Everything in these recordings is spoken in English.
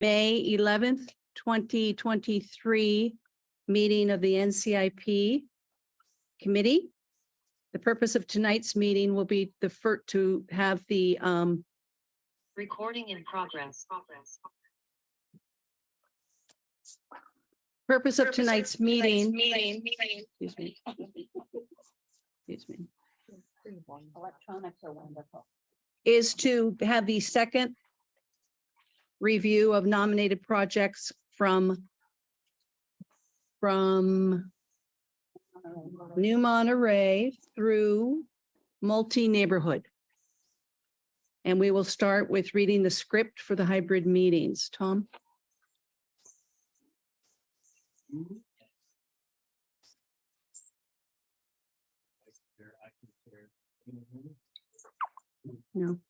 May 11th, 2023 meeting of the NCIP committee. The purpose of tonight's meeting will be to have the Recording in progress. purpose of tonight's meeting. Excuse me. Excuse me. Electronics are wonderful. Is to have the second review of nominated projects from New Monterey through multi-neighborhood. And we will start with reading the script for the hybrid meetings. Tom? No.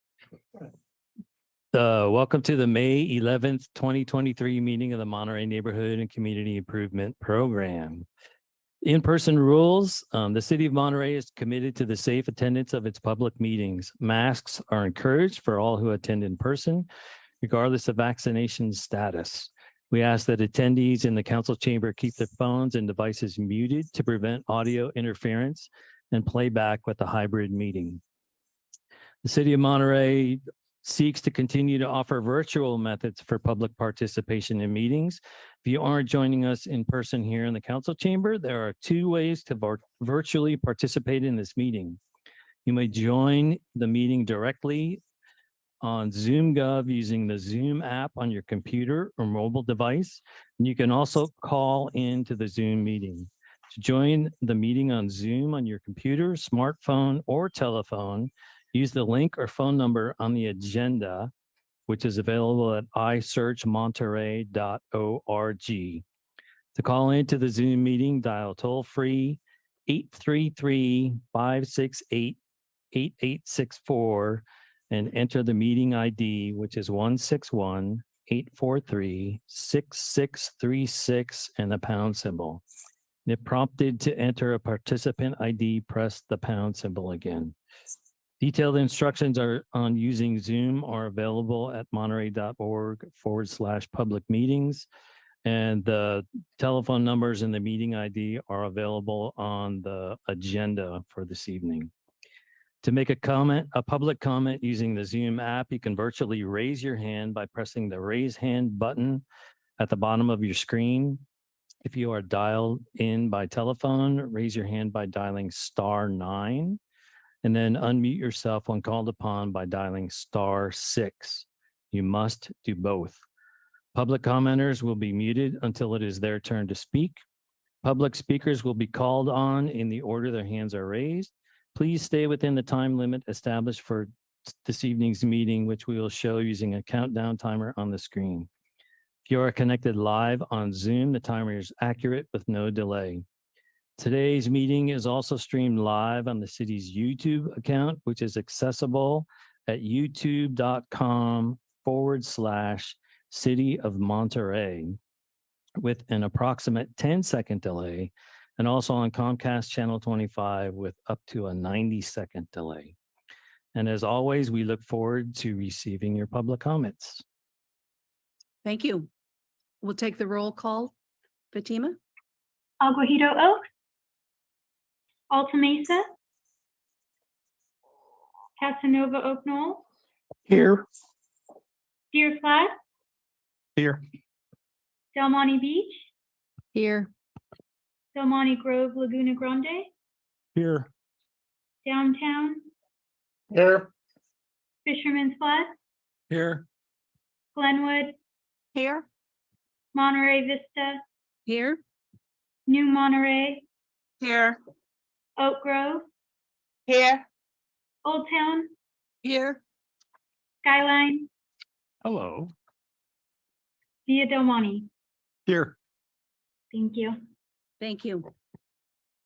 Welcome to the May 11th, 2023 meeting of the Monterey Neighborhood and Community Improvement Program. In-person rules. The city of Monterey is committed to the safe attendance of its public meetings. Masks are encouraged for all who attend in person, regardless of vaccination status. We ask that attendees in the council chamber keep their phones and devices muted to prevent audio interference and playback with the hybrid meeting. The city of Monterey seeks to continue to offer virtual methods for public participation in meetings. If you aren't joining us in person here in the council chamber, there are two ways to virtually participate in this meeting. You may join the meeting directly on Zoom.gov using the Zoom app on your computer or mobile device. And you can also call into the Zoom meeting. To join the meeting on Zoom on your computer, smartphone, or telephone, use the link or phone number on the agenda, which is available at isearchmonterey.org. To call into the Zoom meeting, dial toll-free 833-568-8864 and enter the meeting ID, which is 161-843-6636 and the pound symbol. If prompted to enter a participant ID, press the pound symbol again. Detailed instructions on using Zoom are available at monterey.org/public meetings. And the telephone numbers and the meeting ID are available on the agenda for this evening. To make a public comment using the Zoom app, you can virtually raise your hand by pressing the raise hand button at the bottom of your screen. If you are dialed in by telephone, raise your hand by dialing *9. And then unmute yourself when called upon by dialing *6. You must do both. Public commenters will be muted until it is their turn to speak. Public speakers will be called on in the order their hands are raised. Please stay within the time limit established for this evening's meeting, which we will show using a countdown timer on the screen. If you are connected live on Zoom, the timer is accurate with no delay. Today's meeting is also streamed live on the city's YouTube account, which is accessible at youtube.com/City of Monterey with an approximate 10-second delay, and also on Comcast Channel 25 with up to a 90-second delay. And as always, we look forward to receiving your public comments. Thank you. We'll take the roll call. Fatima? Aguajito Oaks, Alta Mesa, Casanova Oak Knoll, Here. Deer Flat, Here. Del Monte Beach, Here. Del Monte Grove, Laguna Grande, Here. Downtown, Here. Fisherman's Flat, Here. Glenwood, Here. Monterey Vista, Here. New Monterey, Here. Oak Grove, Here. Old Town, Here. Skyline, Hello. Via Del Monte. Here. Thank you. Thank you.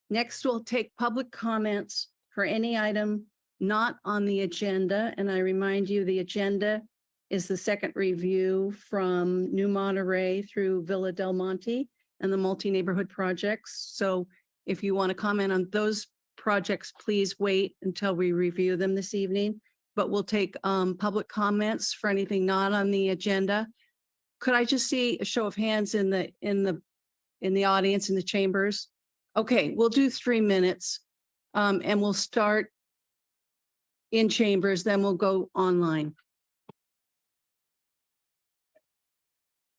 Next, we'll take public comments for any item not on the agenda. And I remind you, the agenda is the second review from New Monterey through Villa Del Monte and the multi-neighborhood projects. So if you want to comment on those projects, please wait until we review them this evening. But we'll take public comments for anything not on the agenda. Could I just see a show of hands in the audience, in the chambers? Okay, we'll do 3 minutes. And we'll start in chambers, then we'll go online.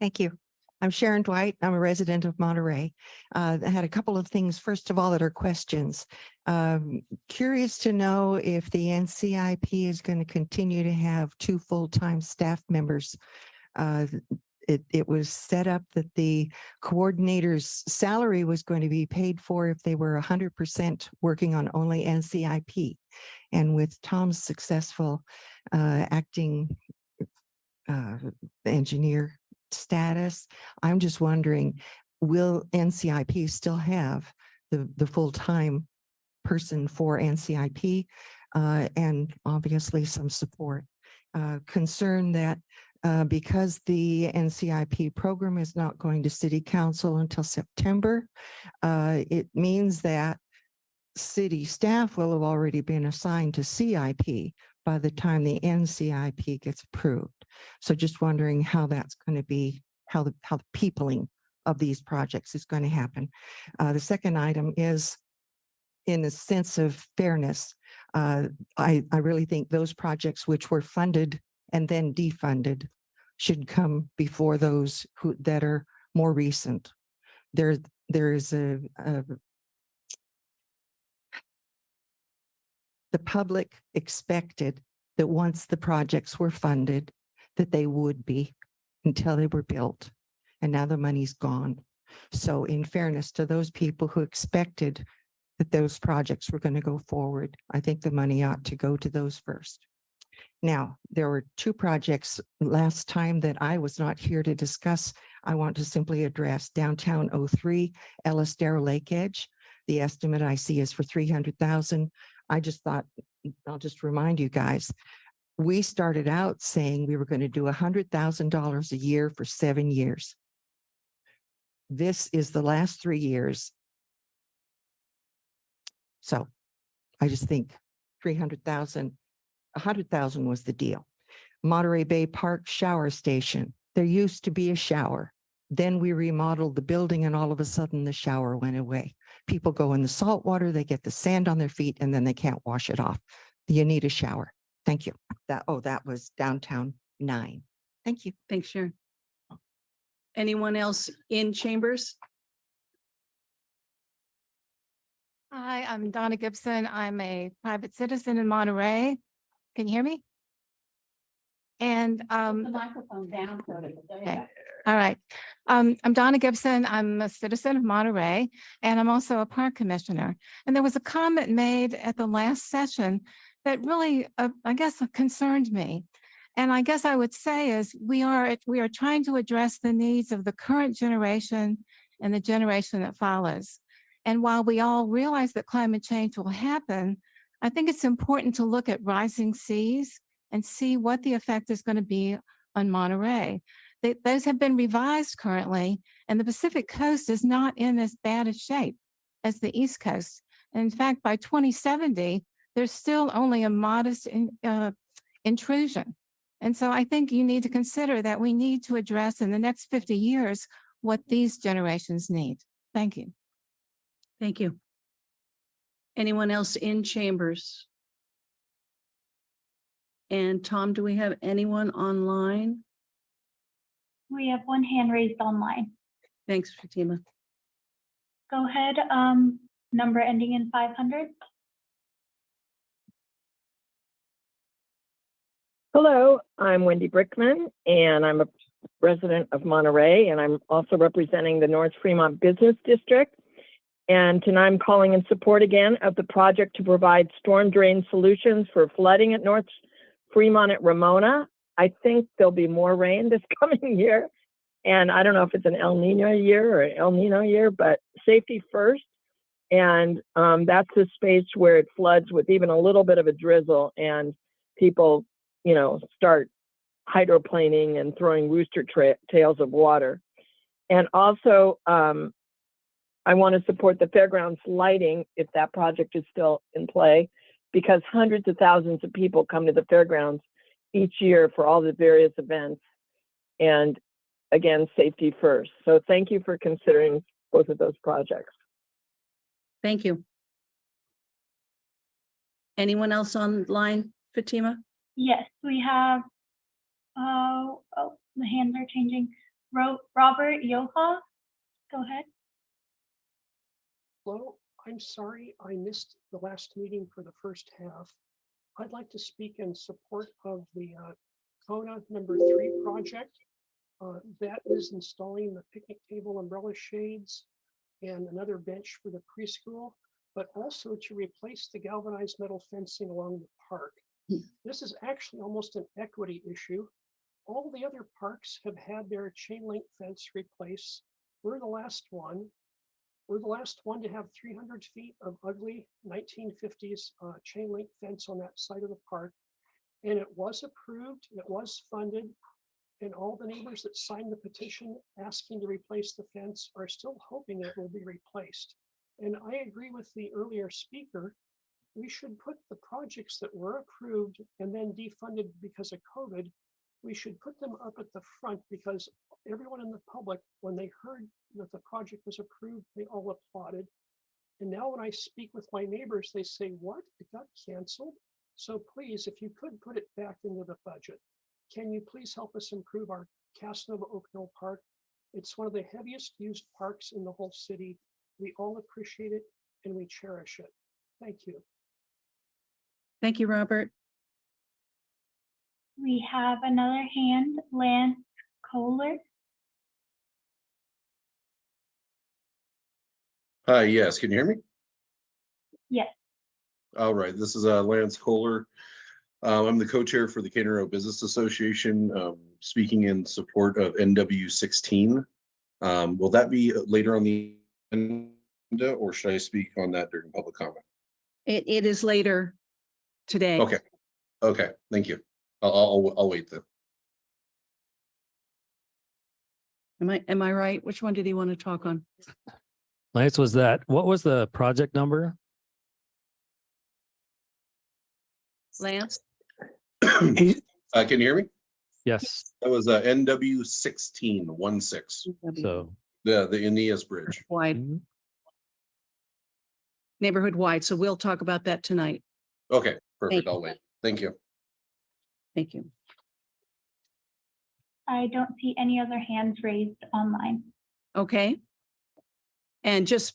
Thank you. I'm Sharon Dwight. I'm a resident of Monterey. I had a couple of things, first of all, that are questions. Curious to know if the NCIP is going to continue to have 2 full-time staff members. It was set up that the coordinator's salary was going to be paid for if they were 100% working on only NCIP. And with Tom's successful acting engineer status, I'm just wondering, will NCIP still have the full-time person for NCIP and obviously some support? Concern that because the NCIP program is not going to City Council until September, it means that city staff will have already been assigned to CIP by the time the NCIP gets approved. So just wondering how that's going to be, how the peopling of these projects is going to happen. The second item is, in the sense of fairness, I really think those projects which were funded and then defunded should come before those that are more recent. There is the public expected that once the projects were funded, that they would be until they were built. And now the money's gone. So in fairness to those people who expected that those projects were going to go forward, I think the money ought to go to those first. Now, there were 2 projects last time that I was not here to discuss. I want to simply address Downtown 03, Ellisdale Lake Edge. The estimate I see is for $300,000. I just thought, I'll just remind you guys, we started out saying we were going to do $100,000 a year for 7 years. This is the last 3 years. So I just think 300,000, 100,000 was the deal. Monterey Bay Park shower station. There used to be a shower. Then we remodeled the building and all of a sudden the shower went away. People go in the salt water, they get the sand on their feet and then they can't wash it off. You need a shower. Thank you. That was Downtown 9. Thank you. Thanks, Sharon. Anyone else in chambers? Hi, I'm Donna Gibson. I'm a private citizen in Monterey. Can you hear me? And Microphone down. okay. All right. I'm Donna Gibson. I'm a citizen of Monterey, and I'm also a park commissioner. And there was a comment made at the last session that really, I guess, concerned me. And I guess I would say is we are trying to address the needs of the current generation and the generation that follows. And while we all realize that climate change will happen, I think it's important to look at rising seas and see what the effect is going to be on Monterey. Those have been revised currently, and the Pacific coast is not in as bad a shape as the East Coast. And in fact, by 2070, there's still only a modest intrusion. And so I think you need to consider that we need to address in the next 50 years what these generations need. Thank you. Thank you. Anyone else in chambers? And Tom, do we have anyone online? We have one hand raised online. Thanks, Fatima. Go ahead, number ending in 500. Hello, I'm Wendy Brickman, and I'm a resident of Monterey, and I'm also representing the North Fremont Business District. And tonight I'm calling in support again of the project to provide storm drain solutions for flooding at North Fremont at Ramona. I think there'll be more rain this coming year. And I don't know if it's an El Nino year or El Nino year, but safety first. And that's the space where it floods with even a little bit of a drizzle and people, you know, start hydroplaning and throwing rooster tails of water. And also, I want to support the fairgrounds lighting if that project is still in play, because hundreds of thousands of people come to the fairgrounds each year for all the various events. And again, safety first. So thank you for considering both of those projects. Thank you. Anyone else online, Fatima? Yes, we have, the hands are changing. Robert Yoha, go ahead. Hello, I'm sorry I missed the last meeting for the first half. I'd like to speak in support of the CONA #3 project. That is installing the picnic table umbrella shades and another bench for the preschool, but also to replace the galvanized metal fencing along the park. This is actually almost an equity issue. All the other parks have had their chain link fence replaced. We're the last one. We're the last one to have 300 feet of ugly 1950s chain link fence on that side of the park. And it was approved, it was funded, and all the neighbors that signed the petition asking to replace the fence are still hoping it will be replaced. And I agree with the earlier speaker. We should put the projects that were approved and then defunded because of COVID, we should put them up at the front because everyone in the public, when they heard that the project was approved, they all applauded. And now when I speak with my neighbors, they say, what? It got canceled? So please, if you could put it back into the budget, can you please help us improve our Casanova Oak Hill Park? It's one of the heaviest used parks in the whole city. We all appreciate it and we cherish it. Thank you. Thank you, Robert. We have another hand, Lance Kohler. Hi, yes, can you hear me? Yes. All right, this is Lance Kohler. I'm the co-chair for the Canaro Business Association, speaking in support of NW16. Will that be later on the agenda or should I speak on that during public comment? It is later today. Okay, thank you. I'll wait then. Am I right? Which one did he want to talk on? Lance, what was the project number? Lance? Can you hear me? Yes, That was NW 16. so. The Aeneas Bridge. Wide, neighborhood wide. So we'll talk about that tonight. Okay, perfect. you. I'll wait. Thank you. Thank you. I don't see any other hands raised online. Okay. And just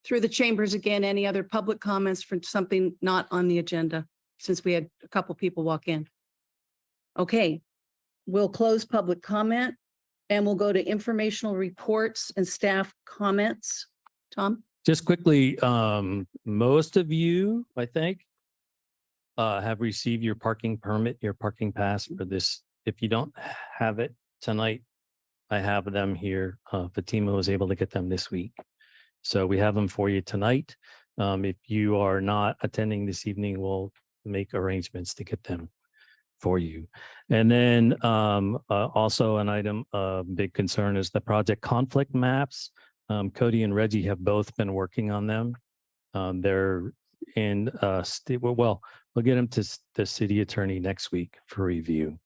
through the chambers again, any other public comments for something not on the agenda, since we had a couple people walk in? Okay, we'll close public comment and we'll go to informational reports and staff comments. Tom? Just quickly, most of you, I think, have received your parking permit, your parking pass for this. If you don't have it tonight, I have them here. Fatima was able to get them this week. So we have them for you tonight. If you are not attending this evening, we'll make arrangements to get them for you. And then also an item of big concern is the project conflict maps. Cody and Reggie have both been working on them. They're in we'll get them to the city attorney next week for review.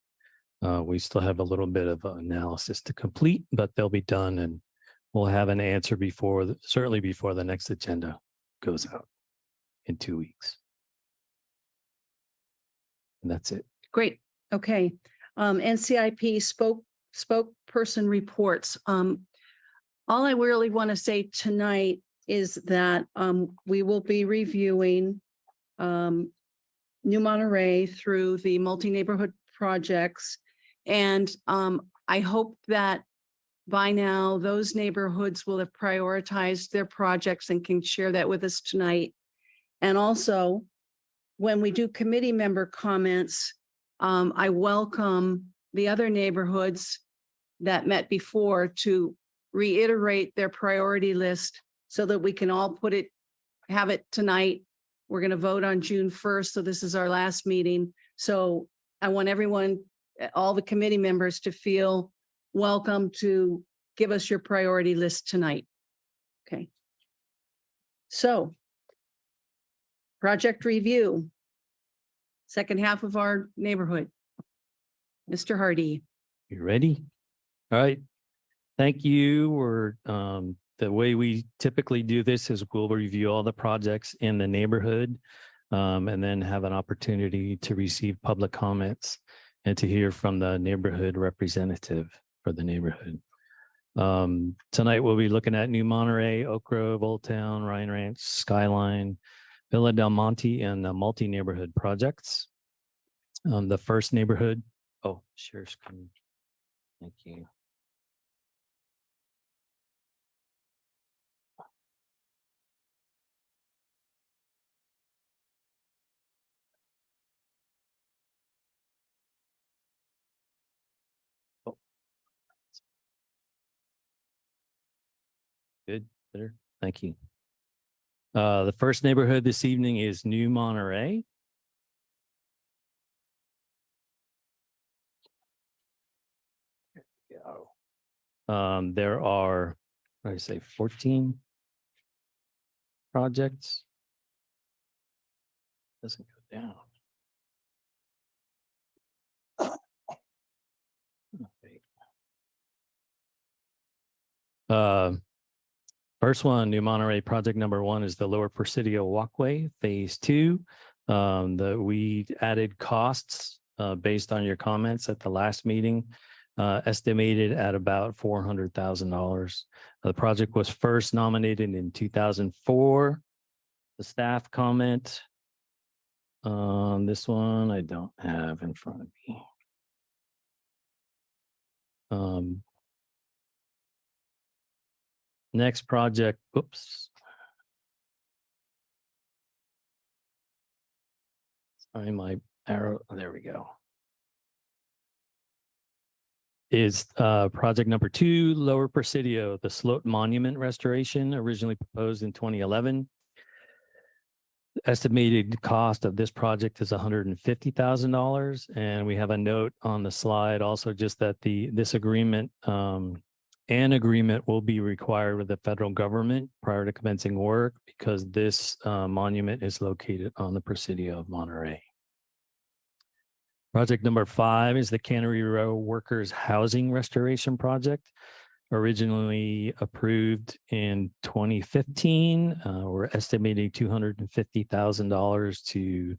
We still have a little bit of analysis to complete, but they'll be done and we'll have an answer certainly before the next agenda goes out in 2 weeks. And that's it. Great. Okay. NCIP spokesperson reports. All I really want to say tonight is that we will be reviewing New Monterey through the multi-neighborhood projects. And I hope that by now those neighborhoods will have prioritized their projects and can share that with us tonight. And also, when we do committee member comments, I welcome the other neighborhoods that met before to reiterate their priority list so that we can all have it tonight. We're going to vote on June 1st. So this is our last meeting. So I want everyone, all the committee members, to feel welcome to give us your priority list tonight. Okay. So project review, second half of our neighborhood. Mr. Hardy. You ready? All right. Thank you. The way we typically do this is we'll review all the projects in the neighborhood and then have an opportunity to receive public comments and to hear from the neighborhood representative for the neighborhood. Tonight we'll be looking at New Monterey, Oak Grove, Old Town, Ryan Ranch, Skyline, Villa Del Monte, and the multi-neighborhood projects. The first neighborhood, share screen. Thank you. Good, better. Thank you. The first neighborhood this evening is New Monterey. There are, what did I say, 14 projects. Doesn't go down. First one, New Monterey project number 1 is the Lower Presidio Walkway, phase 2. We added costs based on your comments at the last meeting, estimated at about $400,000. The project was first nominated in 2004. The staff comment on this one, I don't have in front of me. Next project, oops. Sorry, my arrow, there we go. Is project number 2, Lower Presidio, the Sloat Monument restoration, originally proposed in 2011. The estimated cost of this project is $150,000. And we have a note on the slide also just that this agreement, an agreement will be required with the federal government prior to commencing work because this monument is located on the Presidio of Monterey. Project number 5 is the Cannery Row Workers Housing Restoration Project, originally approved in 2015. We're estimating $250,000 to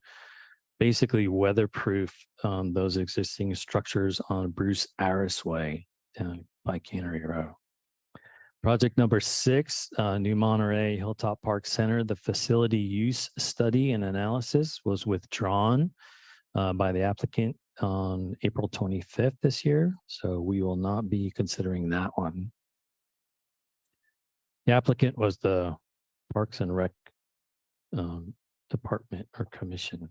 basically weatherproof those existing structures on Bruce Aris Way by Cannery Row. Project number 6, New Monterey Hilltop Park Center, the facility use study and analysis was withdrawn by the applicant on April 25th this year. So we will not be considering that one. The applicant was the Parks and Rec Department or Commission.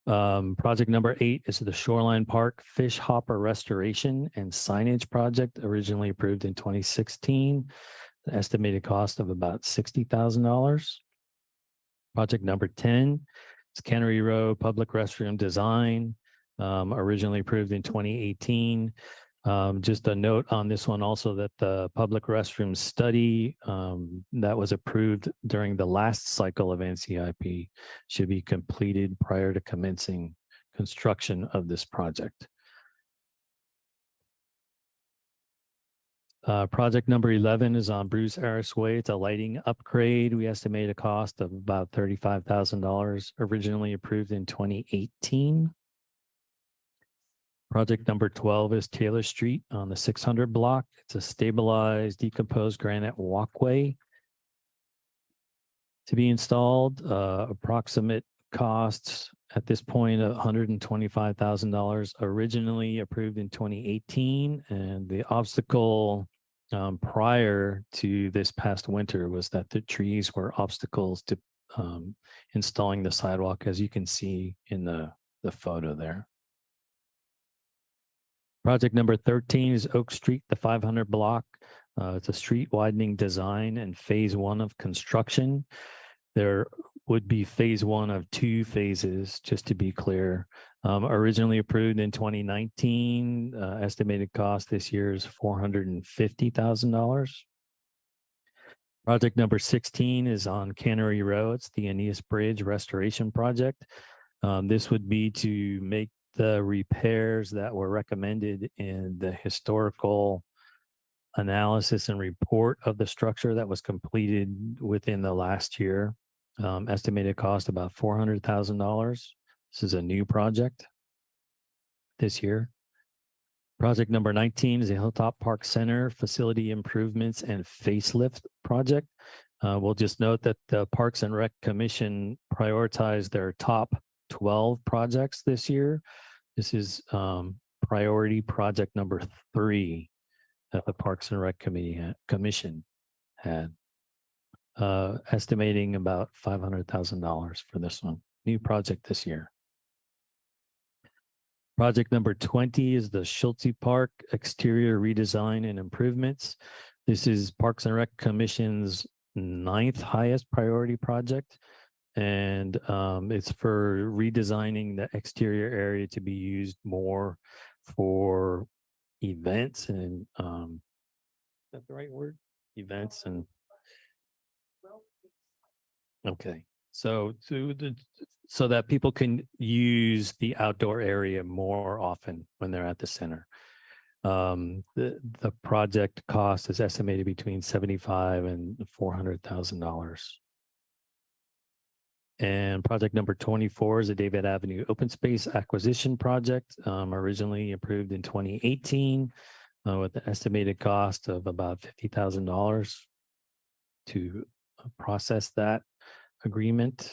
Project number 8 is the Shoreline Park Fish Hopper Restoration and Signage Project, originally approved in 2016. The estimated cost of about $60,000. Project number 10 is Cannery Row Public Restroom Design, originally approved in 2018. Just a note on this one also that the public restroom study that was approved during the last cycle of NCIP should be completed prior to commencing construction of this project. Project number 11 is on Bruce Aris Way. It's a lighting upgrade. We estimate a cost of about $35,000, originally approved in 2018. Project number 12 is Taylor Street on the 600 block. It's a stabilized, decomposed granite walkway to be installed. Approximate costs at this point of $125,000, originally approved in 2018. And the obstacle prior to this past winter was that the trees were obstacles to installing the sidewalk, as you can see in the photo there. Project number 13 is Oak Street, the 500 block. It's a street widening design and phase 1 of construction. There would be phase 1 of 2 phases, just to be clear. Originally approved in 2019, estimated cost this year is $450,000. Project number 16 is on Cannery Row. It's the Aeneas Bridge Restoration Project. This would be to make the repairs that were recommended in the historical analysis and report of the structure that was completed within the last year. Estimated cost about $400,000. This is a new project this year. Project number 19 is the Hilltop Park Center Facility Improvements and Facelift Project. We'll just note that the Parks and Rec Commission prioritized their top 12 projects this year. This is priority project number 3 that the Parks and Rec Commission had, estimating about $500,000 for this one. New project this year. Project number 20 is the Schulte Park exterior redesign and improvements. This is Parks and Rec Commission's 9th highest priority project. And it's for redesigning the exterior area to be used more for events and, is that the right word? Events and. Okay, so so that people can use the outdoor area more often when they're at the center. The project cost is estimated between $75,000 and $400,000. And project number 24 is the David Avenue Open Space Acquisition Project, originally approved in 2018, with an estimated cost of about $50,000 to process that agreement.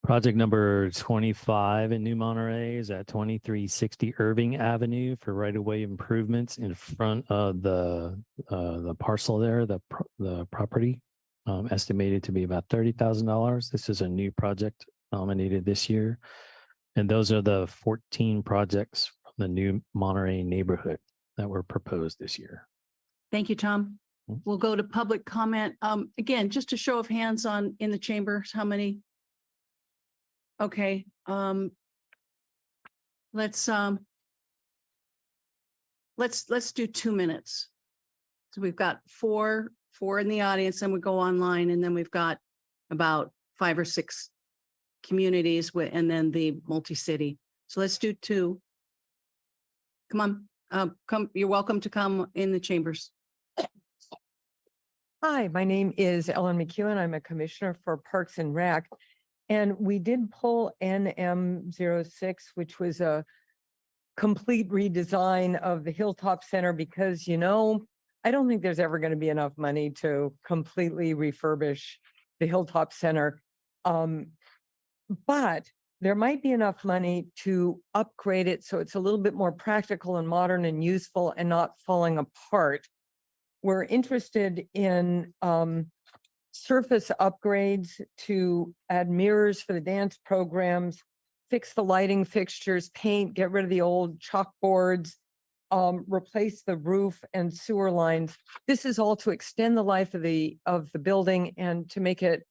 Project number 25 in New Monterey is at 2360 Irving Avenue for right-of-way improvements in front of the parcel there, the property, estimated to be about $30,000. This is a new project nominated this year. And those are the 14 projects from the New Monterey neighborhood that were proposed this year. Thank you, Tom. We'll go to public comment. Again, just a show of hands in the chambers, how many? Okay, let's do 2 minutes. So we've got four in the audience, and we go online, and then we've got about 5 or 6 communities and then the multi-city. So let's do 2. Come on, you're welcome to come in the chambers. Hi, my name is Ellen McEwen. I'm a commissioner for Parks and Rec. And we did pull NM06, which was a complete redesign of the Hilltop Center because, I don't think there's ever going to be enough money to completely refurbish the Hilltop Center. But there might be enough money to upgrade it so it's a little bit more practical and modern and useful and not falling apart. We're interested in surface upgrades to add mirrors for the dance programs, fix the lighting fixtures, paint, get rid of the old chalkboards, replace the roof and sewer lines. This is all to extend the life of the building and to make it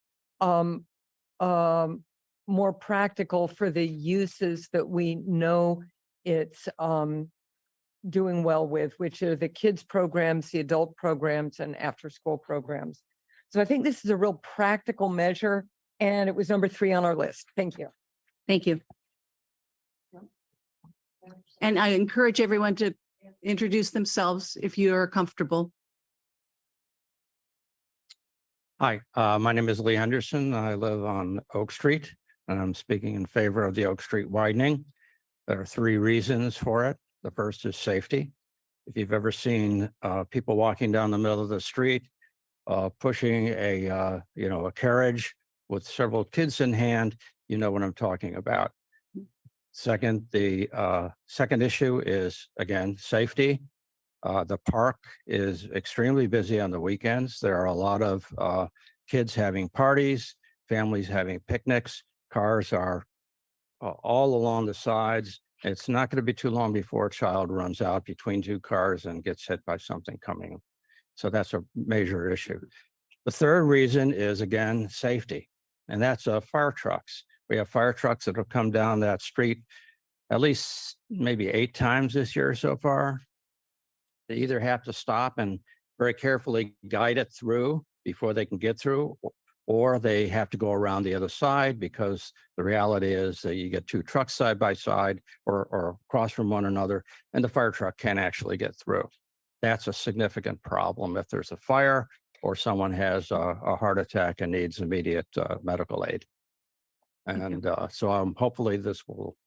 more practical for the uses that we know it's doing well with, which are the kids programs, the adult programs, and after-school programs. So I think this is a real practical measure, and it was number 3 on our list. Thank you. Thank you. And I encourage everyone to introduce themselves if you are comfortable. Hi, my name is Lee Henderson. I live on Oak Street, and I'm speaking in favor of the Oak Street widening. There are 3 reasons for it. The first is safety. If you've ever seen people walking down the middle of the street, pushing a carriage with several kids in hand, you know what I'm talking about. Second, the second issue is, again, safety. The park is extremely busy on the weekends. There are a lot of kids having parties, families having picnics, cars are all along the sides. It's not going to be too long before a child runs out between 2 cars and gets hit by something coming. So that's a major issue. The third reason is, again, safety, and that's fire trucks. We have fire trucks that have come down that street at least maybe 8 times this year so far. They either have to stop and very carefully guide it through before they can get through, or they have to go around the other side because the reality is that you get two trucks side by side or across from one another, and the fire truck can't actually get through. That's a significant problem if there's a fire or someone has a heart attack and needs immediate medical aid. And so hopefully this will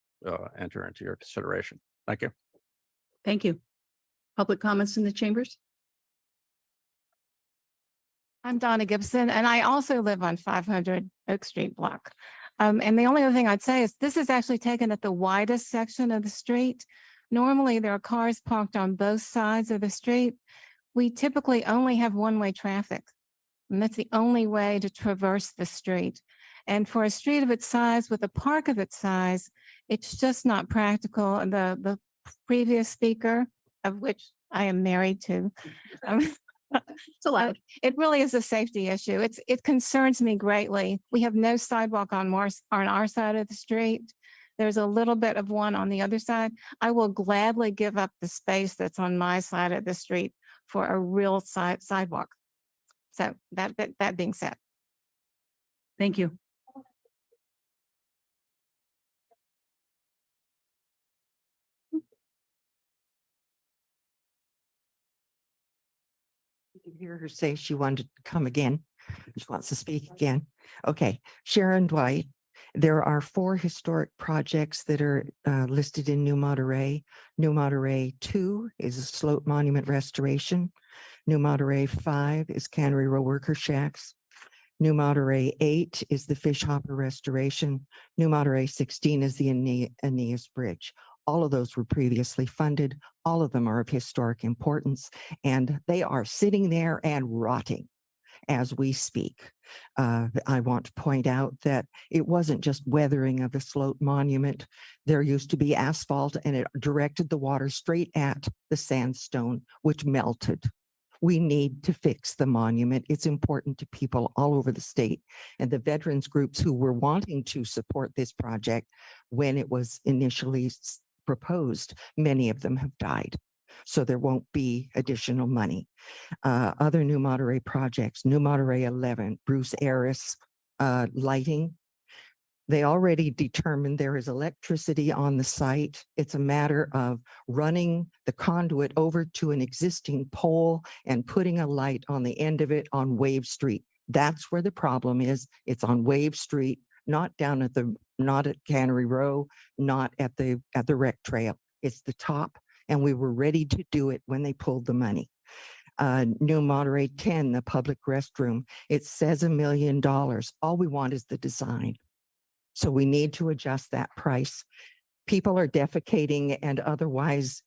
enter into your consideration. Thank you. Thank you. Public comments in the chambers? I'm Donna Gibson, and I also live on 500 Oak Street block. And the only other thing I'd say is this is actually taken at the widest section of the street. Normally, there are cars parked on both sides of the street. We typically only have one-way traffic, and that's the only way to traverse the street. And for a street of its size with a park of its size, it's just not practical. And the previous speaker, of which I am married to, It's allowed. it really is a safety issue. It concerns me greatly. We have no sidewalk on our side of the street. There's a little bit of one on the other side. I will gladly give up the space that's on my side of the street for a real sidewalk. So that being said. Thank you. You can hear her say she wanted to come again. She wants to speak again. Okay, Sharon Dwight. There are 4 historic projects that are listed in New Monterey. New Monterey 2 is a slope monument restoration. New Monterey 5 is Cannery Row Worker Shacks. New Monterey 8 is the Fish Hopper restoration. New Monterey 16 is the Aeneas Bridge. All of those were previously funded. All of them are of historic importance, and they are sitting there and rotting as we speak. I want to point out that it wasn't just weathering of the slope monument. There used to be asphalt, and it directed the water straight at the sandstone, which melted. We need to fix the monument. It's important to people all over the state, and the veterans groups who were wanting to support this project when it was initially proposed, many of them have died. So there won't be additional money. Other New Monterey projects, New Monterey 11, Bruce Aris lighting. They already determined there is electricity on the site. It's a matter of running the conduit over to an existing pole and putting a light on the end of it on Wave Street. That's where the problem is. It's on Wave Street, not down at not at Cannery Row, not at the rec trail. It's the top, and we were ready to do it when they pulled the money. New Monterey 10, the public restroom, it says $1 million. All we want is the design. So we need to adjust that price. People are defecating and otherwise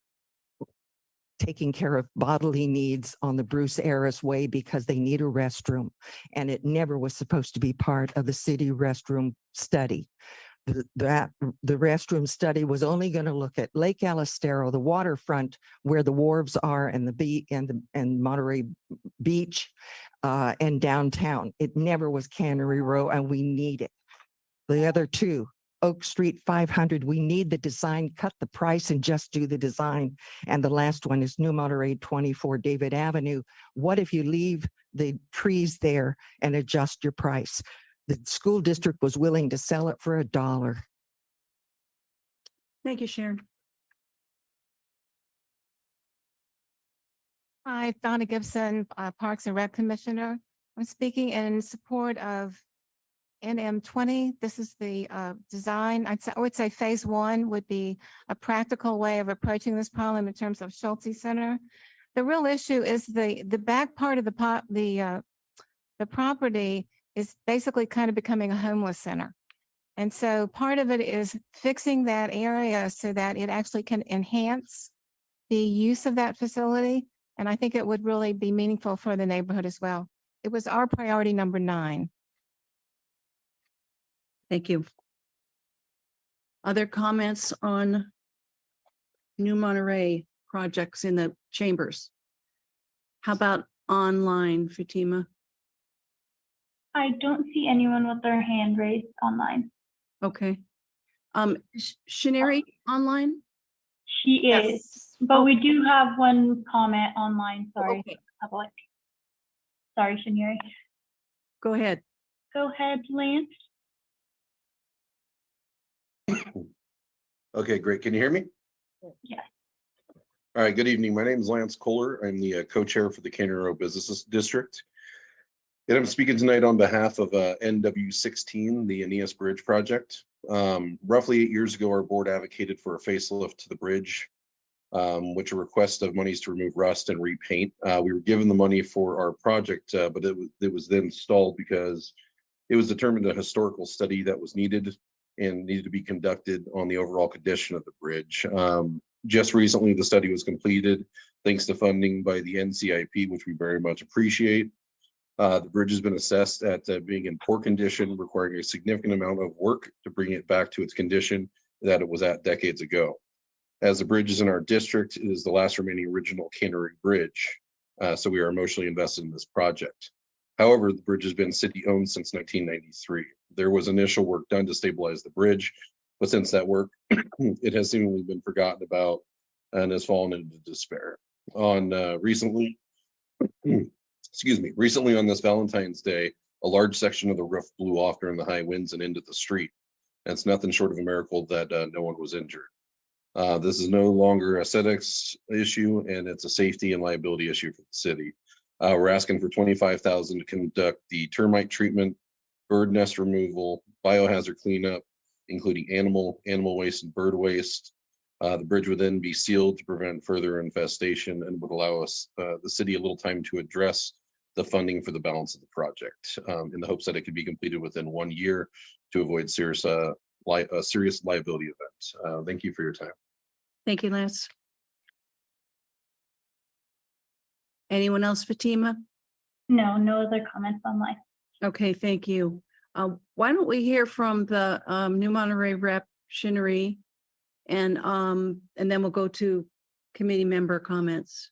taking care of bodily needs on the Bruce Aris Way because they need a restroom. And it never was supposed to be part of the city restroom study. The restroom study was only going to look at Lake Alistero, the waterfront where the wharves are, and the beach and Monterey Beach and downtown. It never was Cannery Row, and we need it. The other 2, Oak Street 500, we need the design, cut the price and just do the design. And the last one is New Monterey 24 David Avenue. What if you leave the trees there and adjust your price? The school district was willing to sell it for $1. Thank you, Sharon. Hi, Donna Gibson, Parks and Rec Commissioner. I'm speaking in support of NM 20. This is the design. I would say phase 1 would be a practical way of approaching this problem in terms of Schulte Center. The real issue is the back part of the property is basically kind of becoming a homeless center. And so part of it is fixing that area so that it actually can enhance the use of that facility. And I think it would really be meaningful for the neighborhood as well. It was our priority number 9. Thank you. Other comments on New Monterey projects in the chambers? How about online, Fatima? I don't see anyone with their hand raised online. Okay. Shaneri online? She is, but we do have one comment online. Sorry, Okay. public. Sorry, Shanieri. Go ahead. Go ahead, Lance. Okay, great. Can you hear me? Yes. All right, good evening. My name is Lance Kohler. I'm the co-chair for the Canyon Row Business District. And I'm speaking tonight on behalf of NW16, the Aeneas Bridge project. Roughly 8 years ago, our board advocated for a facelift to the bridge, which a request of monies to remove rust and repaint. We were given the money for our project, but it was then stalled because it was determined a historical study that was needed and needed to be conducted on the overall condition of the bridge. Just recently, the study was completed thanks to funding by the NCIP, which we very much appreciate. The bridge has been assessed at being in poor condition, requiring a significant amount of work to bring it back to its condition that it was at decades ago. As the bridge is in our district, it is the last remaining original Cannery Bridge, so we are emotionally invested in this project. However, the bridge has been city-owned since 1993. There was initial work done to stabilize the bridge, but since that work, it has seemingly been forgotten about and has fallen into despair. Recently on this Valentine's Day, a large section of the roof blew off during the high winds and into the street. And it's nothing short of a miracle that no one was injured. This is no longer a aesthetics issue, and it's a safety and liability issue for the city. We're asking for $25,000 to conduct the termite treatment, bird nest removal, biohazard cleanup, including animal waste and bird waste. The bridge would then be sealed to prevent further infestation and would allow us, the city, a little time to address the funding for the balance of the project, in the hopes that it could be completed within 1 year to avoid serious liability events. Thank you for your time. Thank you, Lance. Anyone else, Fatima? No, no other comments online. Okay, thank you. Why don't we hear from the New Monterey rep, Shinnery, and then we'll go to committee member comments.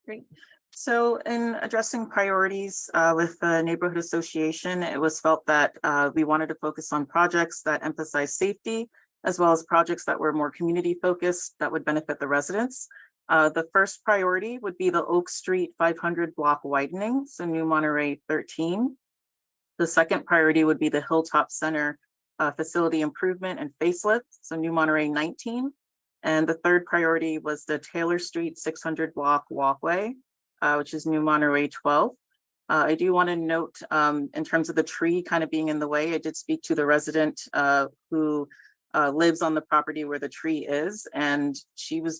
Great. So in addressing priorities with the neighborhood association, it was felt that we wanted to focus on projects that emphasize safety, as well as projects that were more community focused that would benefit the residents. The first priority would be the Oak Street 500 block widening, so New Monterey 13. The second priority would be the Hilltop Center facility improvement and facelift, so New Monterey 19. And the third priority was the Taylor Street 600 block walkway, which is New Monterey 12. I do want to note in terms of the tree kind of being in the way, I did speak to the resident who lives on the property where the tree is, and she was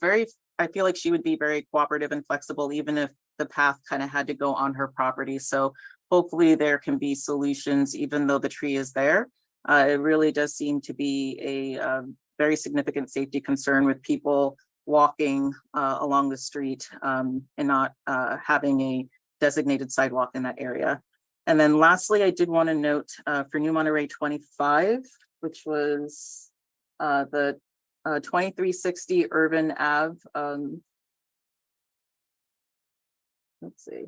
I feel like she would be very cooperative and flexible, even if the path kind of had to go on her property. So hopefully there can be solutions, even though the tree is there. It really does seem to be a very significant safety concern with people walking along the street and not having a designated sidewalk in that area. And then lastly, I did want to note for New Monterey 25, which was the 2360 Urban Ave. Let's see.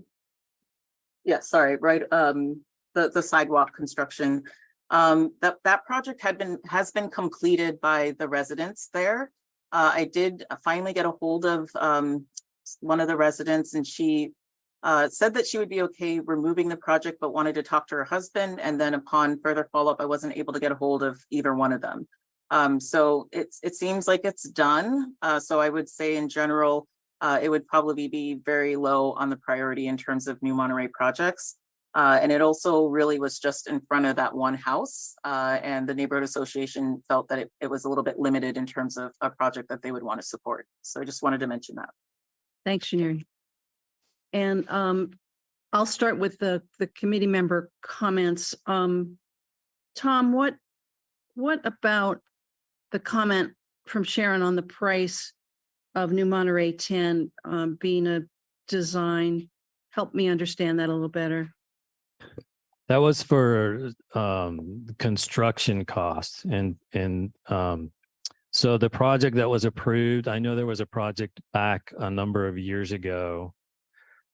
Yeah, sorry, right. The sidewalk construction. That project has been completed by the residents there. I did finally get a hold of one of the residents, and she said that she would be okay removing the project, but wanted to talk to her husband. And then upon further follow-up, I wasn't able to get a hold of either one of them. So it seems like it's done. So I would say in general, it would probably be very low on the priority in terms of New Monterey projects. And it also really was just in front of that one house. And the neighborhood association felt that it was a little bit limited in terms of a project that they would want to support. So I just wanted to mention that. Thanks, Shinnery. And I'll start with the committee member comments. Tom, what about the comment from Sharon on the price of New Monterey 10 being a design? Help me understand that a little better. That was for construction costs and so the project that was approved, I know there was a project back a number of years ago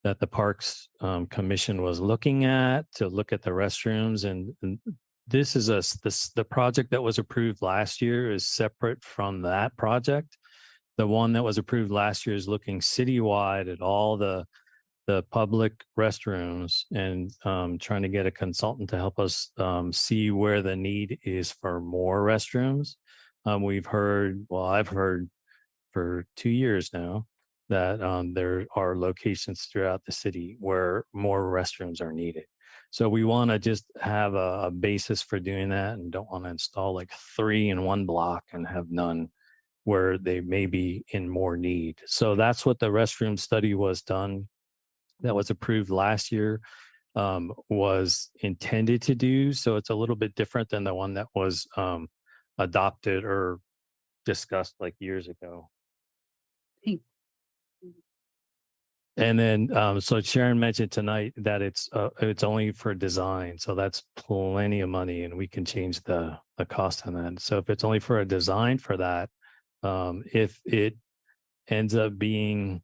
that the Parks Commission was looking at to look at the restrooms, and this is the project that was approved last year is separate from that project. The one that was approved last year is looking citywide at all the the public restrooms and trying to get a consultant to help us see where the need is for more restrooms. We've heard, well, I've heard for 2 years now that there are locations throughout the city where more restrooms are needed. So we want to just have a basis for doing that and don't want to install like 3 in one block and have none where they may be in more need. So that's what the restroom study was done, that was approved last year, was intended to do. So it's a little bit different than the one that was adopted or discussed like years ago. And then, so Sharon mentioned tonight that it's only for design, so that's plenty of money, and we can change the cost on that. So if it's only for a design for that, if it ends up being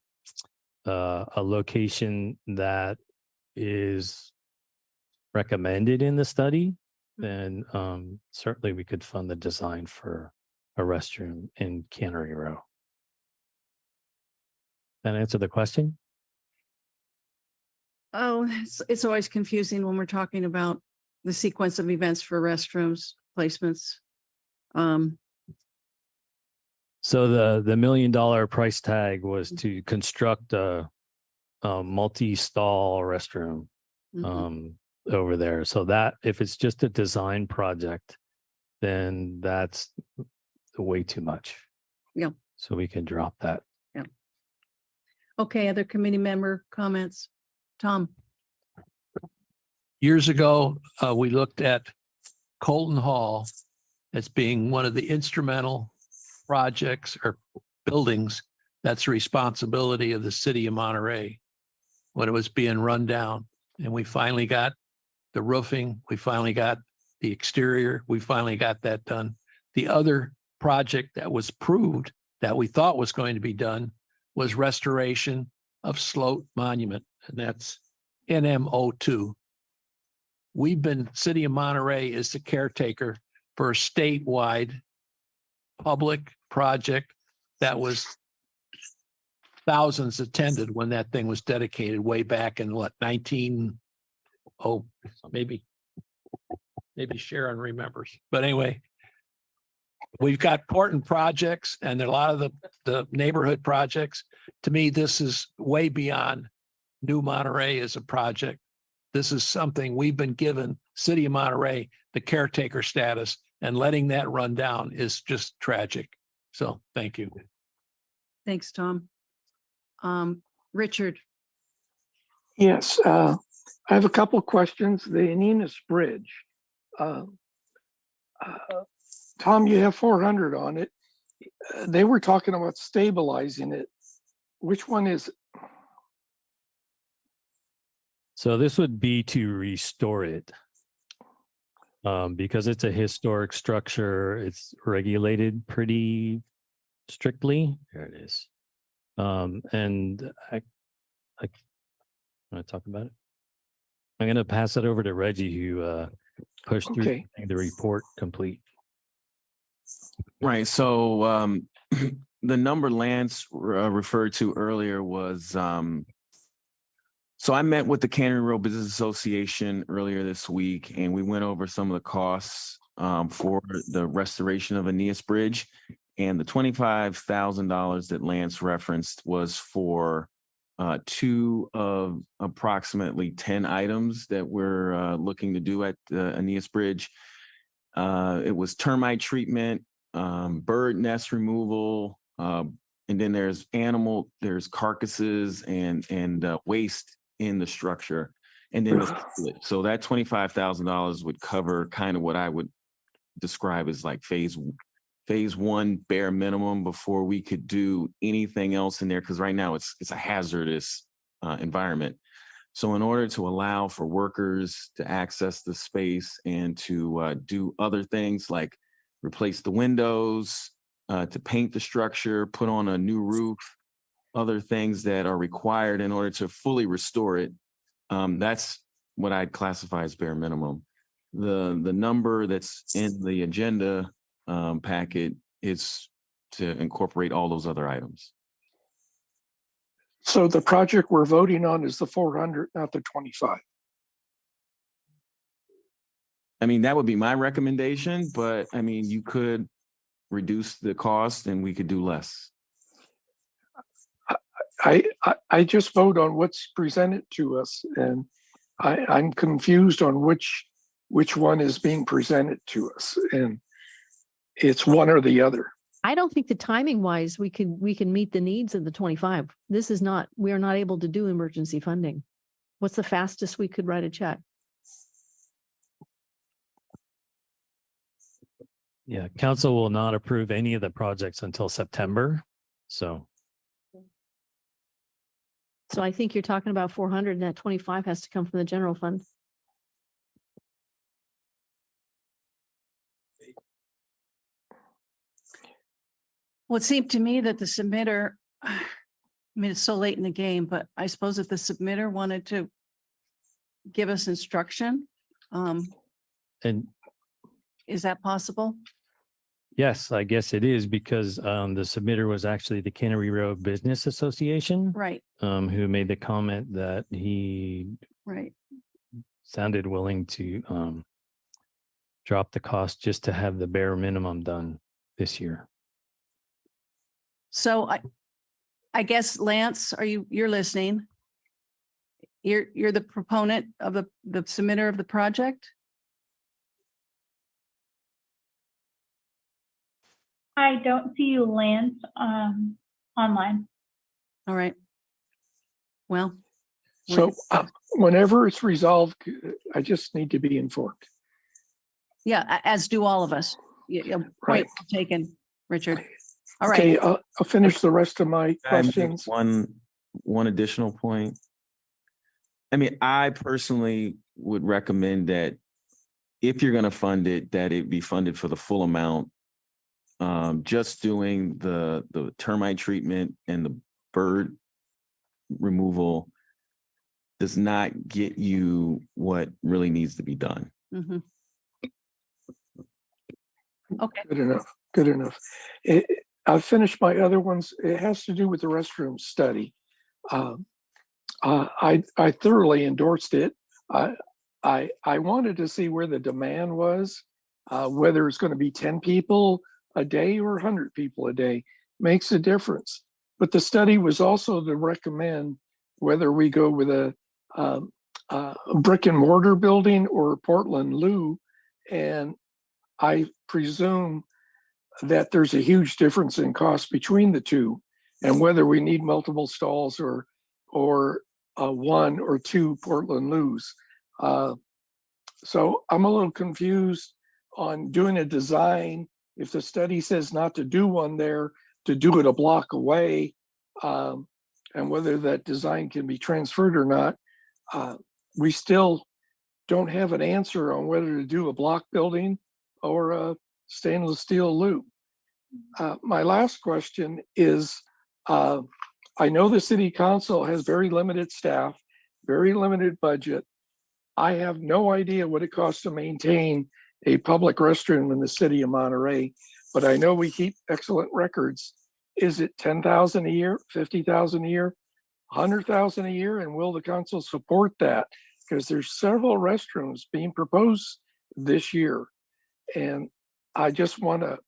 a location that is recommended in the study, then certainly we could fund the design for a restroom in Cannery Row. That answer the question? Oh, it's always confusing when we're talking about the sequence of events for restrooms placements. So the $1 million price tag was to construct a multi-stall restroom over there. So that if it's just a design project, then that's way too much. Yeah. So we can drop that. Yeah. Okay, other committee member comments? Tom? Years ago, we looked at Colton Hall as being one of the instrumental projects or buildings that's the responsibility of the city of Monterey when it was being run down. And we finally got the roofing, we finally got the exterior, we finally got that done. The other project that was approved that we thought was going to be done was restoration of Sloat Monument, and that's NMO2. City of Monterey is the caretaker for a statewide public project that was thousands attended when that thing was dedicated way back in what, maybe Sharon remembers. But anyway, we've got important projects and a lot of the neighborhood projects. To me, this is way beyond New Monterey as a project. This is something we've been given, City of Monterey, the caretaker status, and letting that run down is just tragic. So thank you. Thanks, Tom. Richard? Yes, I have a couple of questions. The Aninas Bridge. Tom, you have 400 on it. They were talking about stabilizing it. Which one is it? So this would be to restore it. Because it's a historic structure, it's regulated pretty strictly. There it is. And I want to talk about it. I'm going to pass it over to Reggie, who pushed through the report complete. Right. So the number Lance referred to earlier was, so I met with the Cannery Row Business Association earlier this week, and we went over some of the costs for the restoration of Aeneas Bridge. And the $25,000 that Lance referenced was for 2 of approximately 10 items that we're looking to do at the Aeneas Bridge. It was termite treatment, bird nest removal, and then there's carcasses and waste in the structure. And then so that $25,000 would cover kind of what I would describe as like phase 1 bare minimum before we could do anything else in there, because right now it's a hazardous environment. So in order to allow for workers to access the space and to do other things like replace the windows, to paint the structure, put on a new roof, other things that are required in order to fully restore it, that's what I'd classify as bare minimum. The number that's in the agenda packet is to incorporate all those other items. So the project we're voting on is the 400, not the 25. I mean, that would be my recommendation, but I mean, you could reduce the cost and we could do less. I just vote on what's presented to us, and I'm confused on which one is being presented to us, and it's one or the other. I don't think the timing wise, we can meet the needs of the 25. This is not, we are not able to do emergency funding. What's the fastest we could write a check? Yeah, council will not approve any of the projects until September. So I think you're talking about 400 and that 25 has to come from the general fund. Well, it seemed to me that the submitter, I mean, it's so late in the game, but I suppose if the submitter wanted to give us instruction, and is that possible? yes, I guess it is because the submitter was actually the Cannery Road Business Association. Right, Who made the comment that he right. sounded willing to drop the cost just to have the bare minimum done this year. So I guess Lance, you're listening? You're the proponent of the submitter of the project? I don't see Lance online. All right. Well. So whenever it's resolved, I just need to be informed. Yeah, as do all of us. Yeah, Right. point taken, Richard. All Okay, right. I'll finish the rest of my Can I make questions. one additional point. I mean, I personally would recommend that if you're going to fund it, that it be funded for the full amount. Just doing the termite treatment and the bird removal does not get you what really needs to be done. Mhm. Okay. Good enough, good enough. I've finished my other ones. It has to do with the restroom study. I thoroughly endorsed it. I wanted to see where the demand was, whether it's going to be 10 people a day or 100 people a day makes a difference. But the study was also to recommend whether we go with a brick and mortar building or a Portland Loo. And I presume that there's a huge difference in cost between the two, and whether we need multiple stalls or one or two Portland Loos. So I'm a little confused on doing a design. If the study says not to do one there, to do it a block away, and whether that design can be transferred or not, we still don't have an answer on whether to do a block building or a stainless steel loop. My last question is, I know the city council has very limited staff, very limited budget. I have no idea what it costs to maintain a public restroom in the city of Monterey, but I know we keep excellent records. Is it 10,000 a year, 50,000 a year, 100,000 a year? And will the council support that? Because there's several restrooms being proposed this year. And I just want to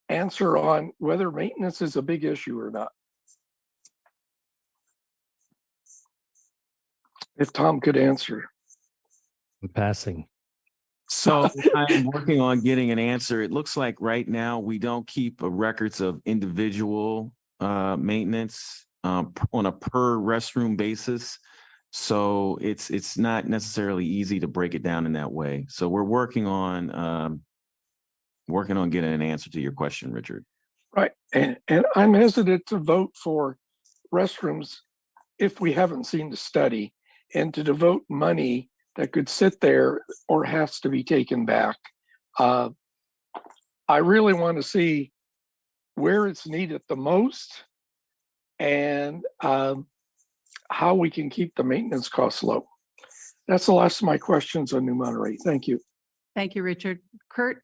answer on whether maintenance is a big issue or not. If Tom could answer. I'm passing. So I'm working on getting an answer. It looks like right now we don't keep records of individual maintenance on a per restroom basis. So it's not necessarily easy to break it down in that way. So we're working on getting an answer to your question, Richard. Right. And I'm hesitant to vote for restrooms if we haven't seen the study, and to devote money that could sit there or has to be taken back. I really want to see where it's needed the most and how we can keep the maintenance costs low. That's the last of my questions on New Monterey. Thank you. Thank you, Richard. Kurt?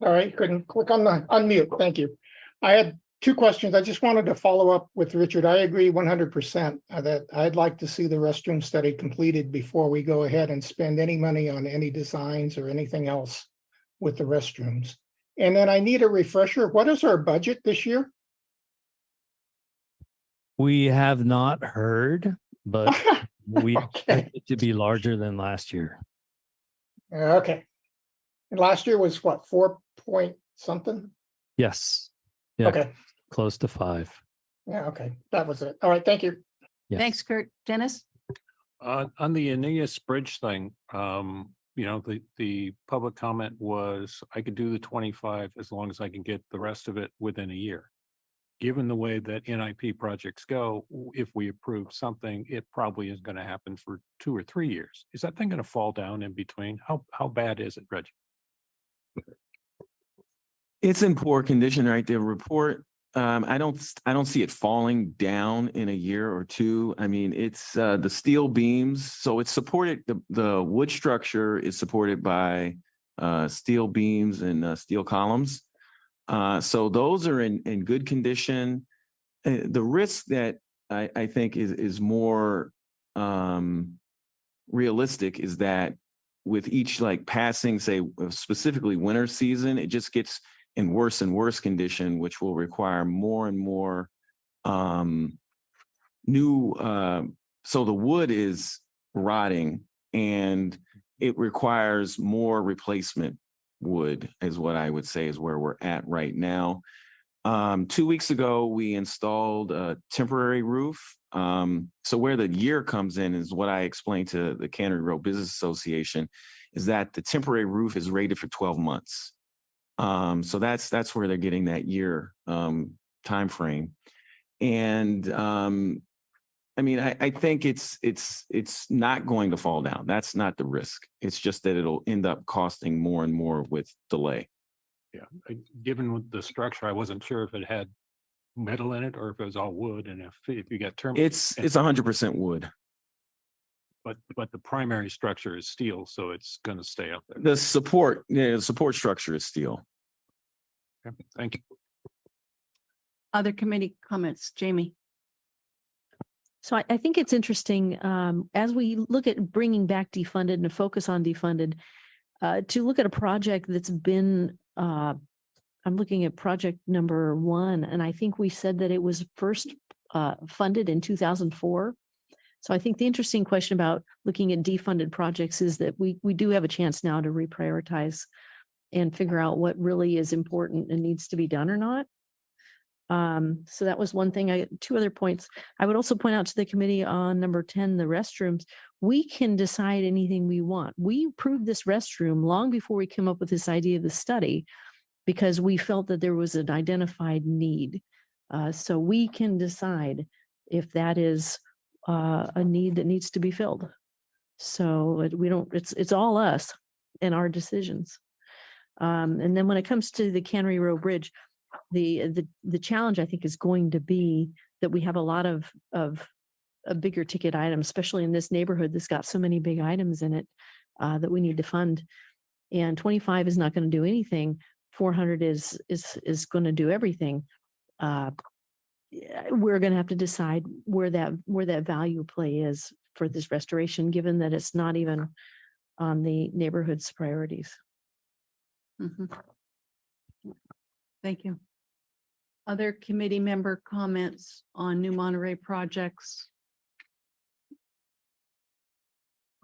All right, couldn't click on the unmute. Thank you. I had two questions. I just wanted to follow up with Richard. I agree 100% that I'd like to see the restroom study completed before we go ahead and spend any money on any designs or anything else with the restrooms. And then I need a refresher. What is our budget this year? We have not heard, but we Okay. expect it to be larger than last year. Okay. And last year was what, 4 point something? Yes. Yeah, Okay. close to 5. Yeah, okay. That was it. All right. Thank you. Yes. Thanks, Kurt. Dennis? On the Aeneas Bridge thing, the public comment was, I could do the 25 as long as I can get the rest of it within a year. Given the way that NIP projects go, if we approve something, it probably is going to happen for 2 or 3 years. Is that thing going to fall down in between? How bad is it, Reggie? It's in poor condition, right? The report, I don't see it falling down in a year or two. I mean, it's the steel beams. So it's supported, the wood structure is supported by steel beams and steel columns. So those are in good condition. The risk that I think is more realistic is that with each like passing, say specifically winter season, it just gets in worse and worse condition, which will require more and more new. So the wood is rotting and it requires more replacement wood is what I would say is where we're at right now. 2 weeks ago, we installed a temporary roof. So where the year comes in is what I explained to the Cannery Row Business Association is that the temporary roof is rated for 12 months. So that's where they're getting that year time frame. And I mean, I think it's not going to fall down. That's not the risk. It's just that it'll end up costing more and more with delay. Yeah, given the structure, I wasn't sure if it had metal in it or if it was all wood, and if you got It's 100% wood. But the primary structure is steel, so it's going to stay up there. The support structure is steel. Okay, thank you. Other committee comments? Jamie? So I think it's interesting, as we look at bringing back defunded and a focus on defunded, to look at a project that's been, I'm looking at project number 1, and I think we said that it was first funded in 2004. So I think the interesting question about looking at defunded projects is that we do have a chance now to reprioritize and figure out what really is important and needs to be done or not. So that was one thing. 2 other points. I would also point out to the committee on number 10, the restrooms. We can decide anything we want. We approved this restroom long before we came up with this idea of the study because we felt that there was an identified need. So we can decide if that is a need that needs to be filled. So it's all us and our decisions. And then when it comes to the Cannery Row Bridge, the challenge I think is going to be that we have a lot of a bigger ticket items, especially in this neighborhood that's got so many big items in it that we need to fund. And 25 is not going to do anything. 400 is going to do everything. We're going to have to decide where that value play is for this restoration, given that it's not even on the neighborhood's priorities. Mhm. Thank you. Other committee member comments on New Monterey projects?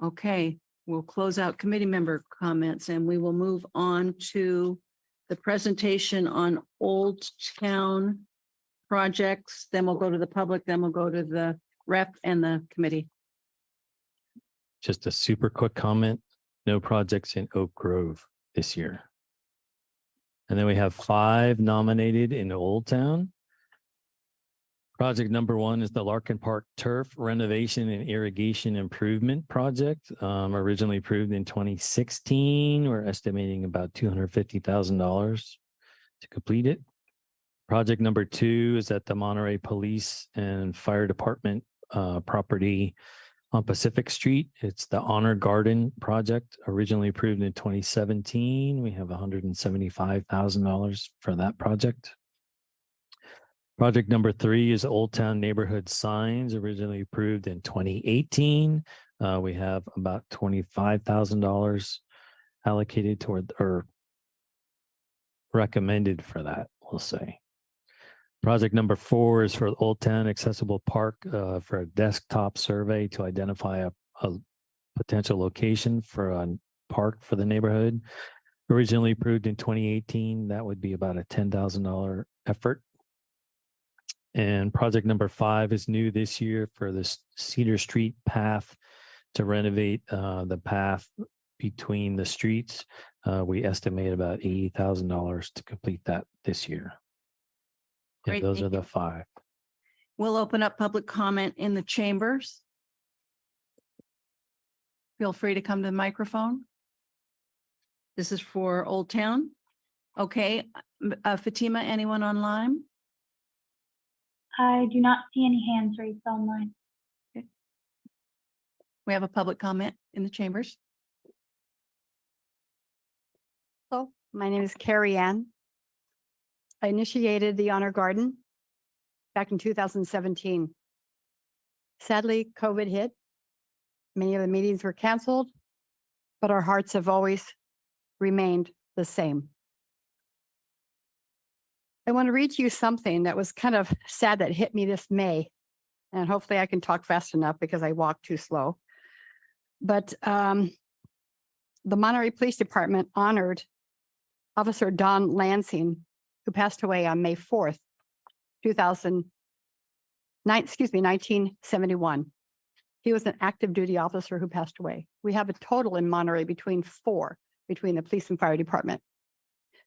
Okay, we'll close out committee member comments and we will move on to the presentation on Old Town projects. Then we'll go to the public, then we'll go to the rep and the committee. Just a super quick comment. No projects in Oak Grove this year. And then we have 5 nominated in Old Town. Project number 1 is the Larkin Park Turf Renovation and Irrigation Improvement Project. Originally approved in 2016. We're estimating about $250,000 to complete it. Project number 2 is at the Monterey Police and Fire Department property on Pacific Street. It's the Honor Garden project, originally approved in 2017. We have $175,000 for that project. Project number 3 is Old Town Neighborhood Signs, originally approved in 2018. We have about $25,000 allocated toward or recommended for that, we'll say. Project number 4 is for Old Town Accessible Park for a desktop survey to identify a potential location for a park for the neighborhood. Originally approved in 2018, that would be about a $10,000 effort. And project number 5 is new this year for the Cedar Street path to renovate the path between the streets. We estimate about $80,000 to complete that this year. And Great, those thank are the 5. We'll open up public comment in the chambers. Feel free to come to the microphone. This is for Old Town. Okay, Fatima, anyone online? I do not see any hands raised online. We have a public comment in the chambers. Hello, my name is Carrie Ann. I initiated the Honor Garden back in 2017. Sadly, COVID hit. Many of the meetings were canceled, but our hearts have always remained the same. I want to read to you something that was kind of sad that hit me this May, and hopefully I can talk fast enough because I walk too slow. But the Monterey Police Department honored Officer Don Lansing, who passed away on May 4th, 1971. He was an active duty officer who passed away. We have a total in Monterey between 4, between the police and fire department.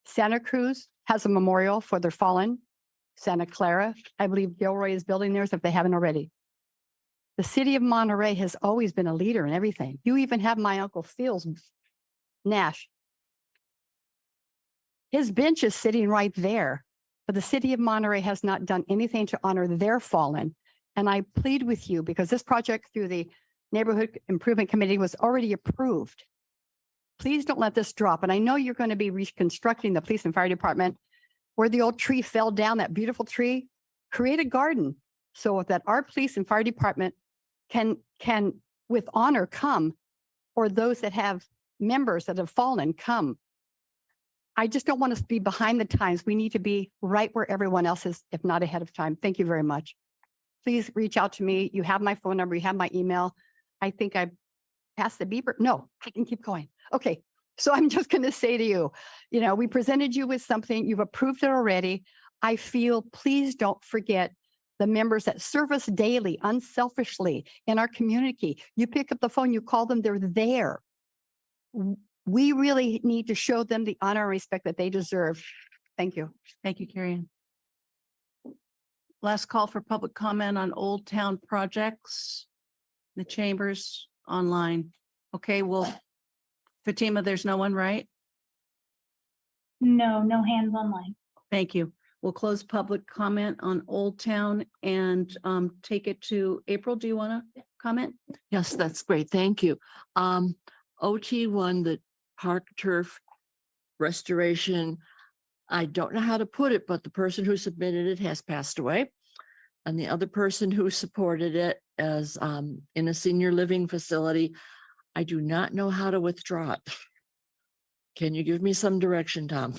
Santa Cruz has a memorial for their fallen. Santa Clara, I believe Gilroy is building theirs if they haven't already. The city of Monterey has always been a leader in everything. You even have my Uncle Phil's Nash. His bench is sitting right there, but the city of Monterey has not done anything to honor their fallen. And I plead with you, because this project through the Neighborhood Improvement Committee was already approved. Please don't let this drop. And I know you're going to be reconstructing the police and fire department where the old tree fell down, that beautiful tree. Create a garden so that our police and fire department can with honor come, or those that have members that have fallen come. I just don't want us to be behind the times. We need to be right where everyone else is, if not ahead of time. Thank you very much. Please reach out to me. You have my phone number. You have my email. I think I passed the beeper. No, I can keep going. Okay. So I'm just going to say to you, we presented you with something. You've approved it already. I feel, please don't forget the members that serve us daily, unselfishly in our community. You pick up the phone, you call them, they're there. We really need to show them the honor and respect that they deserve. Thank you. Thank you, Carrie Ann. Last call for public comment on Old Town projects. The chambers online. Okay, well, Fatima, there's no one, right? No, no hands online. Thank you. We'll close public comment on Old Town and take it to April. Do you want to comment? Yes, that's great. Thank you. OT1, the park turf restoration. I don't know how to put it, but the person who submitted it has passed away. And the other person who supported it as in a senior living facility, I do not know how to withdraw it. Can you give me some direction, Tom?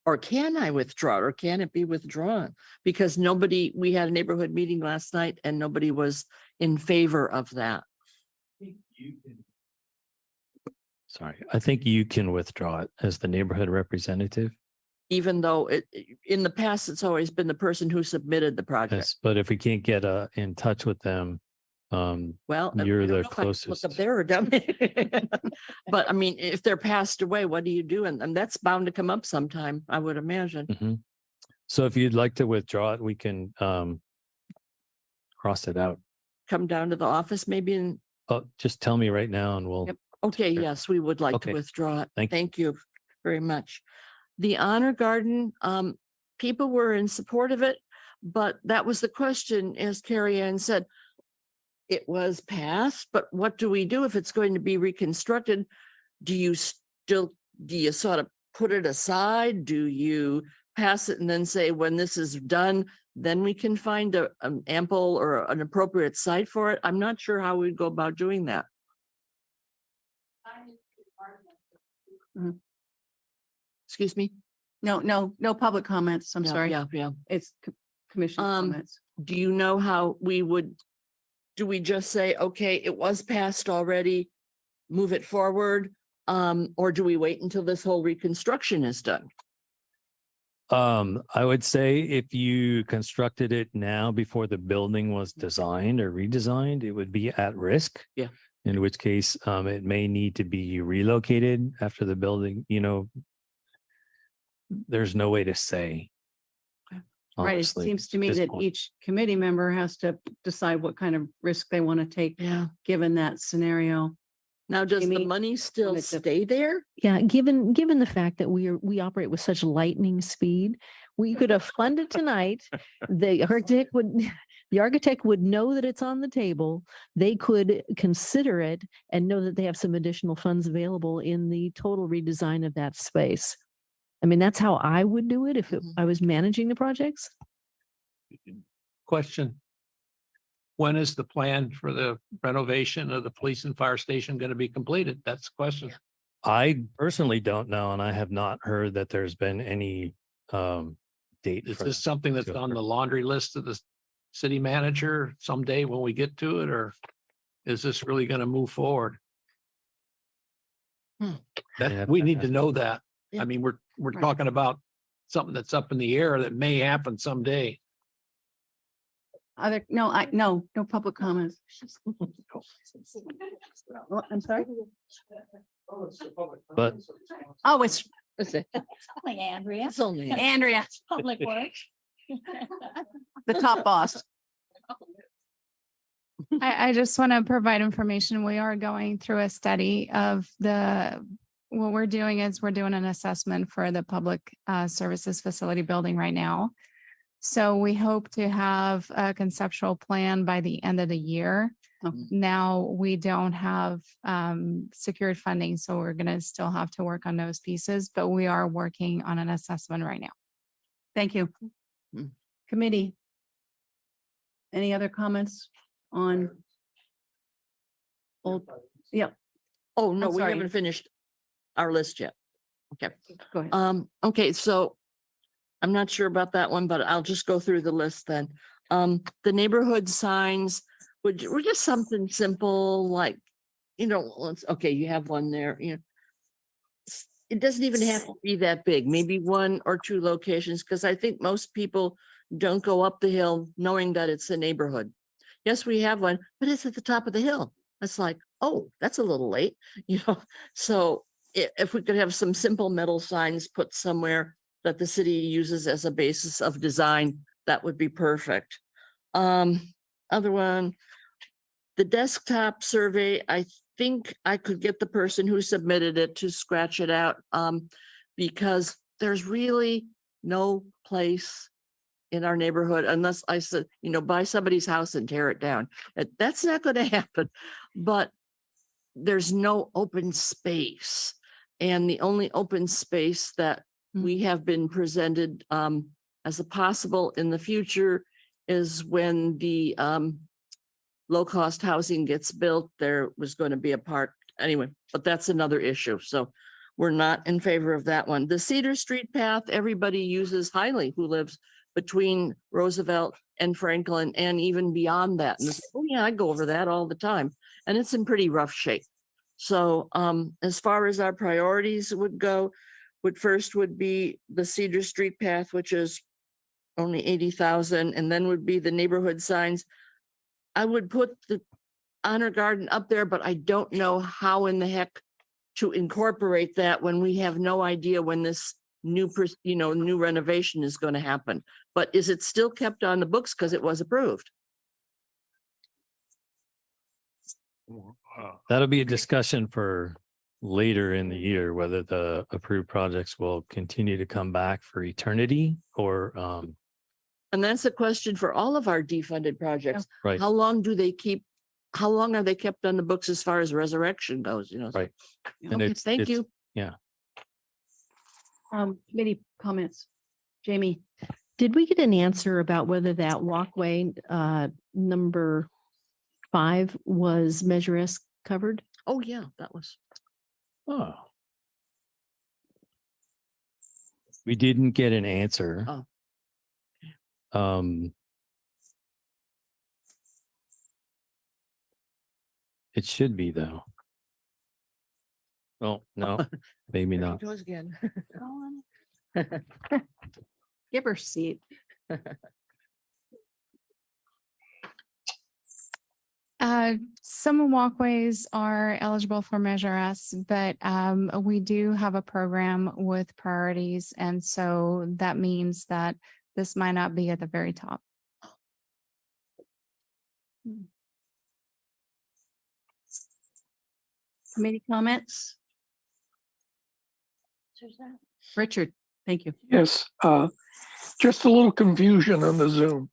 Or can I withdraw, or can it be withdrawn? Because we had a neighborhood meeting last night and nobody was in favor of that. Sorry, I think you can withdraw it as the neighborhood representative. Even though in the past, it's always been the person who submitted the project. Yes, but if we can't get in touch with them, Well, you're I don't the know if I can closest. Look up there or down there. But I mean, if they're passed away, what do you do? And that's bound to come up sometime, I would imagine. Mhm. So if you'd like to withdraw it, we can cross it out. Come down to the office maybe and, Oh, just tell me right now and we'll. Yep. Okay, yes, we would like to Okay. withdraw it. Thank you. Thank you very much. The Honor Garden, people were in support of it, but that was the question, as Carrie Ann said. It was passed, but what do we do if it's going to be reconstructed? Do you sort of put it aside? Do you pass it and then say, when this is done, then we can find an ample or an appropriate site for it. I'm not sure how we'd go about doing that. Excuse me? No public comments. I'm Yeah, sorry. Yeah. It's commission comments. Do you know how we would, do we just say, okay, it was passed already, move it forward? Or do we wait until this whole reconstruction is done? I would say if you constructed it now before the building was designed or redesigned, it would be at risk. Yeah. In which case, it may need to be relocated after the building, there's no way to say. Right. It honestly, seems to at me this that point. each committee member has to decide what kind of risk they want to take, Yeah. given that scenario. Now, does the Amy, money still wanted to- stay there? Yeah, given the fact that we operate with such lightning speed, we could have funded tonight. The architect would know that it's on the table. They could consider it and know that they have some additional funds available in the total redesign of that space. I mean, that's how I would do it if I was managing the projects. Question. When is the plan for the renovation of the police and fire station going to be completed? That's the question. I personally don't know, and I have not heard that there's been any date. Is for this that something that's to on occur. the laundry list of the city manager someday when we get to it, or is this really going to move forward? Yeah, That, we need to that's- know that. Yeah. I mean, we're Right. talking about something that's up in the air that may happen someday. No public comments. Well, I'm sorry. But Oh, it's Only Andrea. It's only. Andrea, Public Works. the top boss. I just want to provide information. We are going through a study of what we're doing is we're doing an assessment for the public services facility building right now. So we hope to have a conceptual plan by the end of the year. Oh. Now, we don't have secured funding, so we're going to still have to work on those pieces, but we are working on an assessment right now. Thank you. Mm. Committee. Any other comments on? Old, yeah, Oh, no, I'm we sorry. haven't finished our list yet. Okay. go ahead. Okay, so I'm not sure about that one, but I'll just go through the list then. The neighborhood signs, were just something simple, like, okay, you have one there, it doesn't even have to be that big, maybe 1 or 2 locations, because I think most people don't go up the hill knowing that it's a neighborhood. Yes, we have one, but it's at the top of the hill. It's like, oh, that's a little late, so if we could have some simple metal signs put somewhere that the city uses as a basis of design, that would be perfect. Other one, the desktop survey, I think I could get the person who submitted it to scratch it out, because there's really no place in our neighborhood unless I said, buy somebody's house and tear it down. That's not going to happen, but there's no open space. And the only open space that we have been presented as a possible in the future is when the low-cost housing gets built, there was going to be a park anyway, but that's another issue. So we're not in favor of that one. The Cedar Street path, everybody uses highly who lives between Roosevelt and Franklin and even beyond that. And this, oh yeah, I go over that all the time and it's in pretty rough shape. So as far as our priorities would go, first would be the Cedar Street path, which is only 80,000, and then would be the neighborhood signs. I would put the Honor Garden up there, but I don't know how in the heck to incorporate that when we have no idea when this new renovation is going to happen. But is it still kept on the books because it was approved? that'll be a discussion for later in the year, whether the approved projects will continue to come back for eternity or And that's a question for all of our defunded projects. Right. How long are they kept on the books as far as resurrection goes, right. And Okay, thank you. Yeah. Committee comments. Jamie, Did we get an answer about whether that walkway, number 5 was Measure S covered? Oh, yeah, that was. Oh. We didn't get an answer. Oh. It should be though. Oh, no, maybe There she not. goes again. give her seat. Some walkways are eligible for Measure S, but we do have a program with priorities. And so that means that this might not be at the very top. Committee comments? Richard, thank you. Yes, just a little confusion on the Zoom.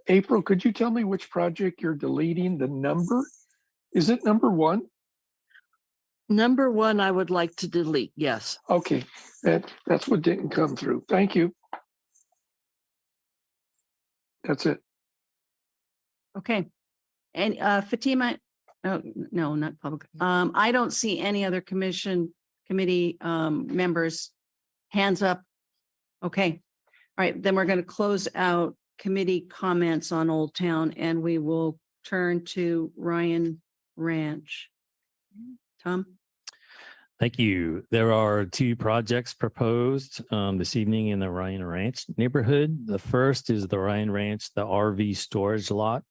April, could you tell me which project you're deleting the number? Is it number 1? Number 1, I would like to delete. Yes. Okay, that's what didn't come through. Thank you. That's it. Okay. And Fatima, oh, no, not public. I don't see any other committee members. Hands up. Okay. All right, then we're going to close out committee comments on Old Town and we will turn to Ryan Ranch. Tom? Thank you. There are 2 projects proposed this evening in the Ryan Ranch neighborhood. The first is the Ryan Ranch, the RV storage lot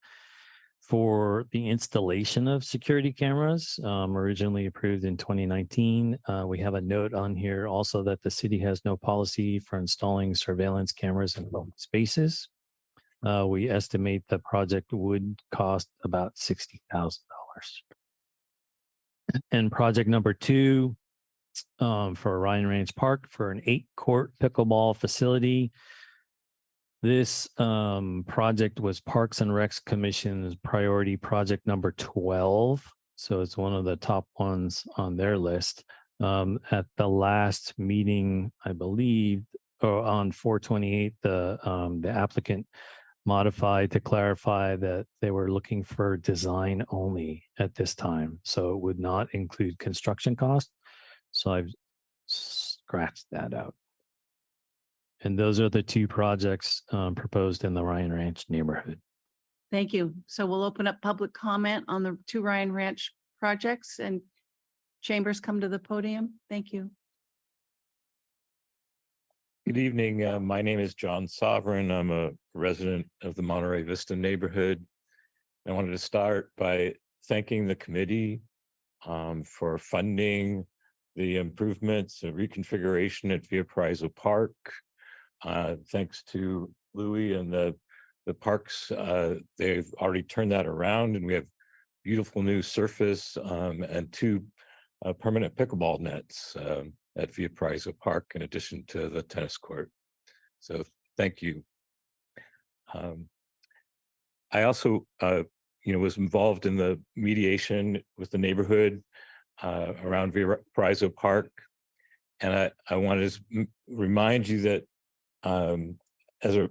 for the installation of security cameras, originally approved in 2019. We have a note on here also that the city has no policy for installing surveillance cameras in public spaces. We estimate the project would cost about $60,000. And project number 2 for Ryan Ranch Park for an 8-court pickleball facility. This project was Parks and Recs Commission's priority project number 12. So it's one of the top ones on their list. At the last meeting, I believe, or on 4/28, the applicant modified to clarify that they were looking for design only at this time. So it would not include construction cost. So I've scratched that out. And those are the 2 projects proposed in the Ryan Ranch neighborhood. Thank you. So we'll open up public comment on the 2 Ryan Ranch projects and chambers come to the podium. Thank you. Good evening. My name is John Sovereign. I'm a resident of the Monterey Vista neighborhood. I wanted to start by thanking the committee for funding the improvements and reconfiguration at Via Paraiso Park. Thanks to Louis and the parks, they've already turned that around and we have beautiful new surface and 2 permanent pickleball nets at Via Paraiso Park in addition to the tennis court. So thank you. I also, was involved in the mediation with the neighborhood around Via Paraiso Park. And I want to remind you that as a,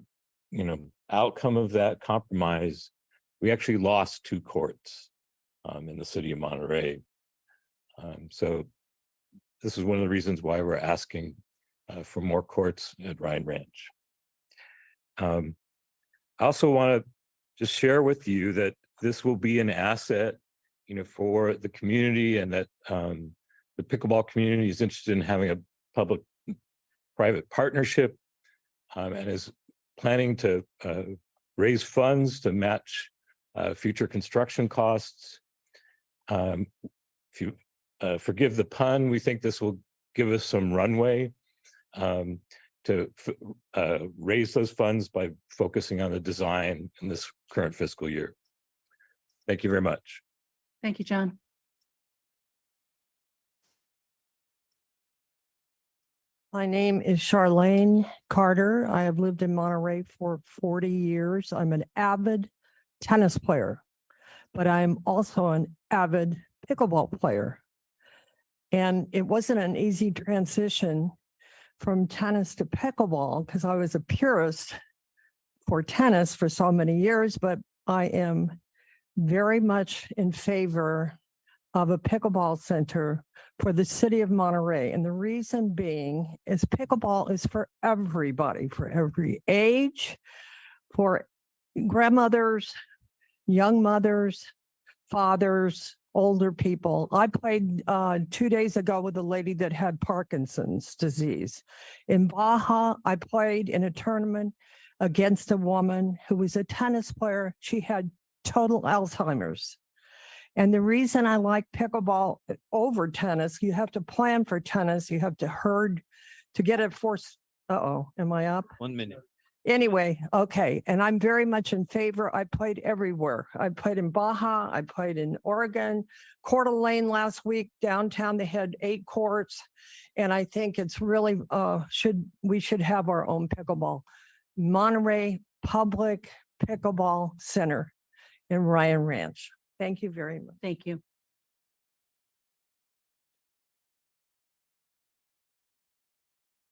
outcome of that compromise, we actually lost 2 courts in the city of Monterey. So this is one of the reasons why we're asking for more courts at Ryan Ranch. I also want to just share with you that this will be an asset, for the community and that the pickleball community is interested in having a public-private partnership and is planning to raise funds to match future construction costs. If you forgive the pun, we think this will give us some runway to raise those funds by focusing on the design in this current fiscal year. Thank you very much. Thank you, John. My name is Charlene Carter. I have lived in Monterey for 40 years. I'm an avid tennis player, but I'm also an avid pickleball player. And it wasn't an easy transition from tennis to pickleball because I was a purist for tennis for so many years, but I am very much in favor of a pickleball center for the city of Monterey. And the reason being is pickleball is for everybody, for every age, for grandmothers, young mothers, fathers, older people. I played 2 days ago with a lady that had Parkinson's disease. In Baja, I played in a tournament against a woman who was a tennis player. She had total Alzheimer's. And the reason I like pickleball over tennis, you have to plan for tennis. You have to herd to get it forced. Uh-oh, am I up? 1 minute. Anyway, okay. And I'm very much in favor. I played everywhere. I played in Baja. I played in Oregon, Coeur d'Alene last week, downtown. They had 8 courts. And I think it's really, we should have our own pickleball. Monterey Public Pickleball Center in Ryan Ranch. Thank you very much. Thank you.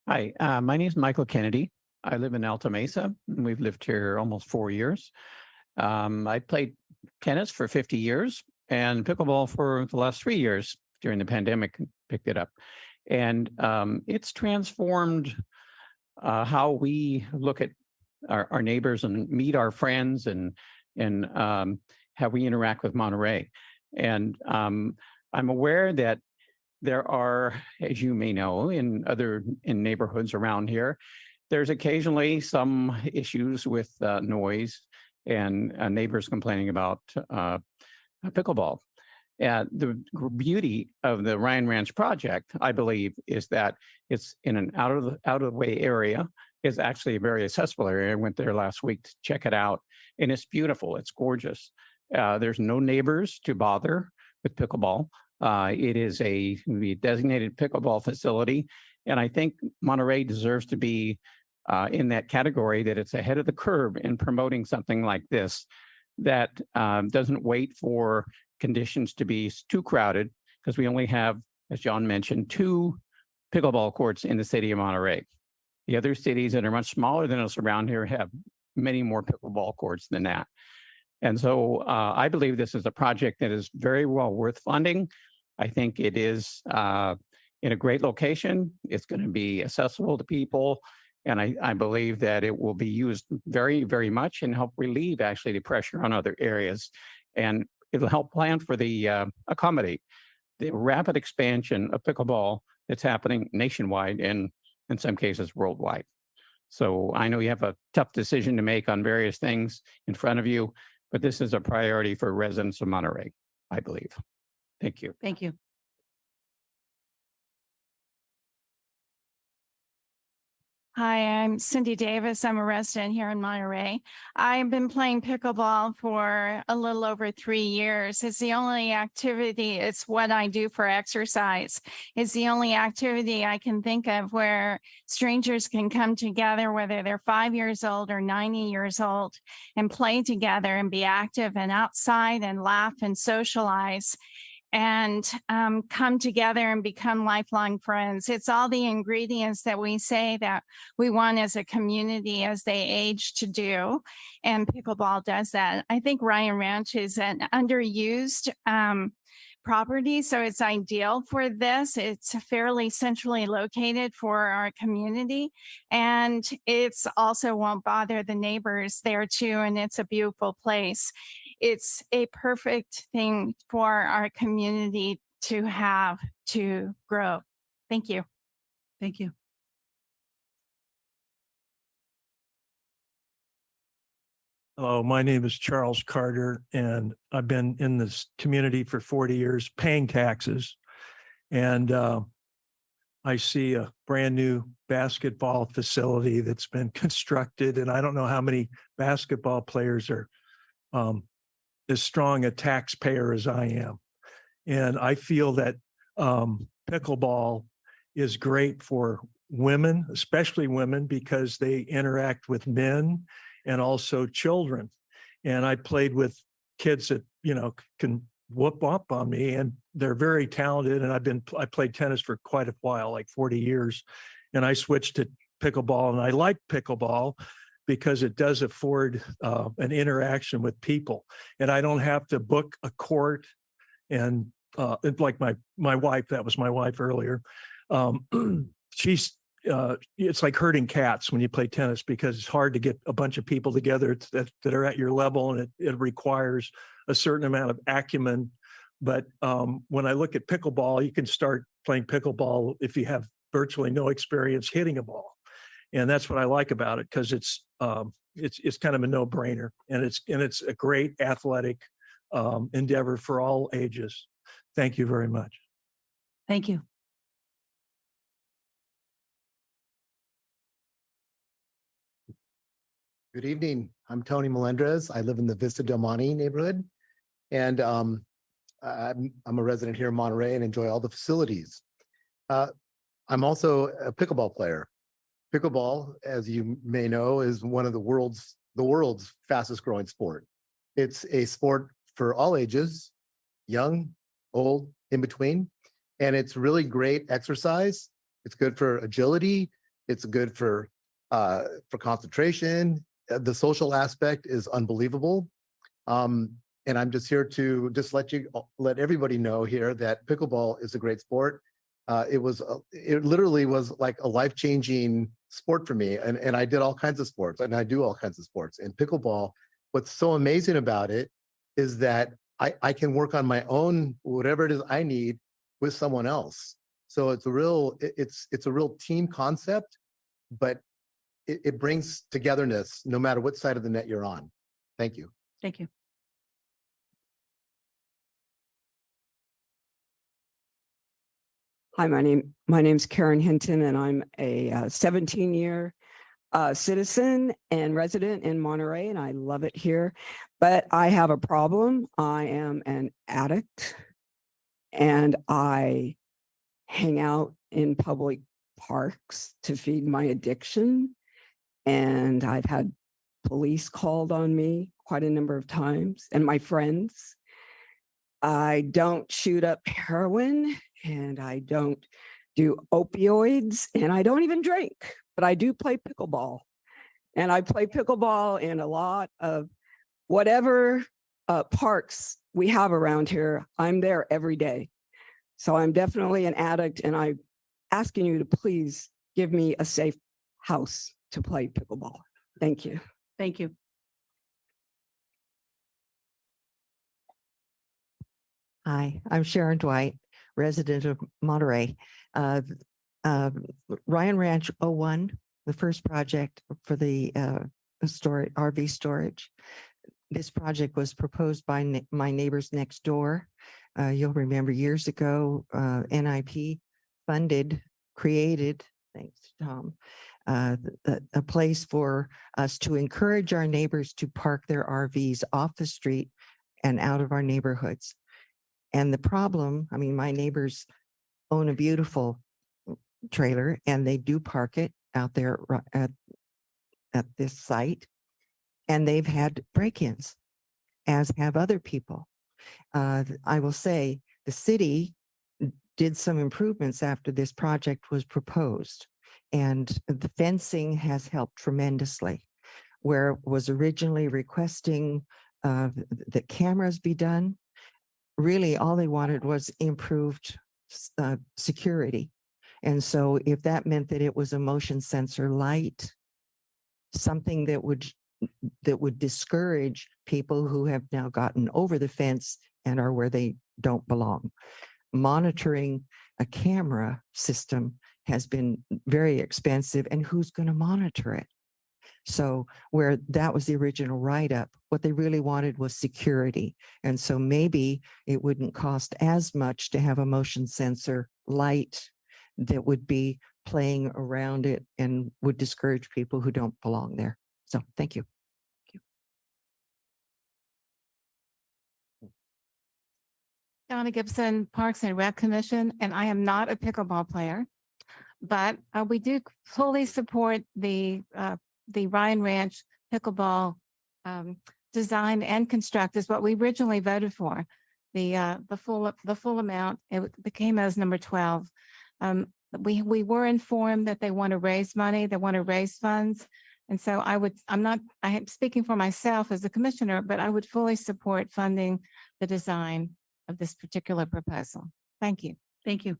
Hi, my name is Michael Kennedy. I live in Alta Mesa, and we've lived here almost 4 years. I played tennis for 50 years and pickleball for the last 3 years during the pandemic, picked it up. And it's transformed how we look at our neighbors and meet our friends and how we interact with Monterey. And I'm aware that there are, as you may know, in neighborhoods around here, there's occasionally some issues with noise and neighbors complaining about pickleball. The beauty of the Ryan Ranch project, I believe, is that it's in an out of the way area. It's actually a very accessible area. I went there last week to check it out, and it's beautiful. It's gorgeous. There's no neighbors to bother with pickleball. It is a designated pickleball facility, and I think Monterey deserves to be in that category, that it's ahead of the curve in promoting something like this that doesn't wait for conditions to be too crowded, because we only have, as John mentioned, 2 pickleball courts in the city of Monterey. The other cities that are much smaller than us around here have many more pickleball courts than that. And so I believe this is a project that is very well worth funding. I think it is in a great location. It's going to be accessible to people. And I believe that it will be used very, very much and help relieve actually the pressure on other areas. And it'll help plan for the accommodate the rapid expansion of pickleball that's happening nationwide and in some cases worldwide. So I know you have a tough decision to make on various things in front of you, but this is a priority for residents of Monterey, I believe. Thank you. Thank you. Hi, I'm Cindy Davis. I'm a resident here in Monterey. I've been playing pickleball for a little over 3 years. It's the only activity, it's what I do for exercise. It's the only activity I can think of where strangers can come together, whether they're 5 years old or 90 years old, and play together and be active and outside and laugh and socialize and come together and become lifelong friends. It's all the ingredients that we say that we want as a community as they age to do. And pickleball does that. I think Ryan Ranch is an underused property, so it's ideal for this. It's fairly centrally located for our community, and it's also won't bother the neighbors there too, and it's a beautiful place. It's a perfect thing for our community to have to grow. Thank you. Thank you. Hello, my name is Charles Carter, and I've been in this community for 40 years paying taxes. And I see a brand new basketball facility that's been constructed, and I don't know how many basketball players are as strong a taxpayer as I am. And I feel that pickleball is great for women, especially women, because they interact with men and also children. And I played with kids that, can whoop up on me, and they're very talented. And I played tennis for quite a while, like 40 years. and I switched to pickleball, and I like pickleball because it does afford an interaction with people, and I don't have to book a court. And like my wife, that was my wife earlier. It's like herding cats when you play tennis, because it's hard to get a bunch of people together that are at your level, and it requires a certain amount of acumen. But when I look at pickleball, you can start playing pickleball if you have virtually no experience hitting a ball. And that's what I like about it, because it's kind of a no-brainer, and it's a great athletic endeavor for all ages. Thank you very much. Thank you. Good evening. I'm Tony Melendrez. I live in the Vista Del Monte neighborhood. And I'm a resident here in Monterey and enjoy all the facilities. I'm also a pickleball player. Pickleball, as you may know, is one of the world's fastest growing sport. It's a sport for all ages, young, old, in between. And it's really great exercise. It's good for agility. It's good for concentration. The social aspect is unbelievable. And I'm just here to let everybody know here that pickleball is a great sport. It literally was like a life-changing sport for me. And I did all kinds of sports, and I do all kinds of sports. And pickleball, what's so amazing about it is that I can work on my own, whatever it is I need, with someone else. So it's a real team concept, but it brings togetherness no matter what side of the net you're on. Thank you. Thank you. Hi, my name's Karen Hinton, and I'm a 17-year citizen and resident in Monterey, and I love it here. But I have a problem. I am an addict, and I hang out in public parks to feed my addiction. And I've had police called on me quite a number of times, and my friends. I don't shoot up heroin, and I don't do opioids, and I don't even drink, but I do play pickleball. And I play pickleball in a lot of whatever parks we have around here. I'm there every day. So I'm definitely an addict, and I'm asking you to please give me a safe house to play pickleball. Thank you. Thank you. Hi, I'm Sharon Dwight, resident of Monterey. Ryan Ranch 01, the first project for the RV storage. This project was proposed by my neighbors next door. You'll remember years ago, NIP created, thanks Tom, a place for us to encourage our neighbors to park their RVs off the street and out of our neighborhoods. And the problem, I mean, my neighbors own a beautiful trailer, and they do park it out there at this site. And they've had break-ins, as have other people. I will say the city did some improvements after this project was proposed, and the fencing has helped tremendously. Where it was originally requesting that cameras be done, really all they wanted was improved security. And so if that meant that it was a motion sensor light, something that would discourage people who have now gotten over the fence and are where they don't belong. Monitoring a camera system has been very expensive, and who's going to monitor it? So where that was the original write-up, what they really wanted was security. And so maybe it wouldn't cost as much to have a motion sensor light that would be playing around it and would discourage people who don't belong there. So thank you. Donna Gibson, Parks and Rec Commission, and I am not a pickleball player, but we do fully support the Ryan Ranch pickleball design and construct is what we originally voted for. The full amount, it became as number 12. We were informed that they want to raise money, they want to raise funds. And so I am speaking for myself as a commissioner, but I would fully support funding the design of this particular proposal. Thank you. Thank you.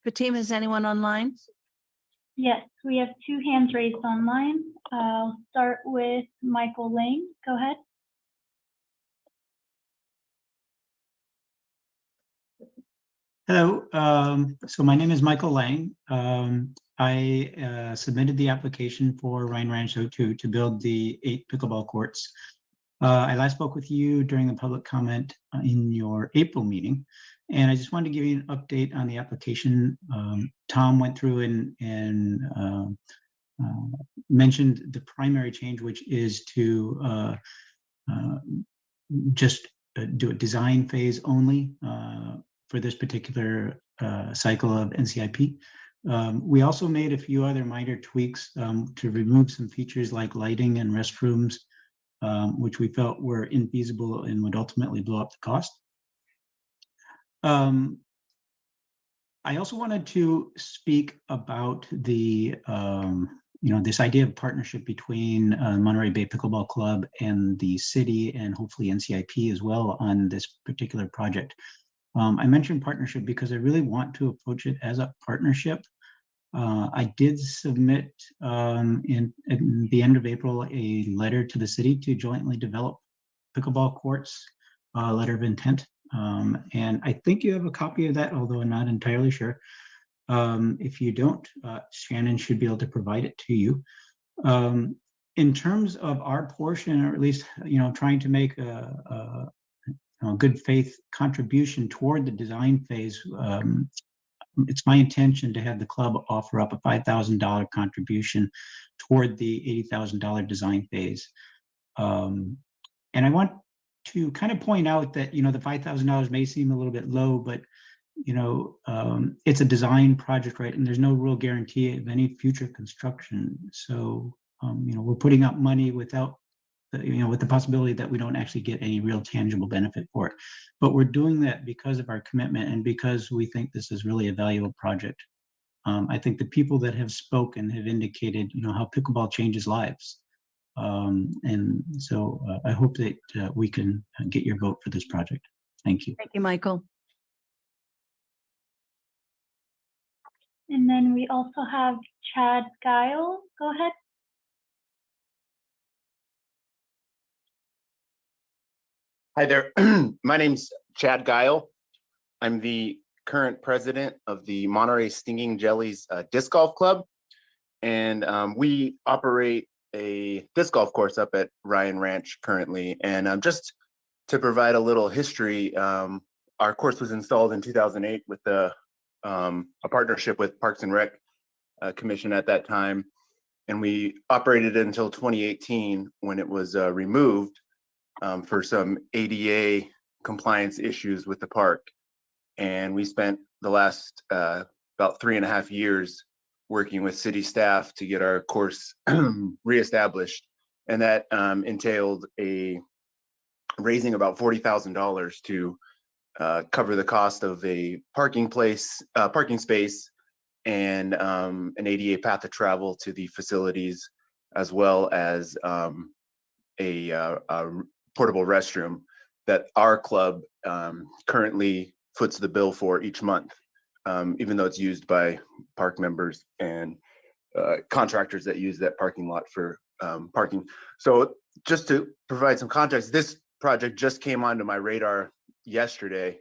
Fatima, is anyone online? Yes, we have two hands raised online. I'll start with Michael Lane. Go ahead. Hello, so my name is Michael Lang. I submitted the application for Ryan Ranch O2 to build the 8 pickleball courts. I last spoke with you during the public comment in your April meeting, and I just wanted to give you an update on the application. Tom went through and mentioned the primary change, which is to just do a design phase only for this particular cycle of NCIP. We also made a few other minor tweaks to remove some features like lighting and restrooms, which we felt were infeasible and would ultimately blow up the cost. I also wanted to speak about the this idea of partnership between Monterey Bay Pickleball Club and the city, and hopefully NCIP as well on this particular project. I mentioned partnership because I really want to approach it as a partnership. I did submit in the end of April a letter to the city to jointly develop pickleball courts, letter of intent. And I think you have a copy of that, although I'm not entirely sure. If you don't, Shannon should be able to provide it to you. In terms of our portion, or at least, trying to make a good faith contribution toward the design phase, it's my intention to have the club offer up a $5,000 contribution toward the $80,000 design phase. And I want to kind of point out that, the $5,000 may seem a little bit low, but, it's a design project, right? And there's no real guarantee of any future construction. So, we're putting up money without, with the possibility that we don't actually get any real tangible benefit for it. But we're doing that because of our commitment and because we think this is really a valuable project. I think the people that have spoken have indicated, how pickleball changes lives. And so I hope that we can get your vote for this project. Thank you. Thank you, Michael. And then we also have Chad Guile. Go ahead. Hi there. My name's Chad Guile. I'm the current president of the Monterey Stinging Jellies Disc Golf Club. And we operate a disc golf course up at Ryan Ranch currently. And just to provide a little history, our course was installed in 2008 with a partnership with Parks and Rec Commission at that time. And we operated until 2018 when it was removed for some ADA compliance issues with the park. And we spent the last about 3.5 years working with city staff to get our course reestablished. And that entailed raising about $40,000 to cover the cost of a parking space and an ADA path of travel to the facilities, as well as a portable restroom that our club currently foots the bill for each month, even though it's used by park members and contractors that use that parking lot for parking. So just to provide some context, this project just came onto my radar yesterday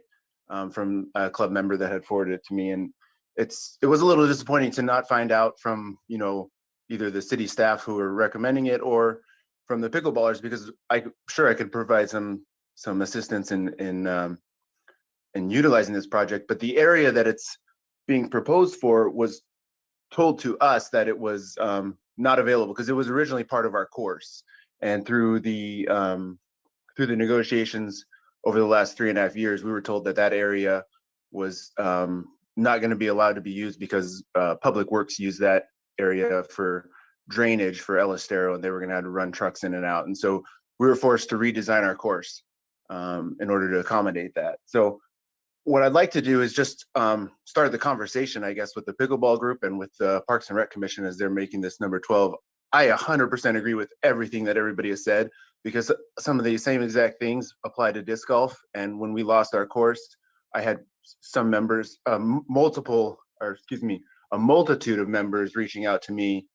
from a club member that had forwarded it to me. And it was a little disappointing to not find out from, either the city staff who were recommending it or from the pickleballers, because I'm sure I could provide some assistance in utilizing this project. But the area that it's being proposed for was told to us that it was not available because it was originally part of our course. And through the negotiations over the last 3.5 years, we were told that area was not going to be allowed to be used because Public Works used that area for drainage for El Estero, and they were going to have to run trucks in and out. And so we were forced to redesign our course in order to accommodate that. So what I'd like to do is just start the conversation, I guess, with the pickleball group and with the Parks and Rec Commission as they're making this number 12. I 100% agree with everything that everybody has said, because some of the same exact things apply to disc golf. And when we lost our course, I had some members, a multitude of members reaching out to me,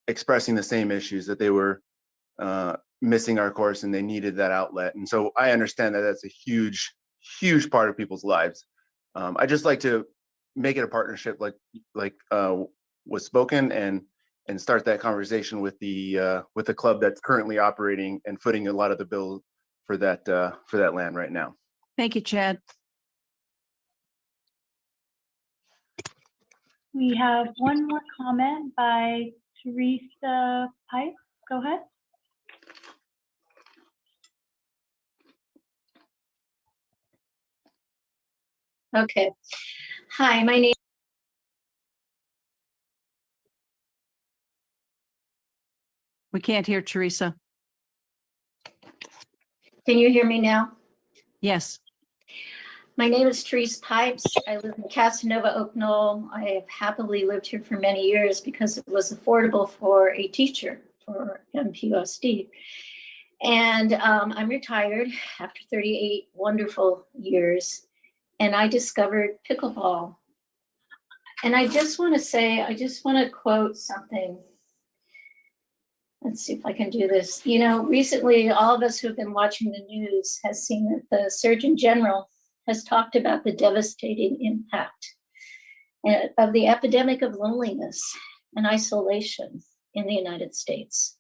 expressing the same issues, that they were missing our course and they needed that outlet. And so I understand that that's a huge part of people's lives. I just like to make it a partnership, like was spoken, and start that conversation with the club that's currently operating and footing a lot of the bill for that land right now. Thank you, Chad. We have one more comment by Teresa Pipe. Go ahead. Okay. Hi, my name. We can't hear Teresa. Can you hear me now? Yes. My name is Teresa Pipes. I live in Casanova, Oak Knoll. I have happily lived here for many years because it was affordable for a teacher for MPUSD. And I'm retired after 38 wonderful years. And I discovered pickleball. And I just want to quote something. Let's see if I can do this. You know, recently, all of us who have been watching the news has seen that the Surgeon General has talked about the devastating impact of the epidemic of loneliness and isolation in the United States.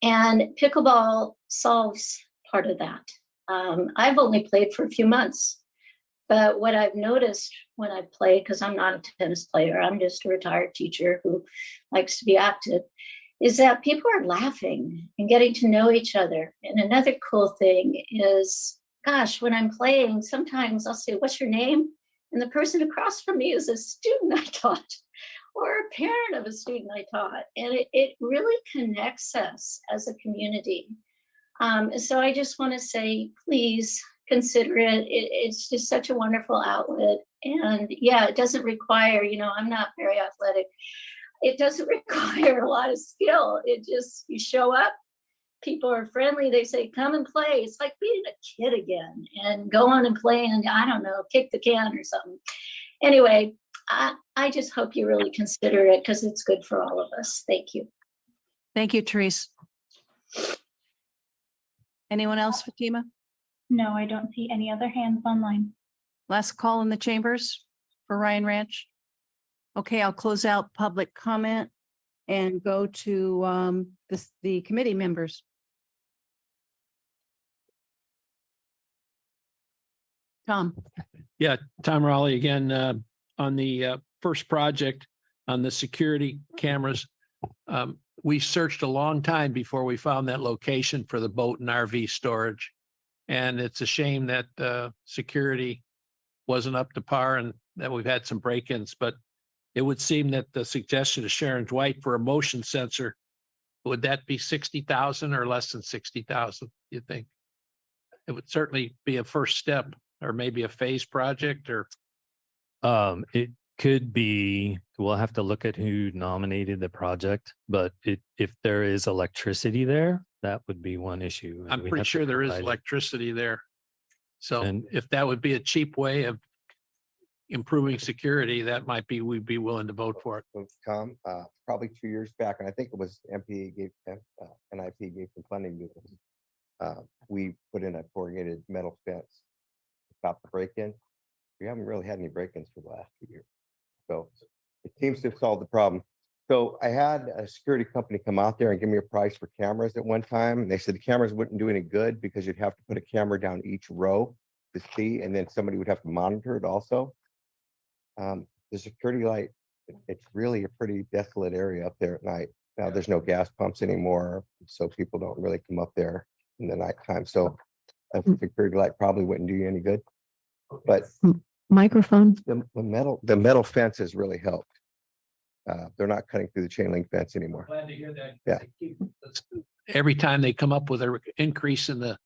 And pickleball solves part of that. I've only played for a few months, but what I've noticed when I play, because I'm not a tennis player, I'm just a retired teacher who likes to be active, is that people are laughing and getting to know each other. And another cool thing is, gosh, when I'm playing, sometimes I'll say, "What's your name?" And the person across from me is a student I taught or a parent of a student I taught. And it really connects us as a community. So I just want to say, please consider it. It's just such a wonderful outlet. And yeah, it doesn't require, I'm not very athletic. It doesn't require a lot of skill. It just, you show up, people are friendly. They say, come and play. It's like being a kid again, and go on and play and, I don't know, kick the can or something. Anyway, I just hope you really consider it because it's good for all of us. Thank you. Thank you, Therese. Anyone else, Fatima? No, I don't see any other hands online. Last call in the chambers for Ryan Ranch. Okay, I'll close out public comment and go to the committee members. Tom. Yeah, Tom Raleigh again, on the first project on the security cameras. We searched a long time before we found that location for the boat and RV storage. And it's a shame that security wasn't up to par and that we've had some break-ins, but it would seem that the suggestion of Sharon Dwight for a motion sensor, would that be 60,000 or less than 60,000, you think? It would certainly be a first step, or maybe a phase project, or It could be, we'll have to look at who nominated the project, but if there is electricity there, that would be one issue. and I'm we'd pretty have to sure there is provide it. electricity there. So And- if that would be a cheap way of improving security, that might be, we'd be willing to vote for it. Tom, probably 2 years back, and I think it was NIP gave some funding to us. We put in a corrugated metal fence to stop the break-in. We haven't really had any break-ins for the last 2 years. So it seems to have solved the problem. So I had a security company come out there and give me a price for cameras at one time. And they said the cameras wouldn't do any good because you'd have to put a camera down each row to see, and then somebody would have to monitor it also. The security light, it's really a pretty desolate area up there at night. Now there's no gas pumps anymore, so people don't really come up there in the nighttime. So a security light probably wouldn't do you any good. But Microphone. the metal fence has really helped. They're not cutting through the chain link fence anymore. Glad to hear that. Yeah. Every time they come up with an increase in the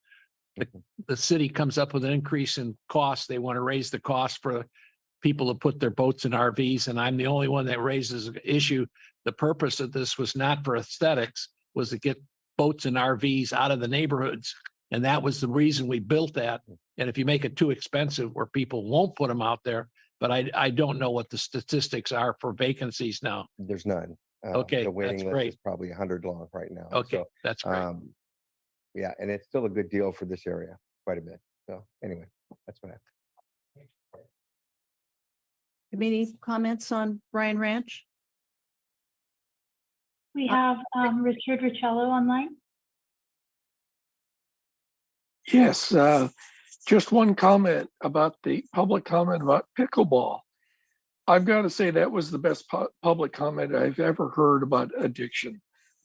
the city comes up with an increase in cost. They want to raise the cost for people to put their boats in RVs, and I'm the only one that raises an issue. The purpose of this was not for aesthetics, was to get boats and RVs out of the neighborhoods. And that was the reason we built that. And if you make it too expensive where people won't put them out there, but I don't know what the statistics are for vacancies now. There's none. Okay, The waiting that's list great. is probably 100 long right now. Okay, So, that's great. yeah, and it's still a good deal for this area, quite a bit. So anyway, that's what I. Committee comments on Bryan Ranch? We have Richard Riccello online. Yes, just one comment about the public comment about pickleball. I've got to say that was the best public comment I've ever heard about addiction.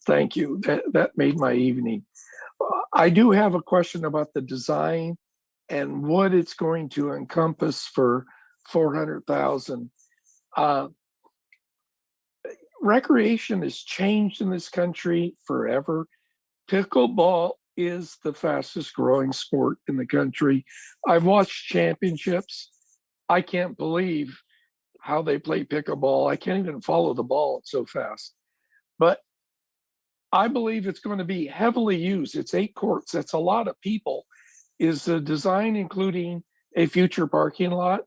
Thank you. That made my evening. I do have a question about the design and what it's going to encompass for 400,000. Recreation has changed in this country forever. Pickleball is the fastest growing sport in the country. I've watched championships. I can't believe how they play pickleball. I can't even follow the ball, it's so fast. But I believe it's going to be heavily used. It's 8 courts. That's a lot of people. Is the design including a future parking lot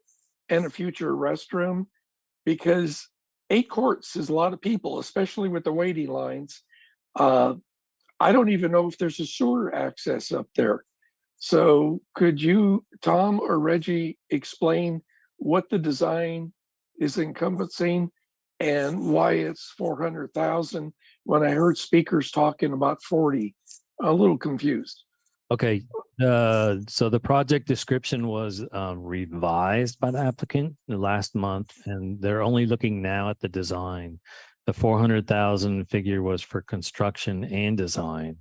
and a future restroom? Because 8 courts is a lot of people, especially with the waiting lines. I don't even know if there's a sewer access up there. So could you, Tom or Reggie, explain what the design is encompassing and why it's 400,000 when I heard speakers talking about 40? A little confused. Okay, so the project description was revised by the applicant last month, and they're only looking now at the design. The 400,000 figure was for construction and design.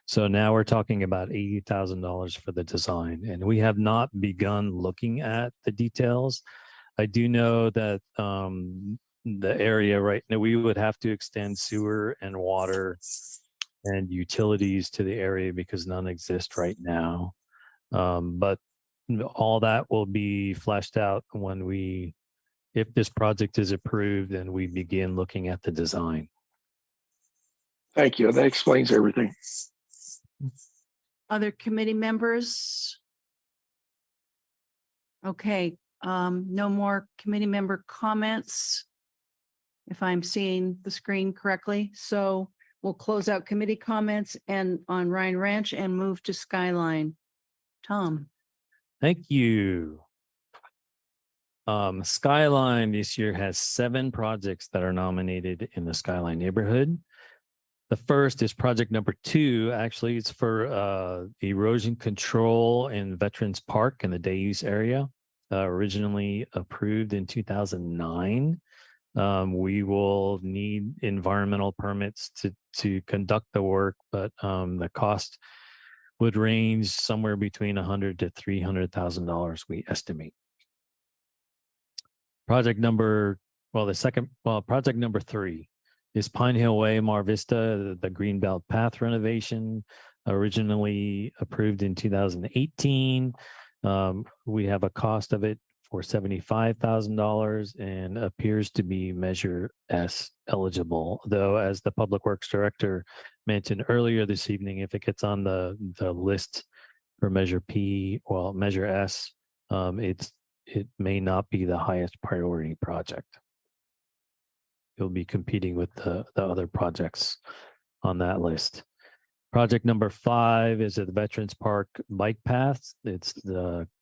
So now we're talking about $80,000 for the design, and we have not begun looking at the details. I do know that the area right now, we would have to extend sewer and water and utilities to the area because none exist right now. But all that will be fleshed out when if this project is approved and we begin looking at the design. Thank you. That explains everything. Other committee members? Okay, no more committee member comments, if I'm seeing the screen correctly. So we'll close out committee comments and on Ryan Ranch and move to Skyline. Tom. Thank you. Skyline this year has 7 projects that are nominated in the Skyline neighborhood. The first is project number 2. Actually, it's for erosion control in Veterans Park in the day use area, originally approved in 2009. We will need environmental permits to conduct the work, but the cost would range somewhere between $100,000 to $300,000, we estimate. Project number 3 is Pine Hill Way, Mar Vista, the Greenbelt Path renovation, originally approved in 2018. We have a cost of it for $75,000 and appears to be Measure S eligible, though as the Public Works Director mentioned earlier this evening, if it gets on the list for Measure S, it may not be the highest priority project. You'll be competing with the other projects on that list. Project number 5 is at the Veterans Park bike paths. It's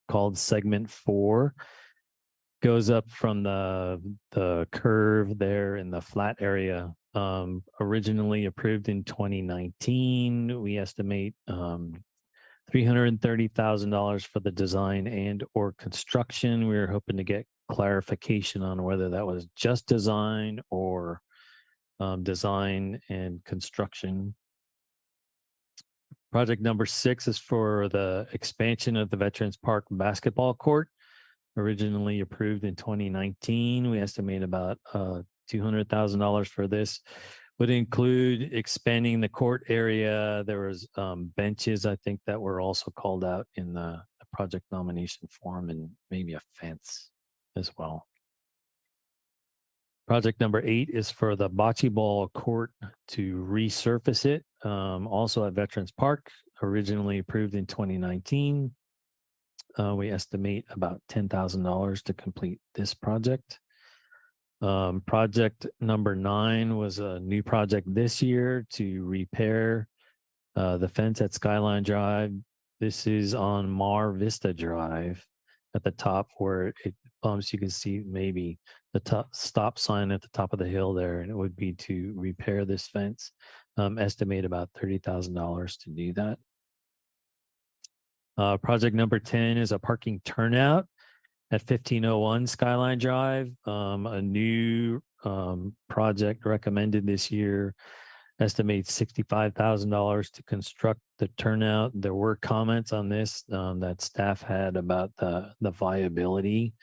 called segment 4. Goes up from the curve there in the flat area. Originally approved in 2019. We estimate $330,000 for the design and or construction. We were hoping to get clarification on whether that was just design or design and construction. Project number 6 is for the expansion of the Veterans Park basketball court, originally approved in 2019. We estimate about $200,000 for this. would include expanding the court area. There was benches, I think, that were also called out in the project nomination form, and maybe a fence as well. Project number 8 is for the bocce ball court to resurface it, also at Veterans Park, originally approved in 2019. We estimate about $10,000 to complete this project. Project number 9 was a new project this year to repair the fence at Skyline Drive. This is on Mar Vista Drive at the top where it bumps. You can see maybe the top stop sign at the top of the hill there, and it would be to repair this fence. Estimate about $30,000 to do that. Project number 10 is a parking turnout at 1501 Skyline Drive. A new project recommended this year, estimates $65,000 to construct the turnout. There were comments on this that staff had about the viability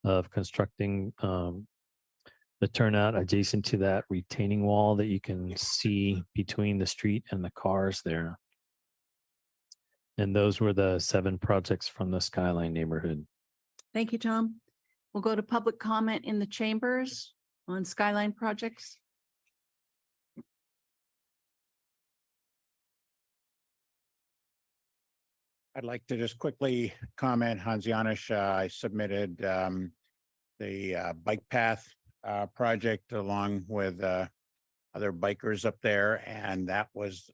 of constructing the turnout adjacent to that retaining wall that you can see between the street and the cars there. And those were the 7 projects from the Skyline neighborhood. Thank you, Tom. We'll go to public comment in the chambers on Skyline projects. I'd like to just quickly comment, Hans Janisch, I submitted the bike path project along with other bikers up there, and that was,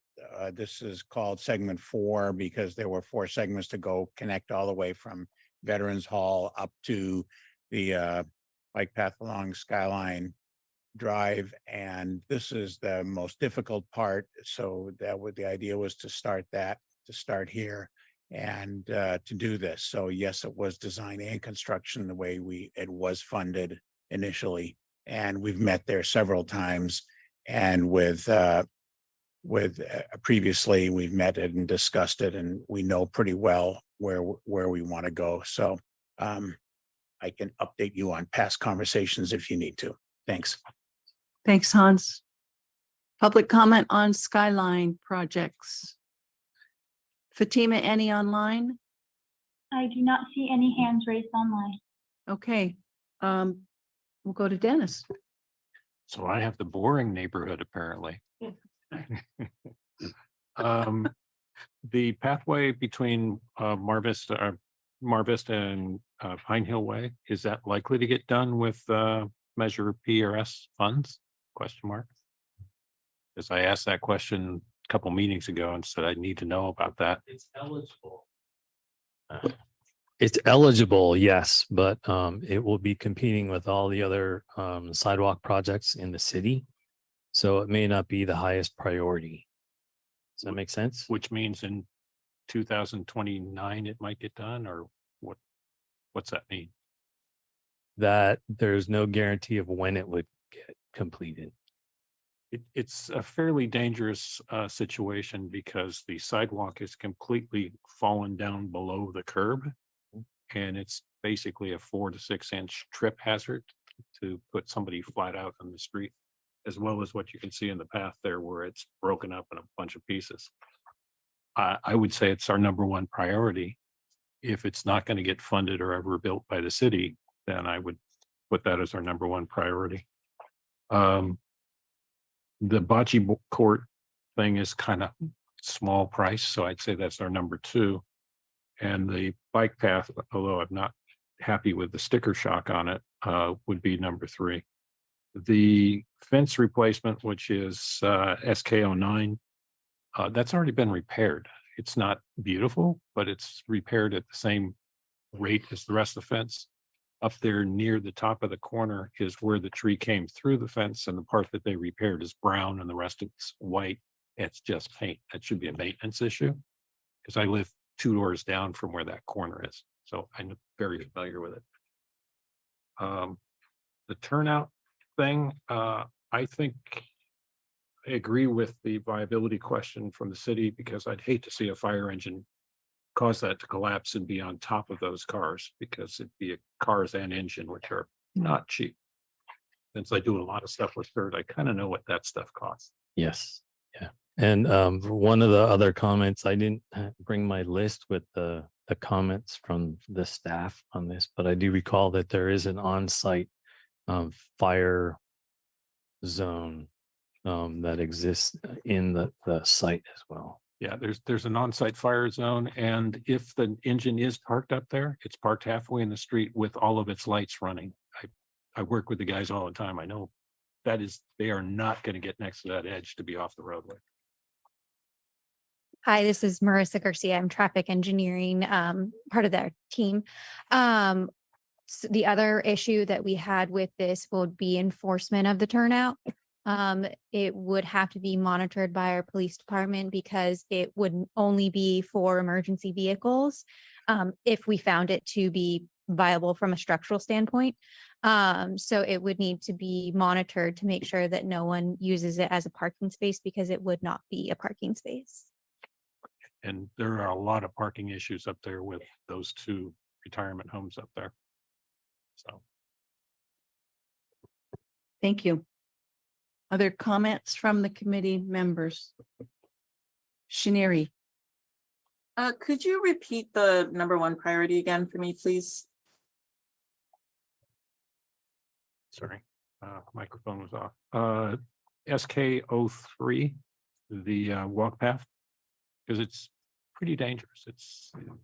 this is called segment 4 because there were 4 segments to go connect all the way from Veterans Hall up to the bike path along Skyline Drive, and this is the most difficult part. So that would, the idea was to start here and to do this. So yes, it was design and construction the way it was funded initially, and we've met there several times. And with previously, we've met it and discussed it, and we know pretty well where we want to go. So I can update you on past conversations if you need to. Thanks. Thanks, Hans. Public comment on Skyline projects. Fatima, any online? I do not see any hands raised online. Okay. We'll go to Dennis. So I have the boring neighborhood apparently. The pathway between Mar Vista and Pine Hill Way, is that likely to get done with Measure PRS funds? Question mark. Because I asked that question a couple meetings ago and said I need to know about that. It's eligible. It's eligible, yes, but it will be competing with all the other sidewalk projects in the city. So it may not be the highest priority. Does that make sense? Which means in 2029 it might get done, or what's that mean? That there's no guarantee of when it would get completed. It's a fairly dangerous situation because the sidewalk is completely fallen down below the curb. And it's basically a 4 to 6 inch trip hazard to put somebody flat out on the street, as well as what you can see in the path there where it's broken up in a bunch of pieces. I would say it's our number 1 priority. If it's not going to get funded or ever built by the city, then I would put that as our number 1 priority. The bocce court thing is kind of small price, so I'd say that's our number 2. And the bike path, although I'm not happy with the sticker shock on it, would be number 3. The fence replacement, which is SK09, that's already been repaired. It's not beautiful, but it's repaired at the same rate as the rest of the fence. Up there near the top of the corner is where the tree came through the fence, and the part that they repaired is brown and the rest of it's white. It's just paint. That should be a maintenance issue because I live 2 doors down from where that corner is. So I'm very familiar with it. The turnout thing, I think I agree with the viability question from the city because I'd hate to see a fire engine cause that to collapse and be on top of those cars because it'd be a cars and engine, which are not cheap. Since I do a lot of stuff with CERT, I kind of know what that stuff costs. Yes, yeah. And one of the other comments, I didn't bring my list with the comments from the staff on this, but I do recall that there is an on-site fire zone that exists in the site as well. Yeah, there's an on-site fire zone, and if the engine is parked up there, it's parked halfway in the street with all of its lights running. I work with the guys all the time. I know they are not going to get next to that edge to be off the roadway. Hi, this is Marissa Garcia. I'm traffic engineering, part of their team. The other issue that we had with this would be enforcement of the turnout. It would have to be monitored by our police department because it would only be for emergency vehicles. If we found it to be viable from a structural standpoint. So it would need to be monitored to make sure that no one uses it as a parking space because it would not be a parking space. And there are a lot of parking issues up there with those two retirement homes up there. So. Thank you. Other comments from the committee members? Shaneri. Could you repeat the number one priority again for me, please? Sorry, microphone was off. SK03, the walk path, because it's pretty dangerous.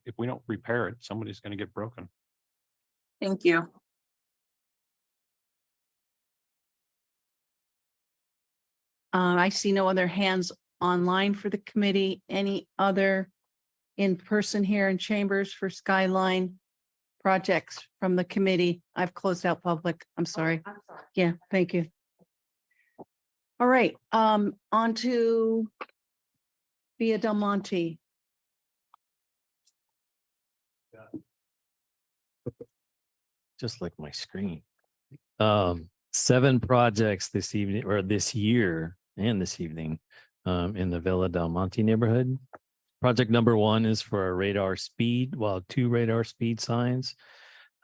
If we don't repair it, somebody's going to get broken. Thank you. I see no other hands online for the committee. Any other in person here in chambers for Skyline projects from the committee? I've closed out public. I'm sorry. Yeah, thank you. All right, on to Via Del Monte. Just like my screen. 7 projects this evening or this year and this evening in the Villa Del Monte neighborhood. Project number 1 is for a radar speed, 2 radar speed signs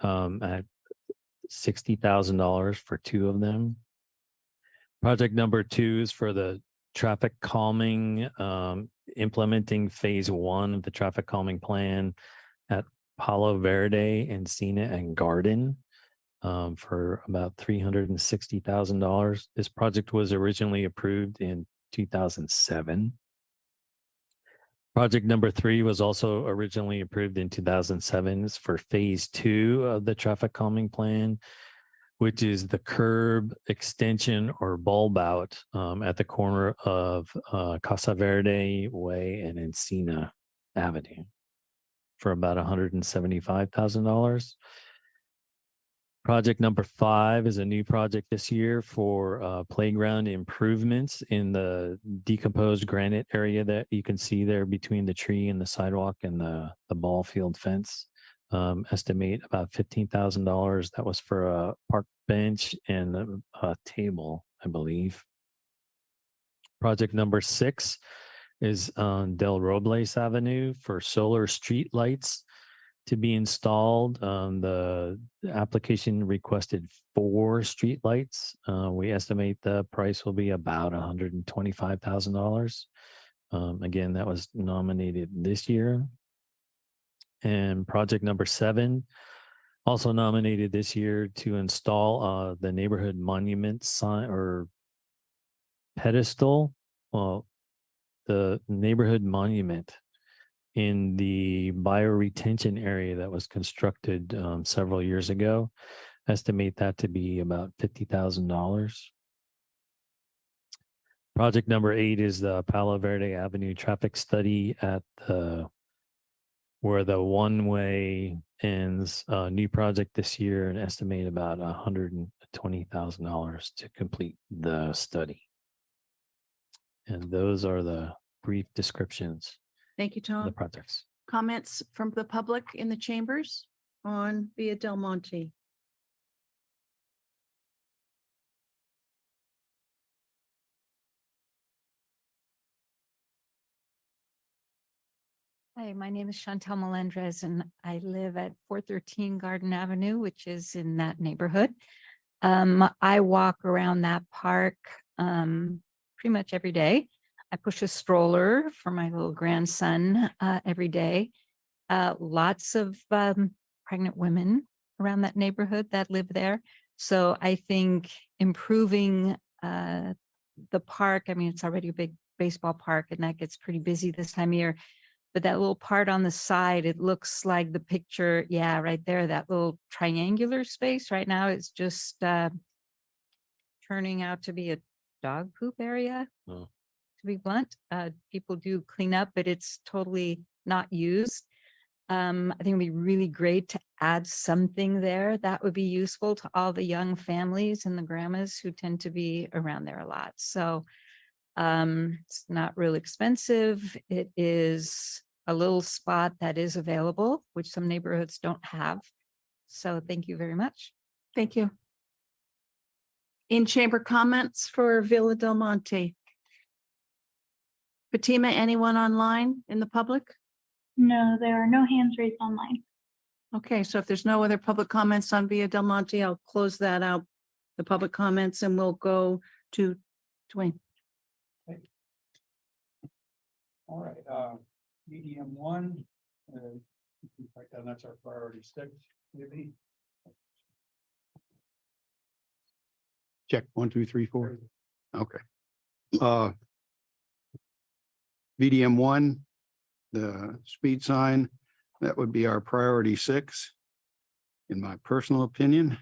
at $60,000 for 2 of them. Project number 2 is for the traffic calming, implementing phase 1 of the traffic calming plan at Palo Verde, Encina, and Garden for about $360,000. This project was originally approved in 2007. Project number 3 was also originally approved in 2007. It's for phase 2 of the traffic calming plan, which is the curb extension or bulb out at the corner of Casa Verde Way and Encina Avenue for about $175,000. Project number 5 is a new project this year for playground improvements in the decomposed granite area that you can see there between the tree and the sidewalk and the ball field fence. Estimate about $15,000. That was for a park bench and a table, I believe. Project number 6 is on Del Robles Avenue for solar street lights to be installed. The application requested 4 street lights. We estimate the price will be about $125,000. Again, that was nominated this year. And project number 7, also nominated this year to install the neighborhood monument sign or pedestal. Well, the neighborhood monument in the bioretention area that was constructed several years ago. Estimate that to be about $50,000. Project number 8 is the Palo Verde Avenue traffic study at where the one-way ends. New project this year and estimate about $120,000 to complete the study. And those are the brief descriptions. Thank you, Tom. The projects. Comments from the public in the chambers on Via Del Monte? Hi, my name is Chantal Melendrez and I live at 413 Garden Avenue, which is in that neighborhood. I walk around that park pretty much every day. I push a stroller for my little grandson every day. Lots of pregnant women around that neighborhood that live there. So I think improving the park, I mean, it's already a big baseball park and that gets pretty busy this time of year. But that little part on the side, it looks like the picture, yeah, right there, that little triangular space right now is just turning out to be a dog poop area, Oh. to be blunt. People do clean up, but it's totally not used. I think it'd be really great to add something there that would be useful to all the young families and the grandmas who tend to be around there a lot. So it's not real expensive. It is a little spot that is available, which some neighborhoods don't have. So thank you very much. Thank you. In chamber comments for Villa Del Monte. Fatima, anyone online in the public? No, there are no hands raised online. Okay, so if there's no other public comments on Villa Del Monte, I'll close that out, the public comments, and we'll go to Dwayne. All right, medium one, write down that's our priority 6, maybe. Check 1, 2, 3, 4. Okay. VDM 1, the speed sign, that would be our priority 6, in my personal opinion.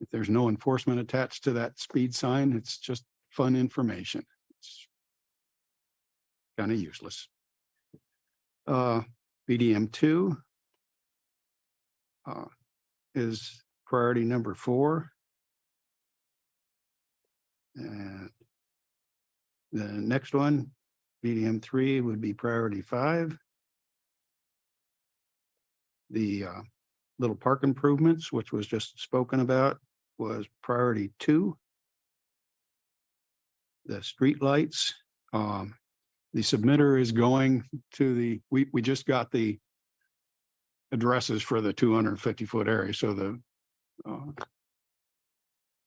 If there's no enforcement attached to that speed sign, it's just fun information. It's kind of useless. VDM 2 is priority number 4. And the next one, VDM 3 would be priority 5. The little park improvements, which was just spoken about, was priority 2. The street lights, the submitter is going to the, we just got the addresses for the 250-foot area. So the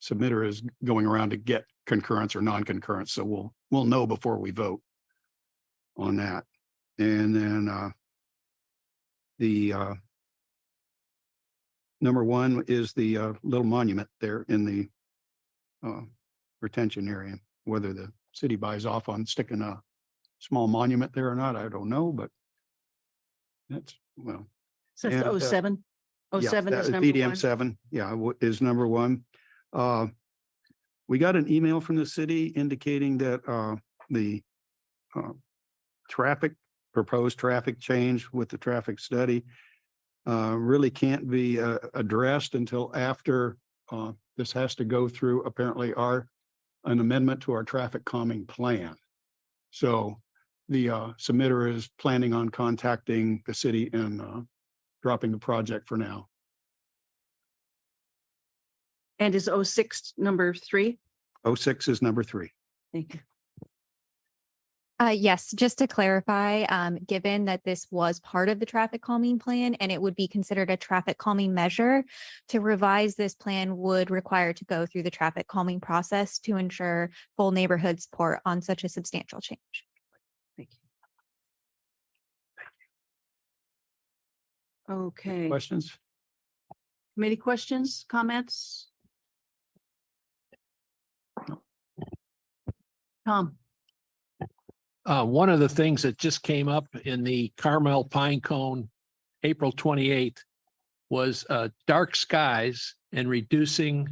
submitter is going around to get concurrence or non-concurrence. So we'll know before we vote on that. And then the number 1 is the little monument there in the retention area. Whether the city buys off on sticking a small monument there or not, I don't know, but that's, well. So that's and, 07? yeah, 07 that is is number VDM 1. 7, yeah, is number 1. We got an email from the city indicating that the proposed traffic change with the traffic study really can't be addressed until after this has to go through apparently an amendment to our traffic calming plan. So the submitter is planning on contacting the city and dropping the project for now. And is 06 number 3? 06 is number 3. Thank you. Yes, just to clarify, given that this was part of the traffic calming plan and it would be considered a traffic calming measure, to revise this plan would require to go through the traffic calming process to ensure full neighborhood support on such a substantial change. Thank you. Okay. Questions? Committee questions, comments? Tom. One of the things that just came up in the Carmel Pinecone, April 28th, was dark skies and reducing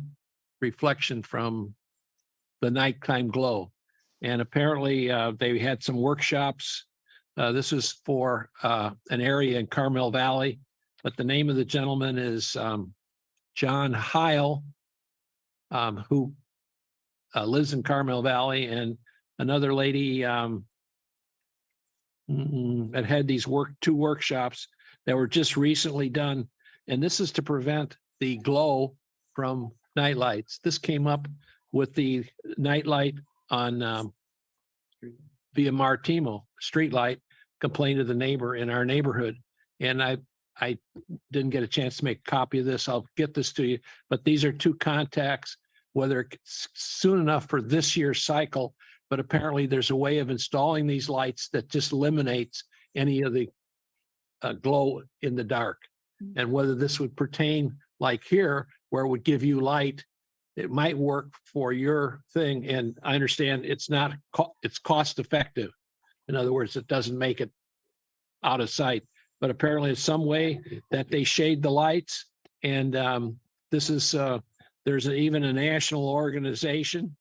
reflection from the nighttime glow. And apparently they had some workshops. This is for an area in Carmel Valley, but the name of the gentleman is John Heil, who lives in Carmel Valley, and another lady that had these two workshops that were just recently done. And this is to prevent the glow from nightlights. This came up with the nightlight on Via Martimo streetlight, complained to the neighbor in our neighborhood. And I didn't get a chance to make a copy of this. I'll get this to you, but these are two contacts, whether it's soon enough for this year's cycle, but apparently there's a way of installing these lights that just eliminates any of the glow in the dark. And whether this would pertain like here, where it would give you light, it might work for your thing. And I understand it's not, it's cost effective. In other words, it doesn't make it out of sight, but apparently it's some way that they shade the lights. And this is, there's even a national organization,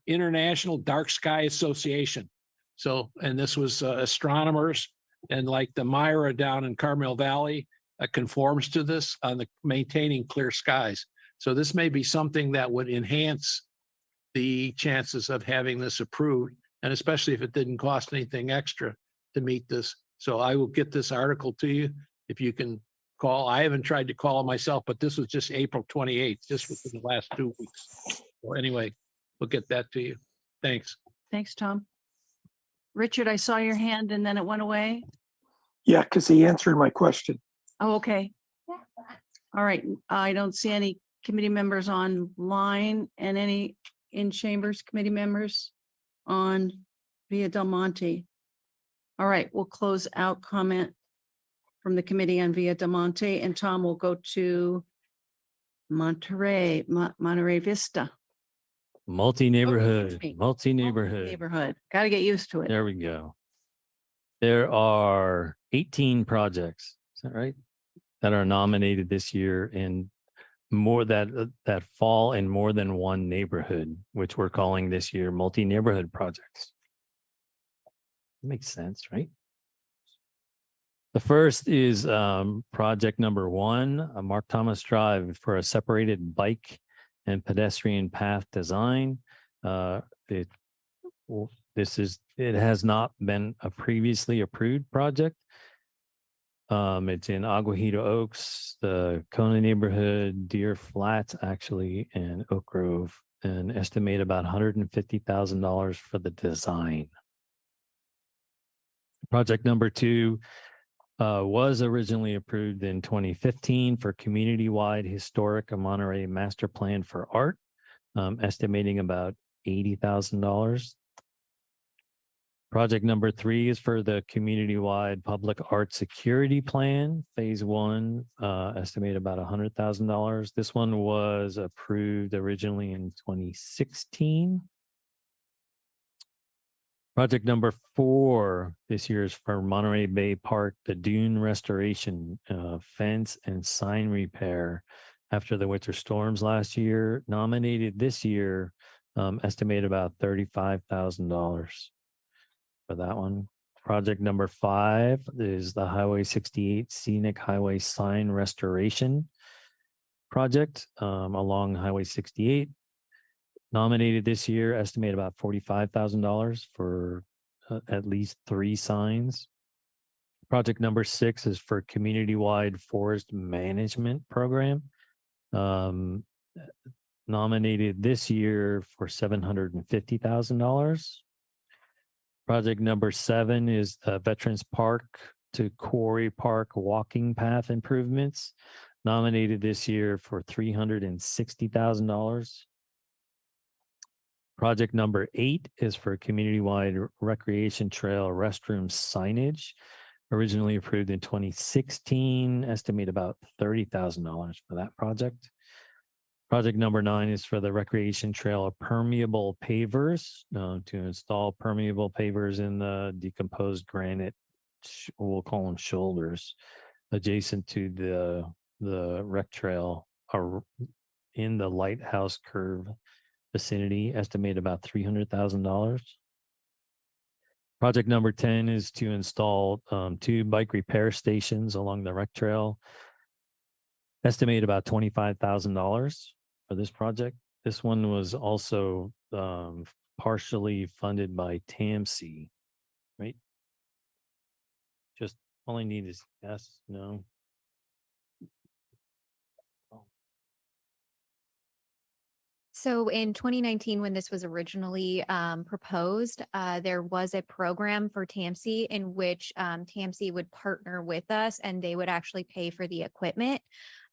International Dark Sky Association. So, and this was astronomers, and like the Myra down in Carmel Valley conforms to this on the maintaining clear skies. So this may be something that would enhance the chances of having this approved, and especially if it didn't cost anything extra to meet this. So I will get this article to you if you can call. I haven't tried to call myself, but this was just April 28th, just within the last 2 weeks. So anyway, we'll get that to you. Thanks. Thanks, Tom. Richard, I saw your hand and then it went away. Yeah, because he answered my question. Oh, okay. All right. I don't see any committee members online and any in chambers committee members on Via Del Monte. All right, we'll close out comment from the committee on Via Del Monte, and Tom will go to Monterey Vista. Multi-neighborhood, me. multi-neighborhood. Neighborhood. Got to get used to it. There we go. There are 18 projects, is that right? That are nominated this year in more that fall in more than one neighborhood, which we're calling this year multi-neighborhood projects. Makes sense, right? The first is project number 1, Mark Thomas Drive, for a separated bike and pedestrian path design. It has not been a previously approved project. It's in Aguajito Oaks, the Kona neighborhood, Deer Flats, actually, and Oak Grove, and estimate about $150,000 for the design. Project number 2 was originally approved in 2015 for community-wide historic Monterey master plan for art, estimating about $80,000. Project number 3 is for the community-wide public art security plan, phase 1, estimate about $100,000. This one was approved originally in 2016. Project number 4 this year is for Monterey Bay Park, the dune restoration, fence and sign repair after the winter storms last year. Nominated this year, estimated about $35,000 for that one. Project number 5 is the Highway 68 Scenic Highway Sign Restoration project along Highway 68. Nominated this year, estimate about $45,000 for at least 3 signs. Project number 6 is for community-wide forest management program. Nominated this year for $750,000. Project number 7 is Veterans Park to Quarry Park walking path improvements. Nominated this year for $360,000. Project number 8 is for community-wide recreation trail restroom signage, originally approved in 2016, estimate about $30,000 for that project. Project number 9 is for the recreation trail permeable pavers, to install permeable pavers in the decomposed granite, we'll call them shoulders, adjacent to the rec trail in the Lighthouse Curve vicinity, estimate about $300,000. Project number 10 is to install 2 bike repair stations along the rec trail. Estimate about $25,000 for this project. This one was also partially funded by TAMC, right? Just all I need is yes, no. So in 2019, when this was originally proposed, there was a program for TAMC in which TAMC would partner with us and they would actually pay for the equipment.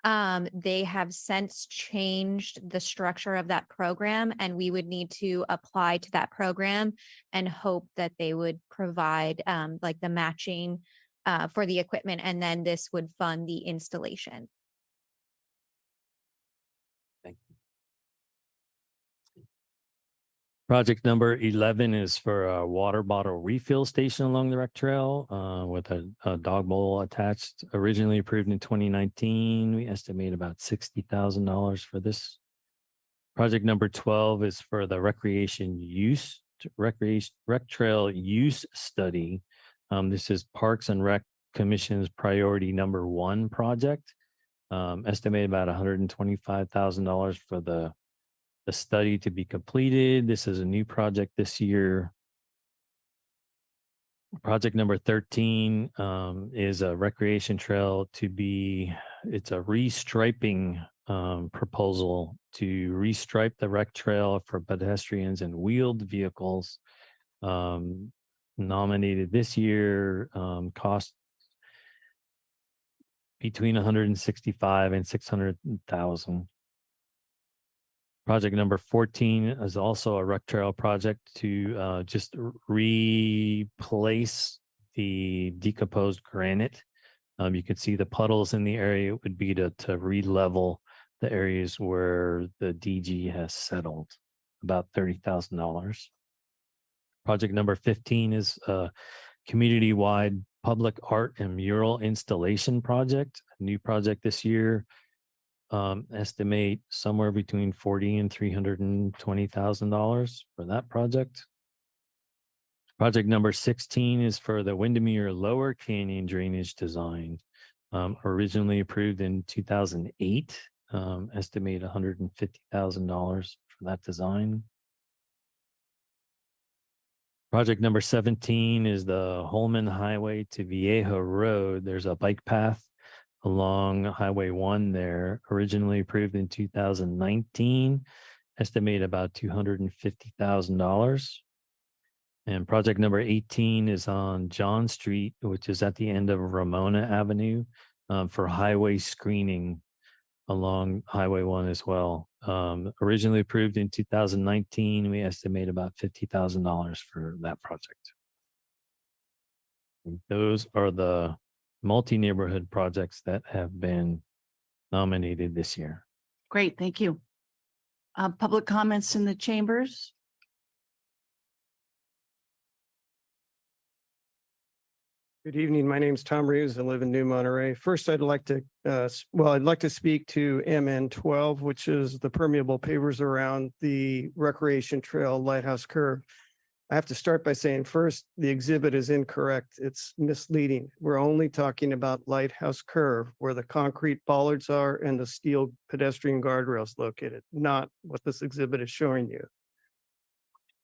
They have since changed the structure of that program, and we would need to apply to that program and hope that they would provide like the matching for the equipment, and then this would fund the installation. Project number 11 is for a water bottle refill station along the rec trail with a dog bowl attached. Originally approved in 2019. We estimate about $60,000 for this. Project number 12 is for the rec trail use study. This is Parks and Rec Commission's priority number 1 project. Estimated about $125,000 for the study to be completed. This is a new project this year. Project number 13 is a recreation trail it's a restriping proposal to restripe the rec trail for pedestrians and wheeled vehicles. Nominated this year, cost between $165,000 and $600,000. Project number 14 is also a rec trail project to just replace the decomposed granite. You can see the puddles in the area. It would be to re-level the areas where the DG has settled, about $30,000. Project number 15 is a community-wide public art and mural installation project, a new project this year. Estimate somewhere between $40,000 and $320,000 for that project. Project number 16 is for the Windermere Lower Canyon drainage design. Originally approved in 2008. Estimate $150,000 for that design. Project number 17 is the Holman Highway to Viejo Road. There's a bike path along Highway 1 there, originally approved in 2019, estimate about $250,000. And project number 18 is on John Street, which is at the end of Ramona Avenue, for highway screening along Highway 1 as well. Originally approved in 2019, we estimate about $50,000 for that project. Those are the multi-neighborhood projects that have been nominated this year. Great, thank you. Public comments in the chambers? Good evening. My name is Tom Reeves. I live in New Monterey. First, I'd like to speak to MN 12, which is the permeable pavers around the recreation trail Lighthouse Curve. I have to start by saying first, the exhibit is incorrect. It's misleading. We're only talking about Lighthouse Curve, where the concrete bollards are and the steel pedestrian guardrails located, not what this exhibit is showing you.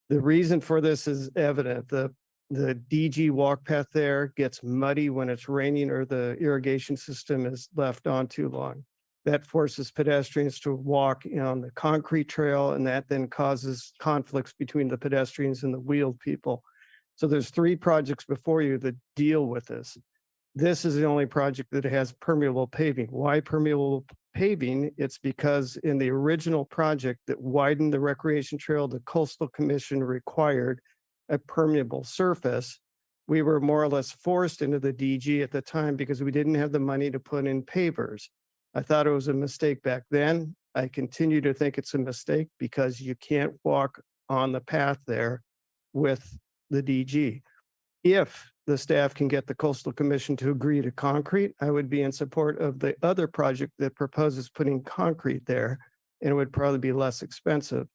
The reason for this is evident. The DG walk path there gets muddy when it's raining or the irrigation system is left on too long. That forces pedestrians to walk on the concrete trail, and that then causes conflicts between the pedestrians and the wheeled people. So there's 3 projects before you that deal with this. This is the only project that has permeable paving. Why permeable paving? It's because in the original project that widened the recreation trail, the Coastal Commission required a permeable surface. We were more or less forced into the DG at the time because we didn't have the money to put in pavers. I thought it was a mistake back then. I continue to think it's a mistake because you can't walk on the path there with the DG. If the staff can get the Coastal Commission to agree to concrete, I would be in support of the other project that proposes putting concrete there, and it would probably be less expensive.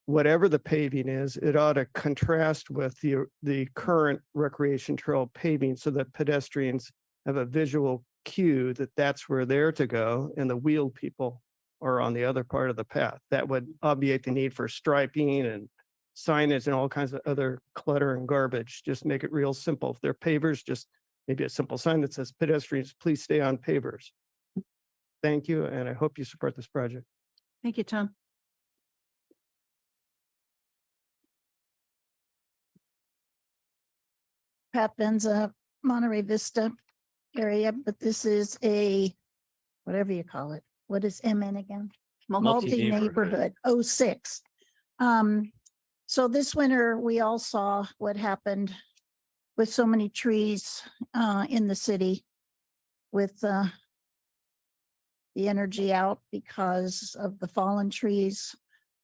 Whatever the paving is, it ought to contrast with the current recreation trail paving so that pedestrians have a visual cue that that's where they're to go, and the wheeled people are on the other part of the path. That would obviate the need for striping and signage and all kinds of other clutter and garbage. Just make it real simple. If they're pavers, just maybe a simple sign that says pedestrians, please stay on pavers. Thank you, and I hope you support this project. Thank you, Tom. Pat Benza, Monterey Vista area, but this is a, whatever you call it. What is MN again? Multi-neighborhood, 06. So this winter, we all saw what happened with so many trees in the city with the energy out because of the fallen trees.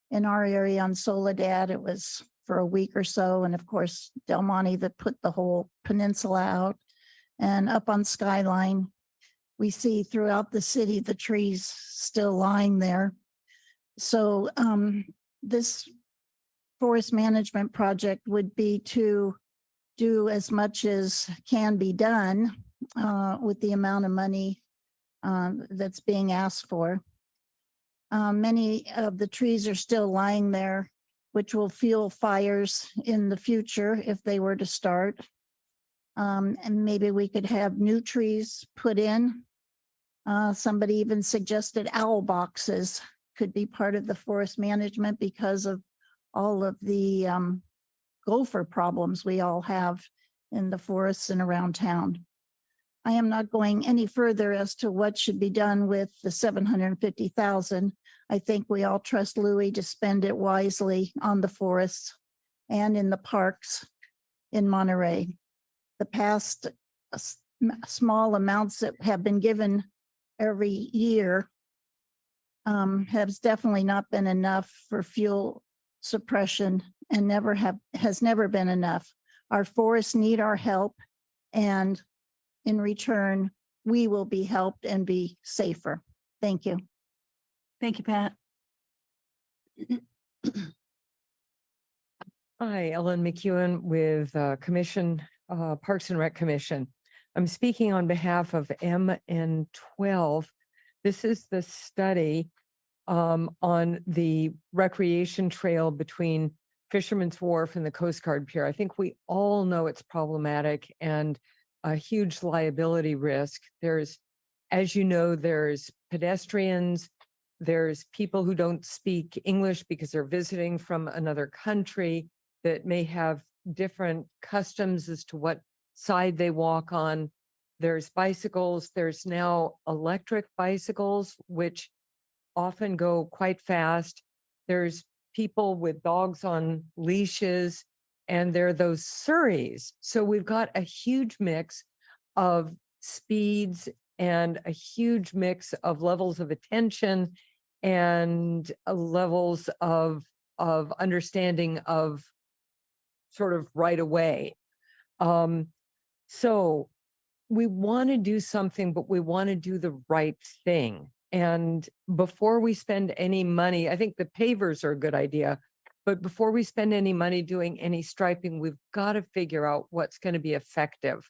In our area on Soledad, it was for a week or so. And of course, Del Monte that put the whole peninsula out. And up on Skyline, we see throughout the city, the trees still lying there. So this forest management project would be to do as much as can be done with the amount of money that's being asked for. Many of the trees are still lying there, which will fuel fires in the future if they were to start. And maybe we could have new trees put in. Somebody even suggested owl boxes could be part of the forest management because of all of the gopher problems we all have in the forests and around town. I am not going any further as to what should be done with the 750,000. I think we all trust Louis to spend it wisely on the forests and in the parks in Monterey. The past small amounts that have been given every year has definitely not been enough for fuel suppression and has never been enough. Our forests need our help, and in return, we will be helped and be safer. Thank you. Thank you, Pat. Hi, Ellen McEwen with Commission, Parks and Rec Commission. I'm speaking on behalf of MN12. This is the study on the recreation trail between Fisherman's Wharf and the Coast Guard Pier. I think we all know it's problematic and a huge liability risk. There's, as you know, there's pedestrians, there's people who don't speak English because they're visiting from another country that may have different customs as to what side they walk on. There's bicycles, there's now electric bicycles, which often go quite fast. There's people with dogs on leashes, and there are those Surreys. So we've got a huge mix of speeds and a huge mix of levels of attention and levels of understanding of sort of right away. So we want to do something, but we want to do the right thing. And before we spend any money, I think the pavers are a good idea, but before we spend any money doing any striping, we've got to figure out what's going to be effective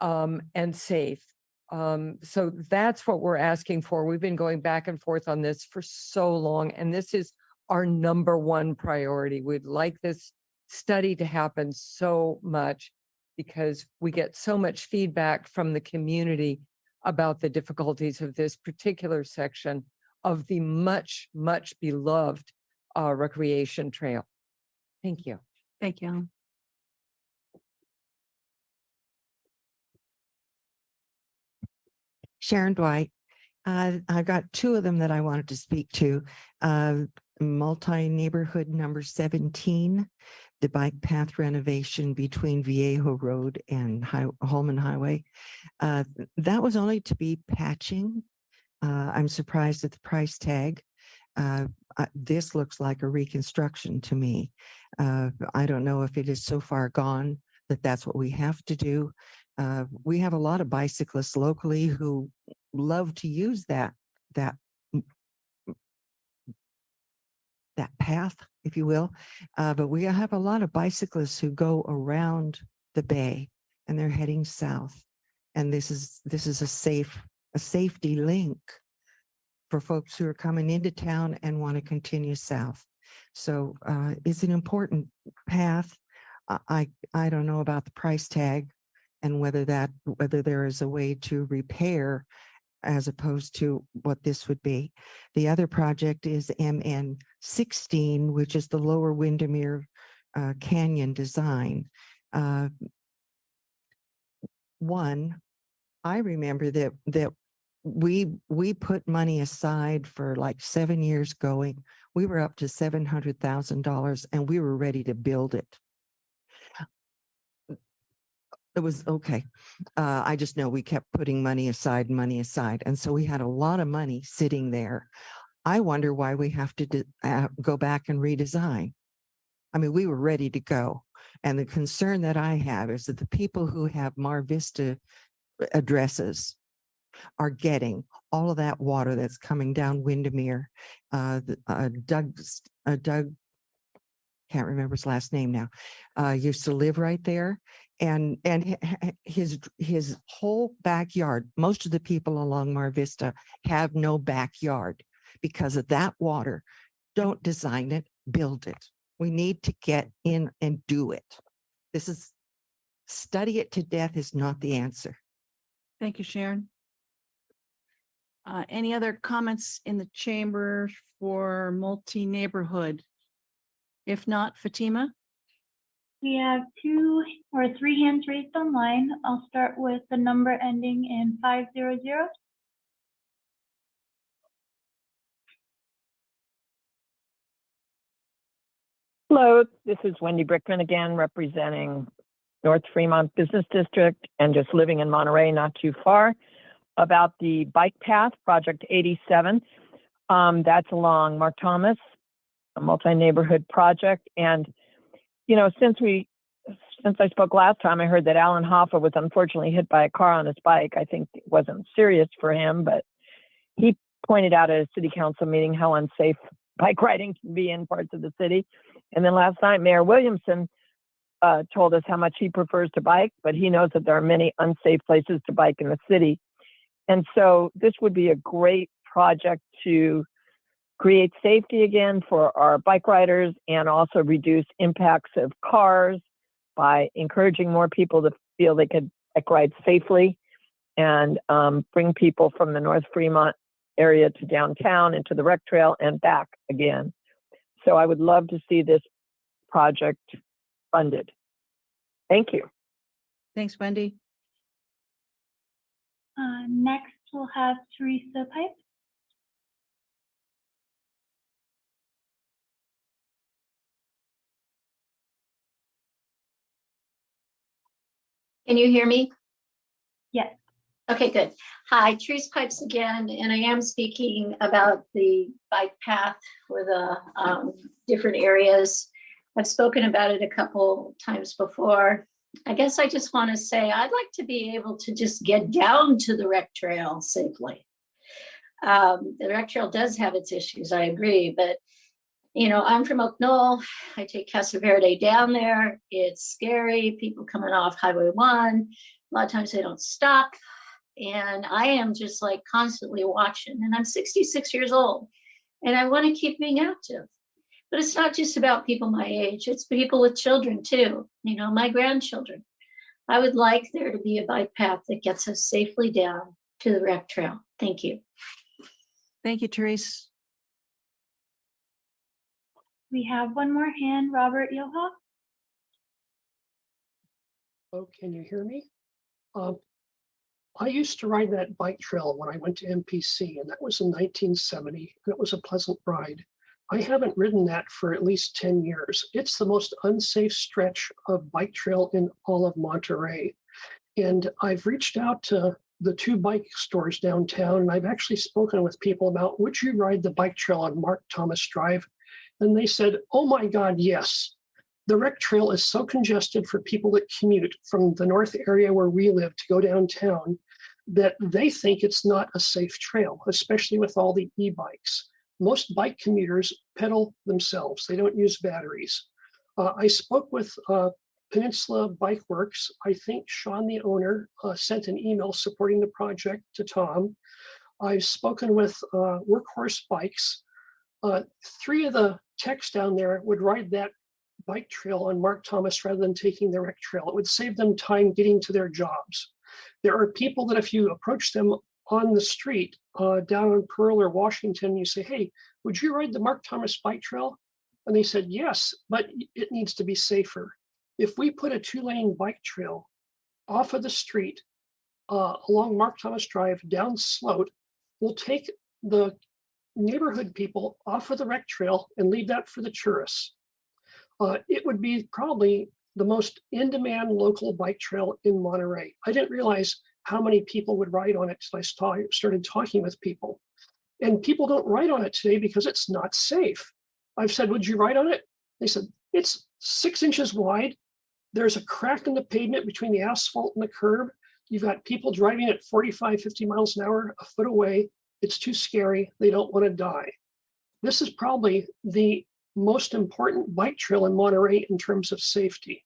and safe. So that's what we're asking for. We've been going back and forth on this for so long, and this is our #1 priority. We'd like this study to happen so much because we get so much feedback from the community about the difficulties of this particular section of the much, much beloved recreation trail. Thank you. Thank you. Sharon Dwight. I've got two of them that I wanted to speak to. Multi-neighborhood number 17, the bike path renovation between Viejo Road and Holman Highway. That was only to be patching. I'm surprised at the price tag. This looks like a reconstruction to me. I don't know if it is so far gone that that's what we have to do. We have a lot of bicyclists locally who love to use that path, if you will. But we have a lot of bicyclists who go around the bay and they're heading south. And this is a safety link for folks who are coming into town and want to continue south. So it's an important path. I don't know about the price tag and whether there is a way to repair as opposed to what this would be. The other project is MN 16, which is the Lower Windermere Canyon design. one, I remember that we put money aside for like 7 years going. We were up to $700,000 and we were ready to build it. It was okay. I just know we kept putting money aside. And so we had a lot of money sitting there. I wonder why we have to go back and redesign. I mean, we were ready to go. And the concern that I have is that the people who have Mar Vista addresses are getting all of that water that's coming down Windermere. Doug, can't remember his last name now, used to live right there. And his whole backyard, most of the people along Mar Vista have no backyard because of that water. Don't design it, build it. We need to get in and do it. Study it to death is not the answer. Thank you, Sharon. Any other comments in the chamber for multi-neighborhood? If not, Fatima? We have 2 or 3 hands raised online. I'll start with the number ending in 500. Hello, this is Wendy Brickman again, representing North Fremont Business District and just living in Monterey, not too far, about the bike path, Project 87. That's along Mark Thomas, a multi-neighborhood project. And, you know, since I spoke last time, I heard that Alan Hoffa was unfortunately hit by a car on his bike. I think it wasn't serious for him, but he pointed out at a city council meeting how unsafe bike riding can be in parts of the city. And then last night, Mayor Williamson told us how much he prefers to bike, but he knows that there are many unsafe places to bike in the city. And so this would be a great project to create safety again for our bike riders and also reduce impacts of cars by encouraging more people to feel they could bike ride safely and bring people from the North Fremont area to downtown and to the rec trail and back again. So I would love to see this project funded. Thank you. Thanks, Wendy. Next, we'll have Teresa Pipe. Can you hear me? Yes. Okay, good. Hi, Teresa Pipes again, and I am speaking about the bike path for the different areas. I've spoken about it a couple times before. I guess I just want to say I'd like to be able to just get down to the rec trail safely. The rec trail does have its issues, I agree, but you know, I'm from Oak Knoll. I take Casa Verde down there. It's scary. People coming off Highway 1. A lot of times they don't stop. And I am just like constantly watching. And I'm 66 years old. And I want to keep being active. But it's not just about people my age. It's people with children too. You know, my grandchildren. I would like there to be a bike path that gets us safely down to the rec trail. Thank you. Thank you, Therese. We have one more hand, Robert Yohoff. Oh, can you hear me? I used to ride that bike trail when I went to MPC, and that was in 1970, and it was a pleasant ride. I haven't ridden that for at least 10 years. It's the most unsafe stretch of bike trail in all of Monterey. And I've reached out to the 2 bike stores downtown, and I've actually spoken with people about, would you ride the bike trail on Mark Thomas Drive? And they said, oh my God, yes. The rec trail is so congested for people that commute from the north area where we live to go downtown that they think it's not a safe trail, especially with all the e-bikes. Most bike commuters pedal themselves. They don't use batteries. I spoke with Peninsula Bike Works. I think Sean, the owner, sent an email supporting the project to Tom. I've spoken with Workhorse Bikes. 3 of the techs down there would ride that bike trail on Mark Thomas rather than taking the rec trail. It would save them time getting to their jobs. There are people that if you approach them on the street down on Pearl or Washington, you say, hey, would you ride the Mark Thomas bike trail? And they said, yes, but it needs to be safer. If we put a 2-lane bike trail off of the street along Mark Thomas Drive down Sloat will take the neighborhood people off of the rec trail and leave that for the tourists. It would be probably the most in-demand local bike trail in Monterey. I didn't realize how many people would ride on it till I started talking with people. And people don't ride on it today because it's not safe. I've said, would you ride on it? They said, it's 6 inches wide. There's a crack in the pavement between the asphalt and the curb. You've got people driving at 45, 50 miles an hour, a foot away. It's too scary. They don't want to die. This is probably the most important bike trail in Monterey in terms of safety.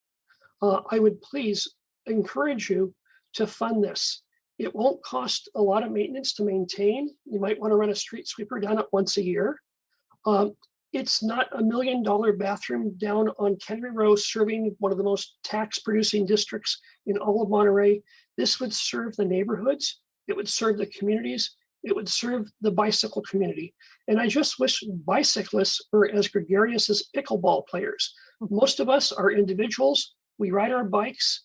I would please encourage you to fund this. It won't cost a lot of maintenance to maintain. You might want to run a street sweeper down it once a year. It's not $1 million bathroom down on Kennedy Row, serving one of the most tax producing districts in all of Monterey. This would serve the neighborhoods. It would serve the communities. It would serve the bicycle community. And I just wish bicyclists were as gregarious as pickleball players. Most of us are individuals. We ride our bikes.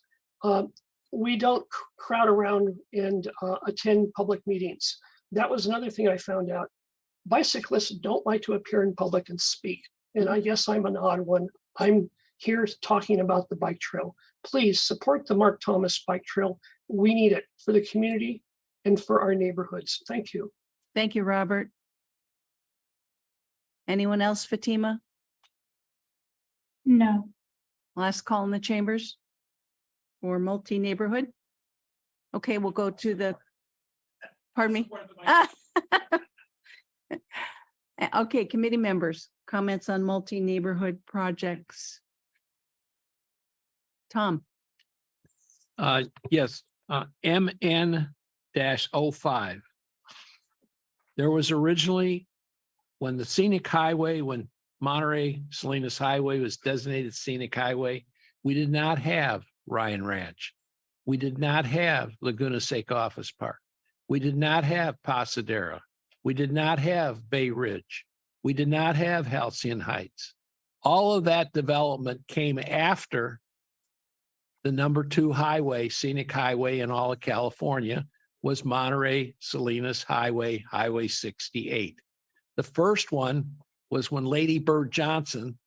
We don't crowd around and attend public meetings. That was another thing I found out. Bicyclists don't like to appear in public and speak. And I guess I'm an odd one. I'm here talking about the bike trail. Please support the Mark Thomas Bike Trail. We need it for the community and for our neighborhoods. Thank you. Thank you, Robert. Anyone else, Fatima? No. Last call in the chambers for multi-neighborhood. Okay, we'll go to the, pardon me. Okay, committee members, comments on multi-neighborhood projects. Tom. Yes, MN-05. There was originally, when the scenic highway, when Monterey Salinas Highway was designated scenic highway, we did not have Ryan Ranch. We did not have Laguna Seca Office Park. We did not have Pasadena. We did not have Bay Ridge. We did not have Halcyon Heights. All of that development came after the number 2 highway, scenic highway in all of California, was Monterey Salinas Highway, Highway 68. The first one was when Lady Bird Johnson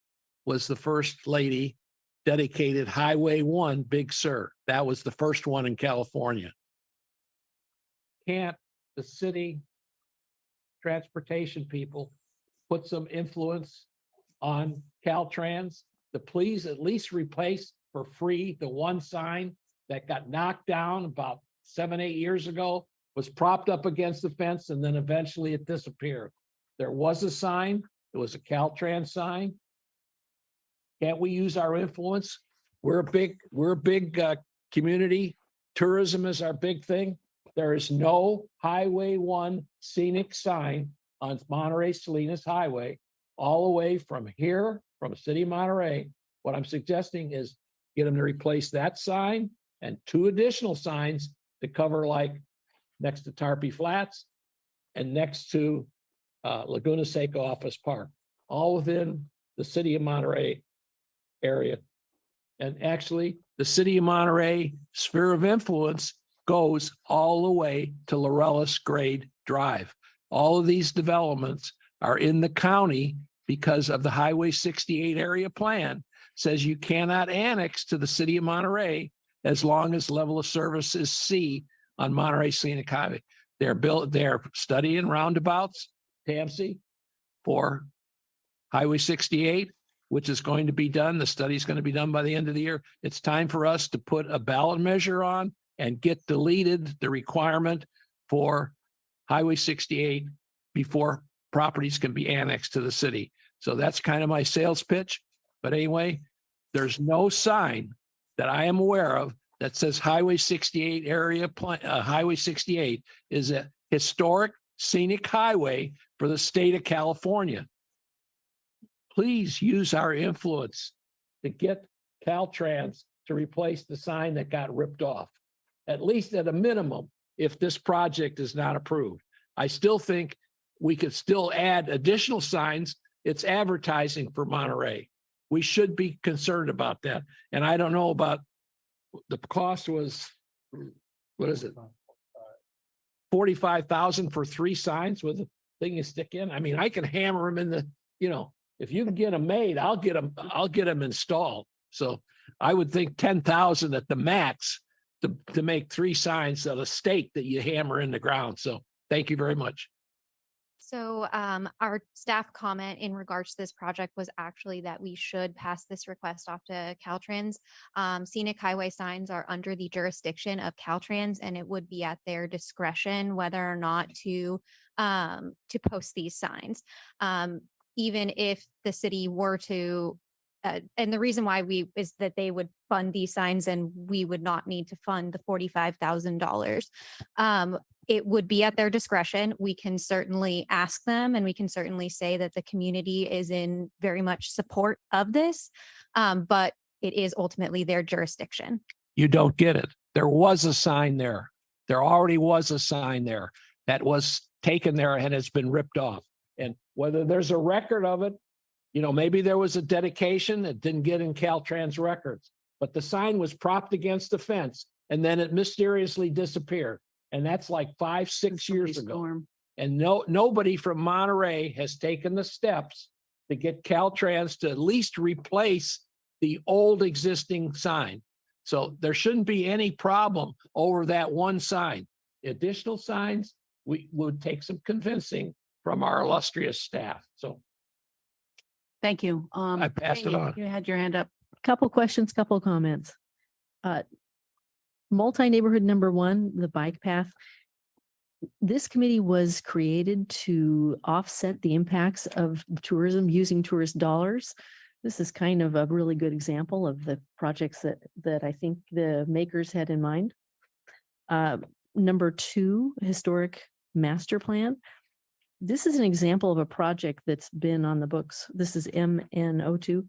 was the first lady, dedicated Highway 1 Big Sur. That was the first one in California. Can't the city transportation people put some influence on Caltrans to please at least replace for free the one sign that got knocked down about 7, 8 years ago, was propped up against the fence, and then eventually it disappeared. There was a sign. It was a Caltrans sign. Can't we use our influence? We're a big community. Tourism is our big thing. There is no Highway 1 scenic sign on Monterey Salinas Highway all the way from here, from the city of Monterey. What I'm suggesting is get them to replace that sign and 2 additional signs to cover, like next to Tarpey Flats and next to Laguna Seca Office Park, all within the city of Monterey area. And actually, the city of Monterey sphere of influence goes all the way to Laurellis Grade Drive. All of these developments are in the county because of the Highway 68 area plan. Says you cannot annex to the city of Monterey as long as level of service is C on Monterey Scenic Highway. They're studying roundabouts, TAMSI, for Highway 68, which is going to be done. The study is going to be done by the end of the year. It's time for us to put a ballot measure on and get deleted the requirement for Highway 68 before properties can be annexed to the city. So that's kind of my sales pitch. But anyway, there's no sign that I am aware of that says Highway 68 area plan. Highway 68 is a historic scenic highway for the state of California. Please use our influence to get Caltrans to replace the sign that got ripped off, at least at a minimum, if this project is not approved. I still think we could still add additional signs. It's advertising for Monterey. We should be concerned about that. And I don't know about, the cost was what is it? 45,000 for 3 signs with a thing you stick in? I mean, I can hammer them in the, if you can get them made, I'll get them installed. So I would think 10,000 at the max to make 3 signs of a stake that you hammer in the ground. So thank you very much. So our staff comment in regards to this project was actually that we should pass this request off to Caltrans. Scenic highway signs are under the jurisdiction of Caltrans, and it would be at their discretion whether or not to post these signs. Even if the city were to, and the reason why is that they would fund these signs and we would not need to fund the $45,000. It would be at their discretion. We can certainly ask them, and we can certainly say that the community is in very much support of this, but it is ultimately their jurisdiction. You don't get it. There was a sign there. There already was a sign there that was taken there and has been ripped off. And whether there's a record of it, maybe there was a dedication that didn't get in Caltrans records, but the sign was propped against the fence and then it mysteriously disappeared. And that's like 5-6 years ago. And nobody from Monterey has taken the steps to get Caltrans to at least replace the old existing sign. So there shouldn't be any problem over that one sign. Additional signs, we would take some convincing from our illustrious staff. So Thank you. I passed it on. You had your hand up. Couple questions, couple comments. Multi-neighborhood number 1, the bike path. This committee was created to offset the impacts of tourism using tourist dollars. This is kind of a really good example of the projects that I think the makers had in mind. Number 2, historic master plan. This is an example of a project that's been on the books. This is MN02.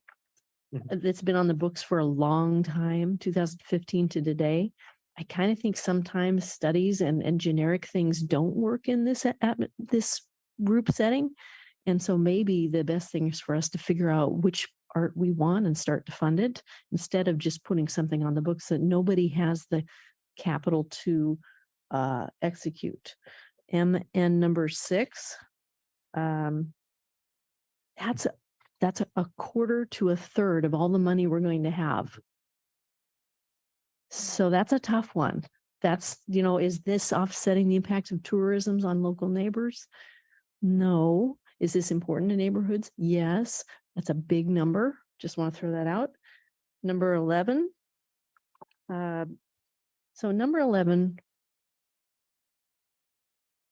That's been on the books for a long time, 2015 to today. I kind of think sometimes studies and generic things don't work in this group setting. And so maybe the best thing is for us to figure out which art we want and start to fund it instead of just putting something on the books that nobody has the capital to execute. MN number 6. That's a quarter to a third of all the money we're going to have. So that's a tough one. That's, is this offsetting the impact of tourism on local neighbors? No. Is this important to neighborhoods? Yes. That's a big number. Just want to throw that out. Number 11. So number 11,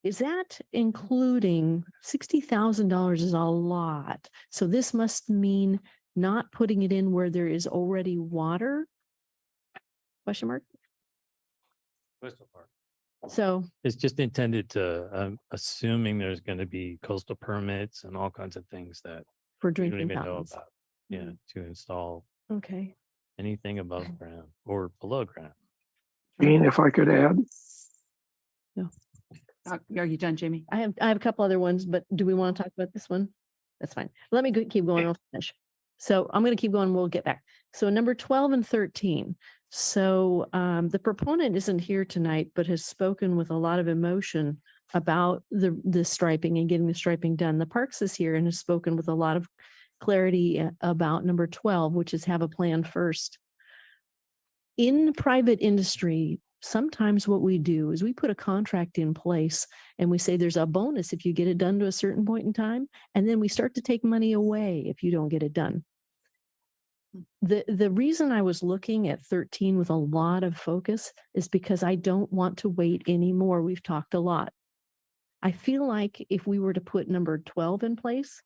is that including $60,000 is a lot. So this must mean not putting it in where there is already water? Question mark? So It's just intended to, assuming there's going to be coastal permits and all kinds of things that for we don't drinking even know fountains. about. Yeah, to install Okay. anything above ground or below ground. Jane, if I could add. No. Are you done, Jamie? I have a couple other ones, but do we want to talk about this one? That's fine. Let me keep going. I'll finish. So I'm going to keep going. We'll get back. So number 12 and 13. So the proponent isn't here tonight, but has spoken with a lot of emotion about the striping and getting the striping done. The Parks is here and has spoken with a lot of clarity about number 12, which is have a plan first. In private industry, sometimes what we do is we put a contract in place and we say there's a bonus if you get it done to a certain point in time, and then we start to take money away if you don't get it done. The reason I was looking at 13 with a lot of focus is because I don't want to wait anymore. We've talked a lot. I feel like if we were to put number 12 in place,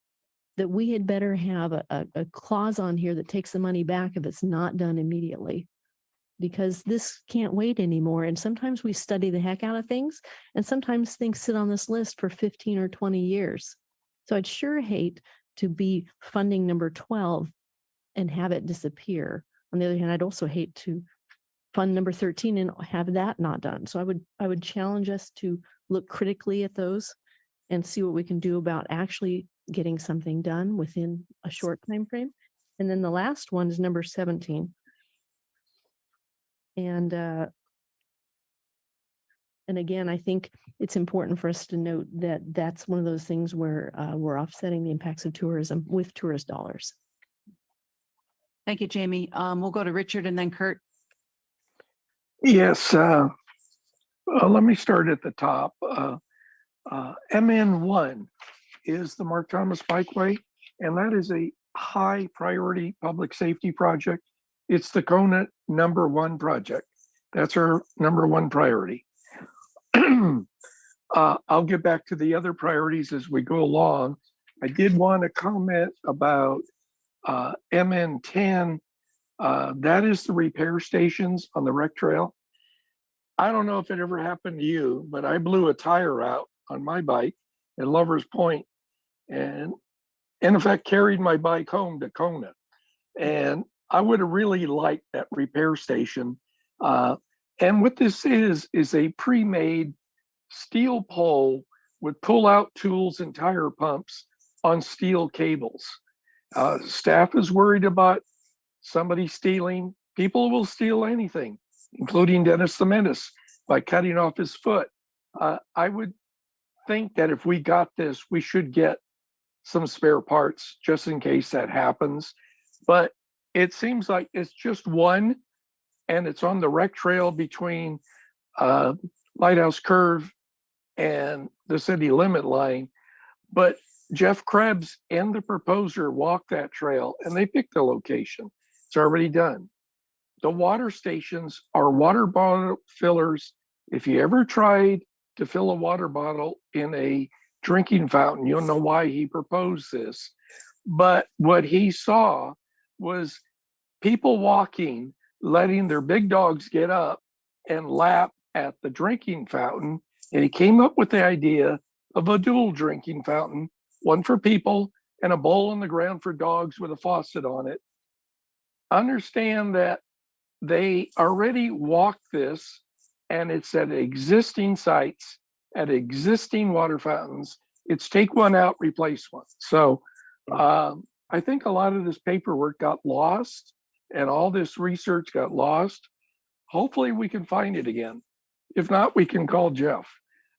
that we had better have a clause on here that takes the money back if it's not done immediately. Because this can't wait anymore. And sometimes we study the heck out of things, and sometimes things sit on this list for 15 or 20 years. So I'd sure hate to be funding number 12 and have it disappear. On the other hand, I'd also hate to fund number 13 and have that not done. So I would challenge us to look critically at those and see what we can do about actually getting something done within a short time frame. And then the last one is number 17. And And again, I think it's important for us to note that that's one of those things where we're offsetting the impacts of tourism with tourist dollars. Thank you, Jamie. We'll go to Richard and then Kurt. Yes, let me start at the top. MN1 is the Mark Thomas Bikeway, and that is a high priority public safety project. It's the Kona #1 project. That's our #1 priority. I'll get back to the other priorities as we go along. I did want to comment about MN10. That is the repair stations on the rec trail. I don't know if it ever happened to you, but I blew a tire out on my bike at Lover's Point, and in effect carried my bike home to Kona. And I would have really liked that repair station. And what this is a pre-made steel pole with pull-out tools and tire pumps on steel cables. Staff is worried about somebody stealing. People will steal anything, including Dennis the Menace, by cutting off his foot. I would think that if we got this, we should get some spare parts just in case that happens. But it seems like it's just one, and it's on the rec trail between Lighthouse Curve and the city limit line. But Jeff Krebs and the proposer walked that trail and they picked the location. It's already done. The water stations are water bottle fillers. If you ever tried to fill a water bottle in a drinking fountain, you'll know why he proposed this. But what he saw was people walking, letting their big dogs get up and lap at the drinking fountain. And he came up with the idea of a dual drinking fountain, one for people and a bowl on the ground for dogs with a faucet on it. Understand that they already walked this, and it's at existing sites, at existing water fountains. It's take one out, replace one. So I think a lot of this paperwork got lost and all this research got lost. Hopefully we can find it again. If not, we can call Jeff.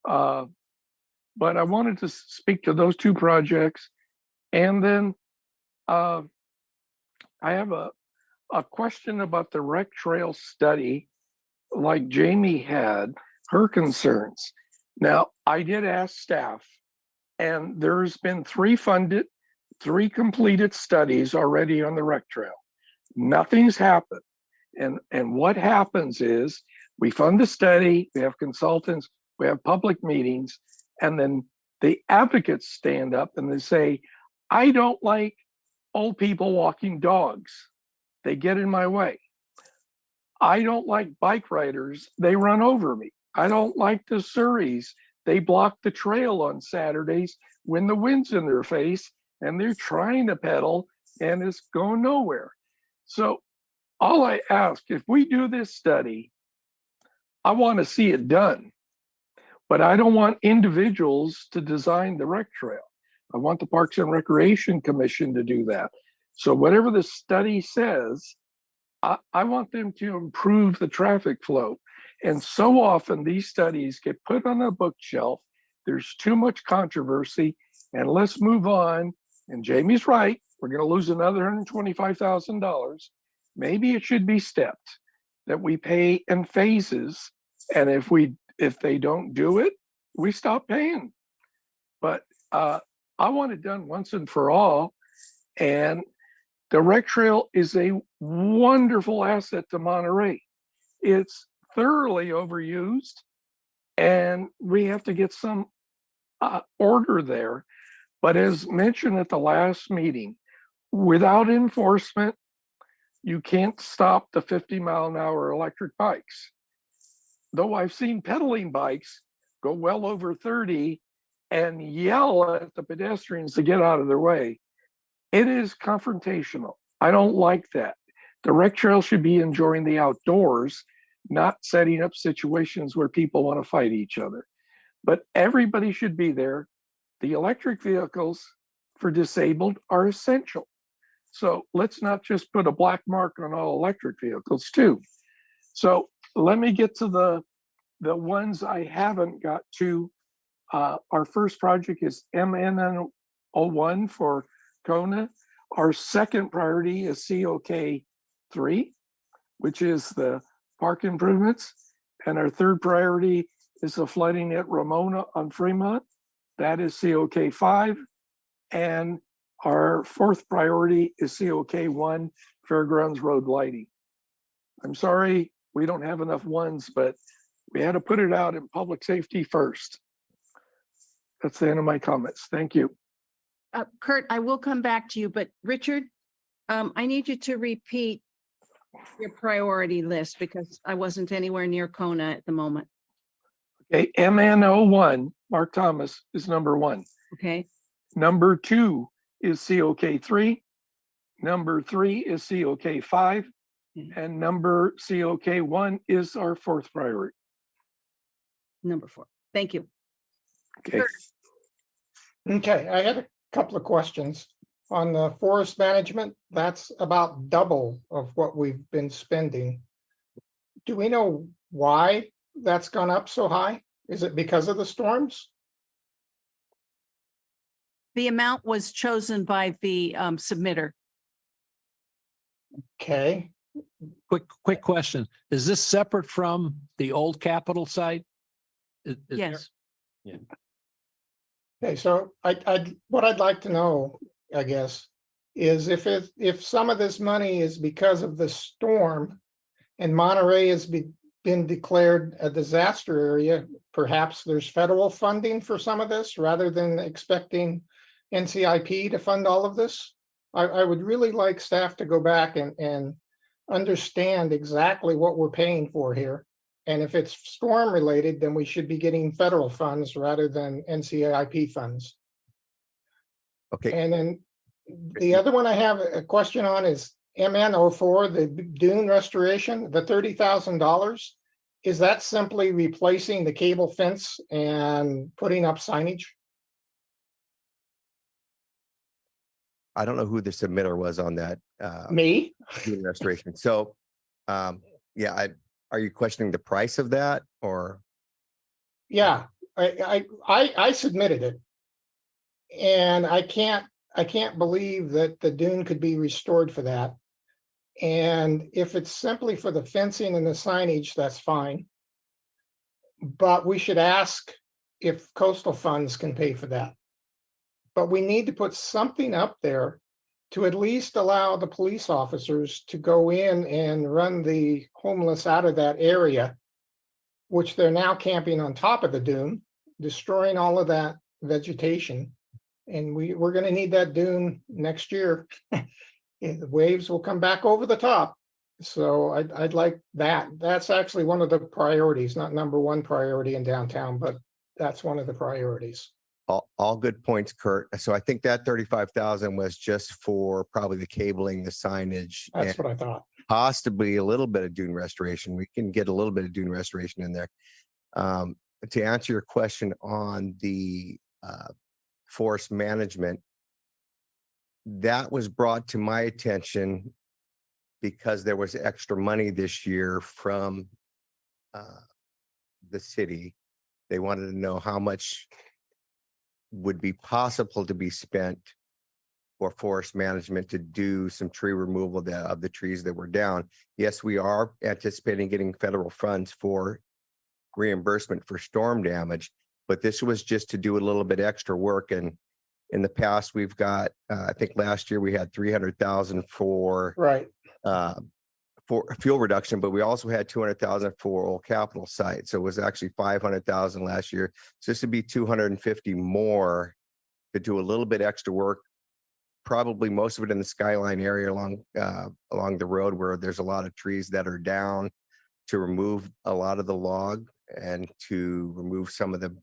But I wanted to speak to those two projects. And then I have a question about the rec trail study, like Jamie had, her concerns. Now, I did ask staff, and there's been 3 funded, 3 completed studies already on the rec trail. Nothing's happened. And what happens is we fund the study, we have consultants, we have public meetings, and then the advocates stand up and they say, I don't like old people walking dogs. They get in my way. I don't like bike riders. They run over me. I don't like the Surreys. They block the trail on Saturdays when the wind's in their face and they're trying to pedal and it's going nowhere. So all I ask, if we do this study, I want to see it done, but I don't want individuals to design the rec trail. I want the Parks and Recreation Commission to do that. So whatever the study says, I want them to improve the traffic flow. And so often these studies get put on a bookshelf. There's too much controversy, and let's move on. And Jamie's right. We're going to lose another $125,000. Maybe it should be stepped, that we pay in phases. And if they don't do it, we stop paying. But I want it done once and for all. And the rec trail is a wonderful asset to Monterey. It's thoroughly overused, and we have to get some order there. But as mentioned at the last meeting, without enforcement, you can't stop the 50-mile-an-hour electric bikes. Though I've seen pedaling bikes go well over 30 and yell at the pedestrians to get out of their way. It is confrontational. I don't like that. The rec trail should be enjoying the outdoors, not setting up situations where people want to fight each other. But everybody should be there. The electric vehicles for disabled are essential. So let's not just put a black mark on all electric vehicles too. So let me get to the The ones I haven't got to, our first project is MN01 for Kona. Our second priority is COK 3, which is the park improvements. And our third priority is the flooding at Ramona on Fremont. That is COK 5. And our fourth priority is COK 1, Fairgrounds Road lighting. I'm sorry, we don't have enough ones, but we had to put it out in public safety first. That's the end of my comments. Thank you. Kurt, I will come back to you, but Richard, I need you to repeat your priority list because I wasn't anywhere near Kona at the moment. Okay, MN01, Mark Thomas is number 1. Okay, Number 2 is COK 3. Number 3 is COK 5. And number COK 1 is our fourth priority. number 4. Thank you. Okay. Okay, I had a couple of questions. On the forest management, that's about double of what we've been spending. Do we know why that's gone up so high? Is it because of the storms? The amount was chosen by the submitter. Okay, Quick question. Is this separate from the old Capitol site? Is there- Yes. Yeah. okay, so what I'd like to know, I guess, is if some of this money is because of the storm and Monterey has been declared a disaster area, perhaps there's federal funding for some of this rather than expecting NCIP to fund all of this. I would really like staff to go back and understand exactly what we're paying for here. And if it's storm related, then we should be getting federal funds rather than NCIP funds. Okay. And then the other one I have a question on is MN04, the dune restoration, the $30,000. Is that simply replacing the cable fence and putting up signage? I don't know who the submitter was on that. Me? Dune restoration. So, yeah, are you questioning the price of that or? Yeah, I submitted it. And I can't believe that the dune could be restored for that. And if it's simply for the fencing and the signage, that's fine. But we should ask if coastal funds can pay for that. But we need to put something up there to at least allow the police officers to go in and run the homeless out of that area, which they're now camping on top of the dune, destroying all of that vegetation. And we're going to need that dune next year. The waves will come back over the top. So I'd like that. That's actually one of the priorities, not number one priority in downtown, but that's one of the priorities. All good points, Kurt. So I think that 35,000 was just for probably the cabling, the signage. That's and what I thought. possibly a little bit of dune restoration. We can get a little bit of dune restoration in there. To answer your question on the forest management, that was brought to my attention because there was extra money this year from the city. They wanted to know how much would be possible to be spent for forest management to do some tree removal of the trees that were down. Yes, we are anticipating getting federal funds for reimbursement for storm damage, but this was just to do a little bit extra work. And in the past, we've got, I think last year we had 300,000 for right for fuel reduction, but we also had 200,000 for Old Capitol site. So it was actually 500,000 last year. So this would be 250 more to do a little bit extra work. Probably most of it in the Skyline area along the road where there's a lot of trees that are down, to remove a lot of the log and to remove some of the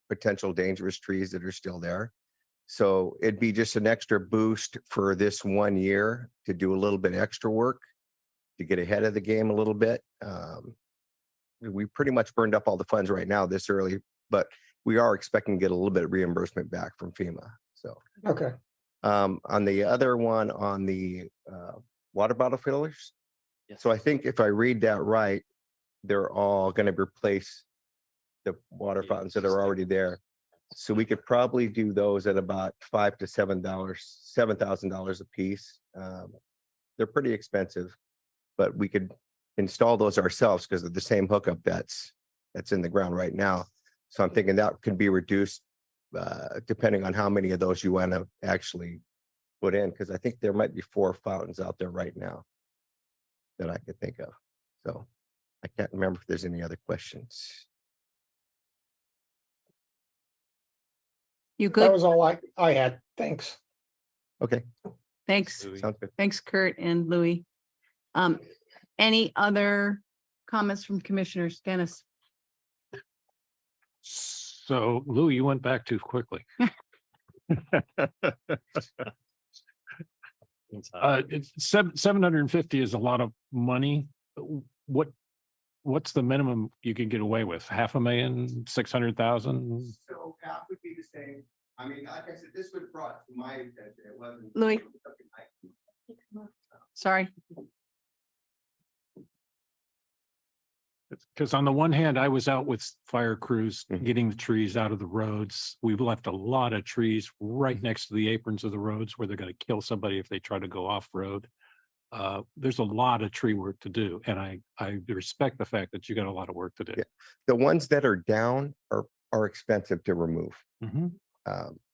potential dangerous trees that are still there. So it'd be just an extra boost for this 1 year to do a little bit extra work to get ahead of the game a little bit. We pretty much burned up all the funds right now this early, but we are expecting to get a little bit of reimbursement back from FEMA. So okay. On the other one, on the water bottle fillers. So I think if I read that right, they're all gonna replace the water fountains that are already there. So we could probably do those at about $5,000 to $7,000 a piece. They're pretty expensive, but we could install those ourselves because of the same hookup that's in the ground right now. So I'm thinking that could be reduced depending on how many of those you want to actually put in, because I think there might be 4 fountains out there right now that I could think of. So I can't remember if there's any other questions. You That good? was all I had. Thanks. Okay, Thanks. sounds good. Thanks, Kurt and Louis. Any other comments from commissioners? Dennis? So Louis, you went back too quickly. It's 750 is a lot of money. What's the minimum you can get away with? 500,000, 600,000? So half would be the same. I mean, like I said, this was brought to my attention. It wasn't. Louis? Sorry. Because on the one hand, I was out with fire crews getting the trees out of the roads. We've left a lot of trees right next to the aprons of the roads where they're going to kill somebody if they try to go off road. There's a lot of tree work to do, and I respect the fact that you got a lot of work to do. Yeah. The ones that are down are expensive to remove. Mhm.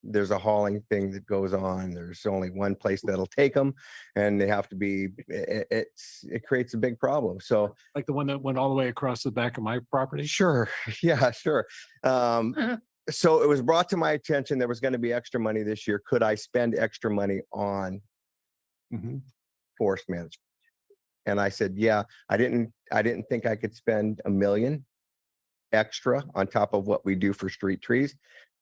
There's a hauling thing that goes on. There's only one place that'll take them, and they have to be. It creates a big problem. So Like the one that went all the way across the back of my property. sure, yeah, sure. So it was brought to my attention there was going to be extra money this year. Could I spend extra money on forest management? And I said, yeah. I didn't think I could spend $1 million extra on top of what we do for street trees.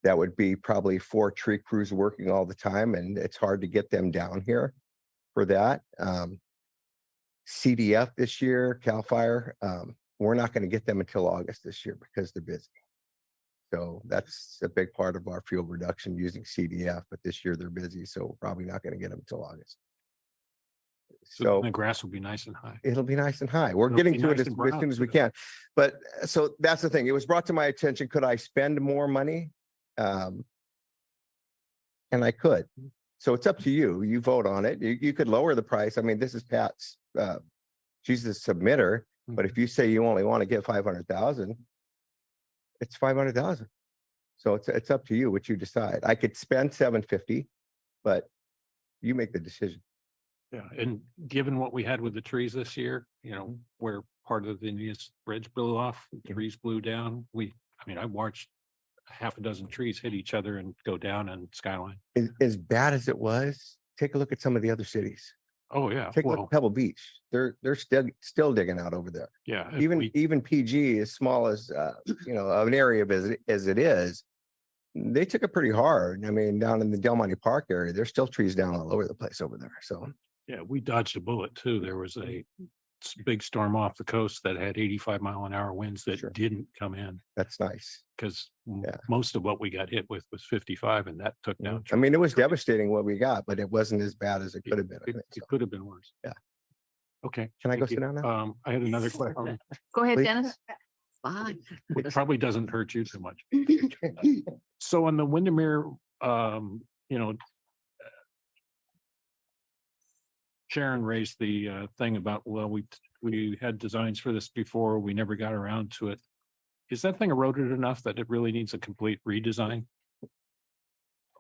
That would be probably 4 tree crews working all the time, and it's hard to get them down here for that. CDF this year, CAL FIRE, we're not going to get them until August this year because they're busy. So that's a big part of our fuel reduction using CDF, but this year they're busy, so we're probably not going to get them until August. So the grass will be nice and high. it'll be nice and high. We're It'll getting be to it nice as and brown, soon as we too. can. But so that's the thing. It was brought to my attention. Could I spend more money? And I could. So it's up to you. You vote on it. You could lower the price. I mean, this is Pat's, she's the submitter, but if you say you only want to get 500,000, it's 500,000. So it's up to you what you decide. I could spend 750, but you make the decision. Yeah, and given what we had with the trees this year, where part of the Indians Bridge blew off, trees blew down, I watched half a dozen trees hit each other and go down on Skyline. As bad as it was, take a look at some of the other cities. Oh, yeah. Take a look Well, at Pebble Beach. They're still digging out over there. yeah. Even PG, as small as of an area as it is, they took it pretty hard. I mean, down in the Del Monte Park area, there's still trees down all over the place over there. So Yeah, we dodged a bullet too. There was a big storm off the coast that had 85-mile-an-hour winds that didn't come in. That's nice. Because most of what we got hit with was 55, and that took down. I mean, it was devastating what we got, but it wasn't as bad as it could have been. I think. It could have been worse. Yeah. Okay. Can I go thank you. sit down now? I had another question. Go ahead, Please. Dennis. Fine. It probably doesn't hurt you too much. So on the Windermere, Sharon raised the thing about, well, we had designs for this before, we never got around to it. Is that thing eroded enough that it really needs a complete redesign?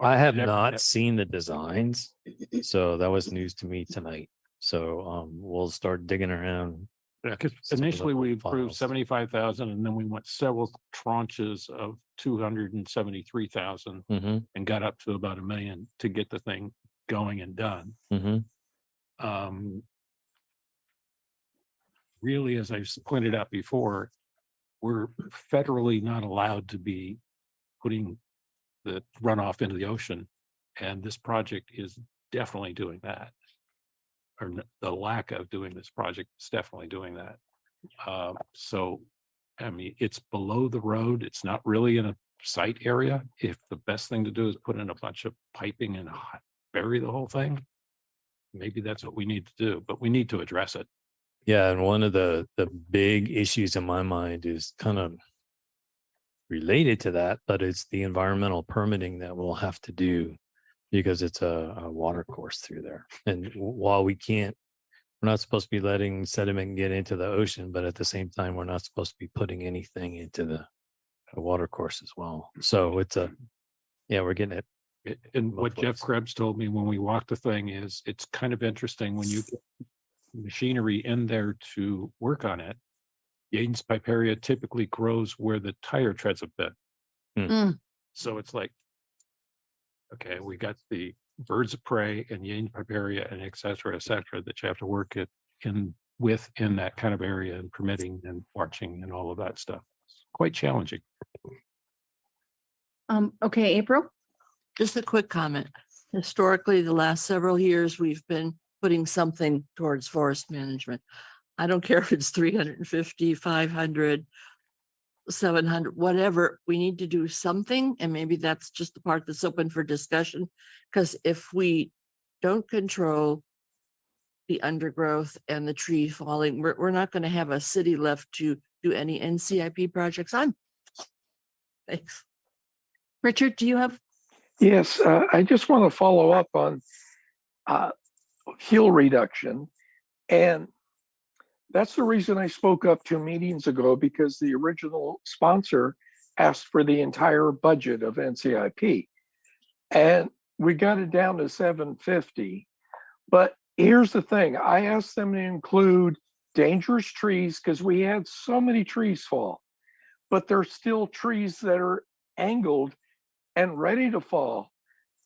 I have Never- not seen the designs, so that was news to me tonight. So we'll start digging around. Yeah, because some of the initially we old approved files. 75,000 and then we went several tranches of 273,000 Mhm. and got up to about $1 million to get the thing going and done. Mhm. Really, as I've pointed out before, we're federally not allowed to be putting the runoff into the ocean. And this project is definitely doing that. Or the lack of doing this project is definitely doing that. So, I mean, it's below the road. It's not really in a site area. If the best thing to do is put in a bunch of piping and bury the whole thing, maybe that's what we need to do, but we need to address it. Yeah, and one of the big issues in my mind is kind of related to that, but it's the environmental permitting that we'll have to do because it's a water course through there. And while we're not supposed to be letting sediment get into the ocean, but at the same time, we're not supposed to be putting anything into the water course as well. So we're getting it. And what both Jeff ways. Krebs told me when we walked the thing is it's kind of interesting when you get machinery in there to work on it. Yaden's piperia typically grows where the tire treads have been. Mm. So it's like, okay, we got the birds of prey and Yaden's piperia and et cetera, that you have to work it in that kind of area and permitting and watching and all of that stuff. It's quite challenging. Okay, April? Just a quick comment. Historically, the last several years, we've been putting something towards forest management. I don't care if it's 350, 500, 700, whatever. We need to do something. And maybe that's just the part that's open for discussion. Because if we don't control the undergrowth and the tree falling, we're not going to have a city left to do any NCIP projects on. Thanks. Richard, do you have? Yes, I just want to follow up on fuel reduction. And that's the reason I spoke up 2 meetings ago, because the original sponsor asked for the entire budget of NCIP. And we got it down to 750. But here's the thing, I asked them to include dangerous trees because we had so many trees fall, but there's still trees that are angled and ready to fall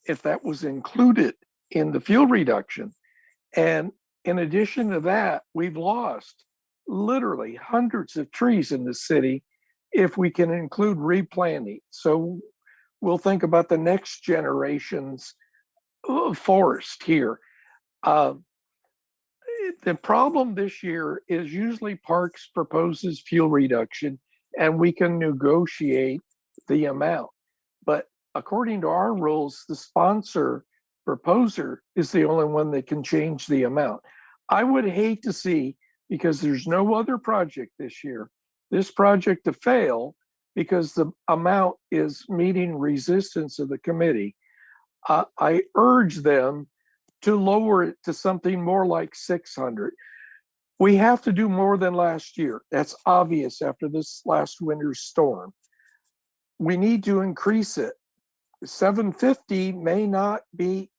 if that was included in the fuel reduction. And in addition to that, we've lost literally hundreds of trees in the city if we can include replanting. So we'll think about the next generation's forest here. The problem this year is usually Parks proposes fuel reduction and we can negotiate the amount. But according to our rules, the proposer is the only one that can change the amount. I would hate to see, because there's no other project this year, this project to fail because the amount is meeting resistance of the committee. I urge them to lower it to something more like 600. We have to do more than last year. That's obvious after this last winter's storm. We need to increase it. 750 may not be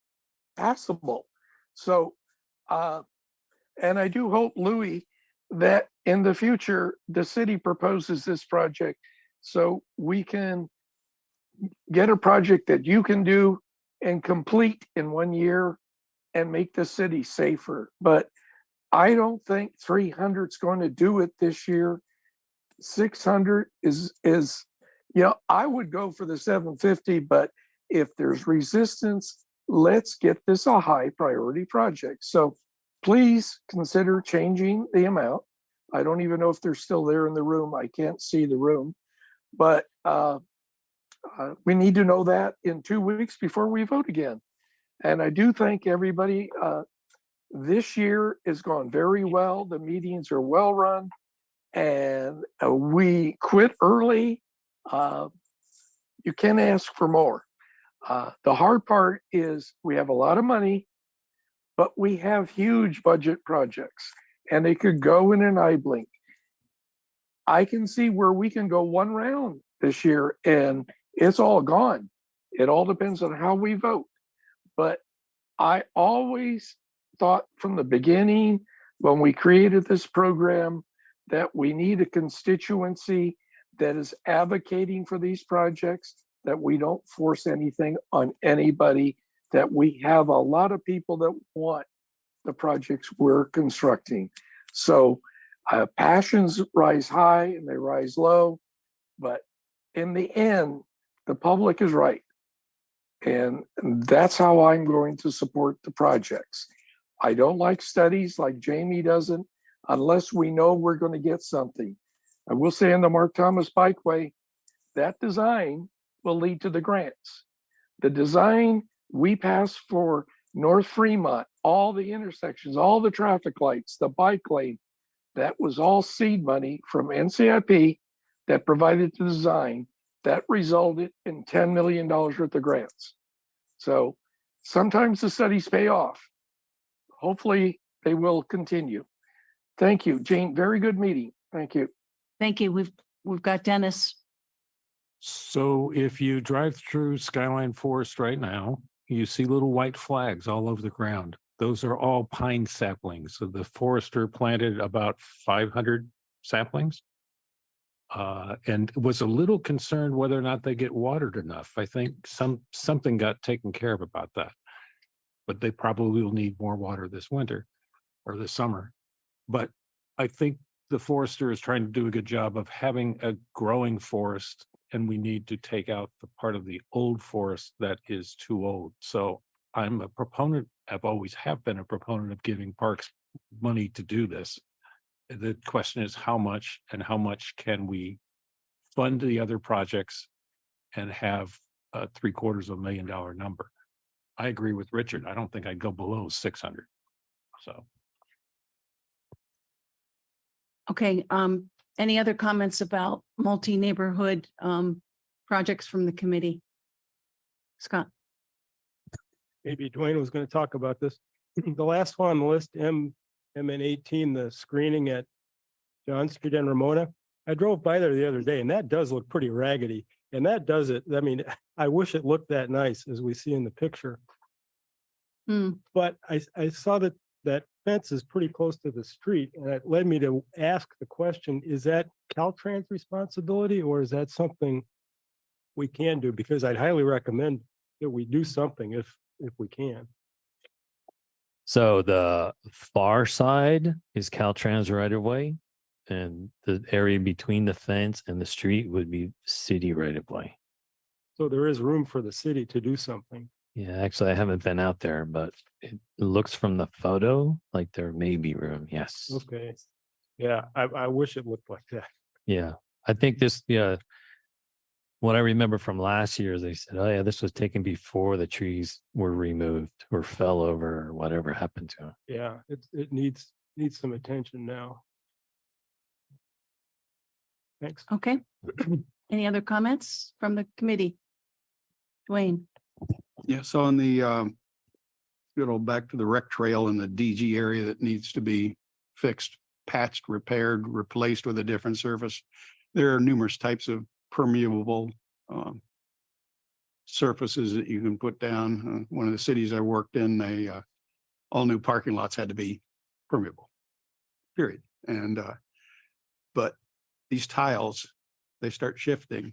passable. So, and I do hope, Louis, that in the future, the city proposes this project so we can get a project that you can do and complete in 1 year and make the city safer. But I don't think 300 is going to do it this year. 600 is, I would go for the 750, but if there's resistance, let's get this a high priority project. So please consider changing the amount. I don't even know if they're still there in the room. I can't see the room, but we need to know that in 2 weeks before we vote again. And I do thank everybody. This year has gone very well. The meetings are well run and we quit early. You can ask for more. The hard part is we have a lot of money, but we have huge budget projects and they could go in an eye blink. I can see where we can go one round this year and it's all gone. It all depends on how we vote. But I always thought from the beginning when we created this program that we need a constituency that is advocating for these projects, that we don't force anything on anybody, that we have a lot of people that want the projects we're constructing. So passions rise high and they rise low, but in the end, the public is right. And that's how I'm going to support the projects. I don't like studies like Jamie doesn't, unless we know we're going to get something. I will say on the Mark Thomas Bikeway, that design will lead to the grants. The design we passed for North Fremont, all the intersections, all the traffic lights, the bike lane, That was all seed money from NCIP that provided the design that resulted in $10 million worth of grants. So sometimes the studies pay off. Hopefully they will continue. Thank you, Jane. Very good meeting. Thank you. Thank you. We've got Dennis. So if you drive through Skyline Forest right now, you see little white flags all over the ground. Those are all pine saplings. So the forester planted about 500 saplings. And was a little concerned whether or not they get watered enough. I think something got taken care of about that. But they probably will need more water this winter or this summer. But I think the forester is trying to do a good job of having a growing forest, and we need to take out the part of the old forest that is too old. So I'm a proponent, I've always have been a proponent of giving parks money to do this. The question is how much, and how much can we fund the other projects and have a $750,000 number. I agree with Richard. I don't think I'd go below 600. So. Okay, any other comments about multi-neighborhood projects from the committee? Scott? Maybe Dwayne was going to talk about this. The last one on the list, MN 18, the screening at John Street and Ramona. I drove by there the other day and that does look pretty raggedy. And that does it. I mean, I wish it looked that nice as we see in the picture. But I saw that fence is pretty close to the street, and it led me to ask the question, is that Caltrans responsibility or is that something we can do? Because I'd highly recommend that we do something if we can. So the far side is Caltrans right of way, and the area between the fence and the street would be city right of way. So there is room for the city to do something. Yeah, actually, I haven't been out there, but it looks from the photo like there may be room. Yes. Okay. Yeah, I wish it looked like that. Yeah, I think this, yeah. What I remember from last year is they said, oh yeah, this was taken before the trees were removed or fell over or whatever happened to them. Yeah, it needs some attention now. Thanks. Okay. Any other comments from the committee? Dwayne? Yeah, so on the, back to the rec trail in the DG area that needs to be fixed, patched, repaired, replaced with a different surface. There are numerous types of permeable surfaces that you can put down. One of the cities I worked in, all new parking lots had to be permeable, period. And, but these tiles, they start shifting.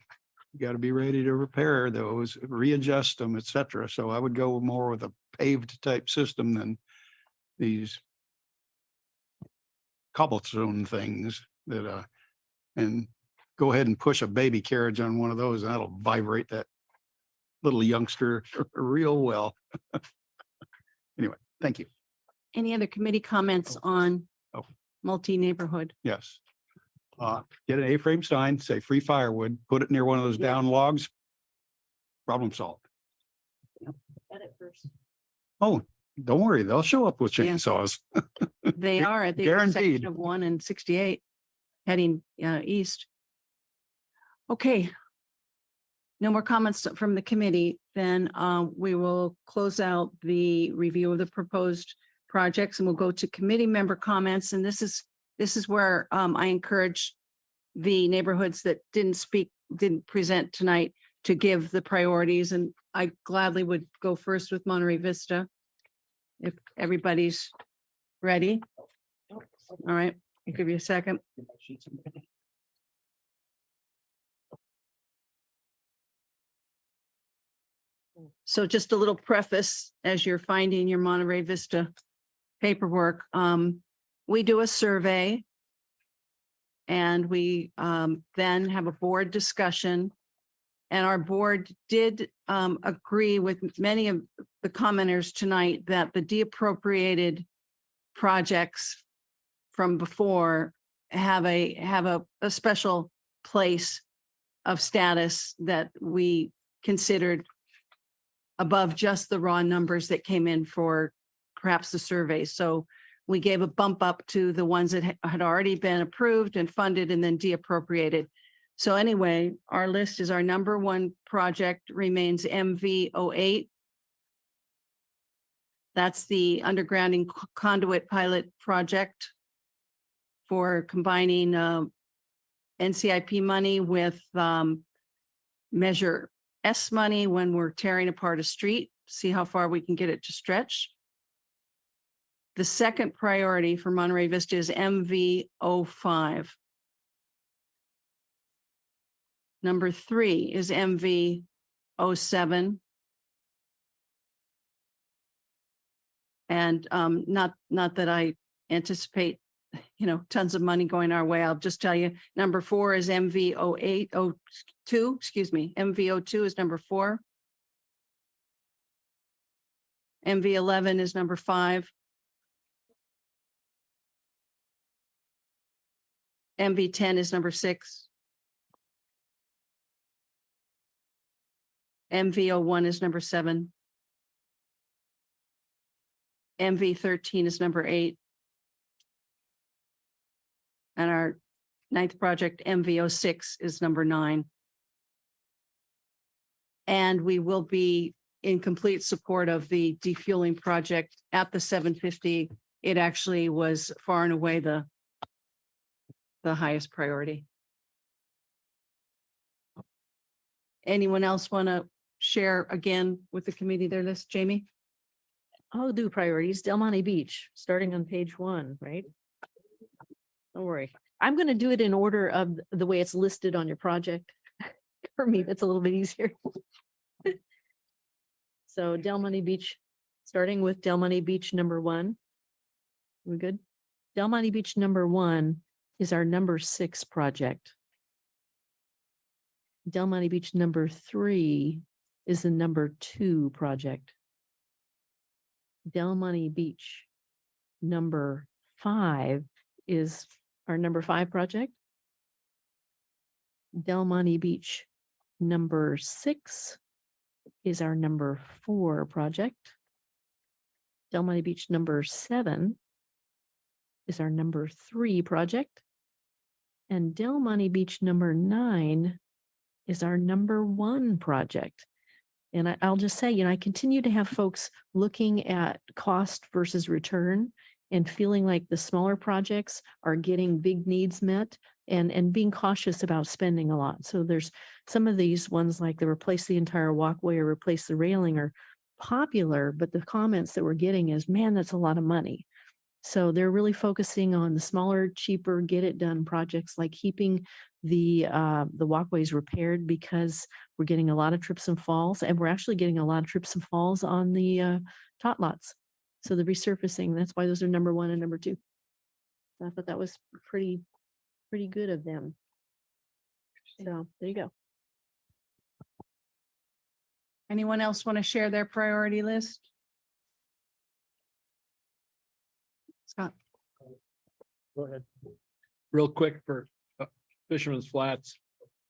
You got to be ready to repair those, readjust them, et cetera. So I would go more with a paved type system than these cobblestone things that, and go ahead and push a baby carriage on one of those and that'll vibrate that little youngster real well. Anyway, thank you. Any other committee comments on multi-neighborhood? Yes. Get an A-frame sign, say free firewood, put it near one of those down logs. Problem solved. Edit first. Oh, don't worry, they'll show up with Yeah. chainsaws. They are at the Guaranteed. intersection of 1 and 68 heading east. Okay. No more comments from the committee. Then we will close out the review of the proposed projects and we'll go to committee member comments. And this is where I encourage the neighborhoods that didn't present tonight to give the priorities. And I gladly would go first with Monterey Vista if everybody's ready. All right, I'll give you a second. So just a little preface as you're finding your Monterey Vista paperwork. We do a survey and we then have a board discussion. And our board did agree with many of the commenters tonight that the deappropriated projects from before have a special place of status that we considered above just the raw numbers that came in for perhaps the survey. So we gave a bump up to the ones that had already been approved and funded and then deappropriated. So anyway, our list is our number one project remains MV08. That's the undergrounding conduit pilot project for combining NCIP money with Measure S money when we're tearing apart a street, see how far we can get it to stretch. The second priority for Monterey Vista is MV05. Number 3 is MV07. And not that I anticipate, tons of money going our way. I'll just tell you, number 4 is MV02, excuse me, MV02 is number 4. MV11 is number 5. MV10 is number 6. MV01 is number 7. MV13 is number 8. And our 9th project, MV06, is number 9. And we will be in complete support of the defueling project at the 750. It actually was far and away the highest priority. Anyone else want to share again with the committee their list? Jamie? I'll do priorities. Del Monte Beach, starting on page 1, right? Don't worry. I'm going to do it in order of the way it's listed on your project. For me, that's a little bit easier. So Del Monte Beach, starting with Del Monte Beach number 1. We good? Del Monte Beach number 1 is our number 6 project. Del Monte Beach number 3 is the number 2 project. Del Monte Beach number 5 is our number 5 project. Del Monte Beach number 6 is our number 4 project. Del Monte Beach number 7 is our number 3 project. And Del Monte Beach number 9 is our number 1 project. And I'll just say, I continue to have folks looking at cost versus return and feeling like the smaller projects are getting big needs met and being cautious about spending a lot. So there's some of these ones like the replace the entire walkway or replace the railing are popular, but the comments that we're getting is, man, that's a lot of money. So they're really focusing on the smaller, cheaper, get it done projects like keeping the walkways repaired because we're getting a lot of trips and falls, and we're actually getting a lot of trips and falls on the tot lots. So the resurfacing, that's why those are number 1 and number 2. I thought that was pretty good of them. So there you go. Anyone else want to share their priority list? Scott? Go ahead. Real quick for Fisherman's Flats.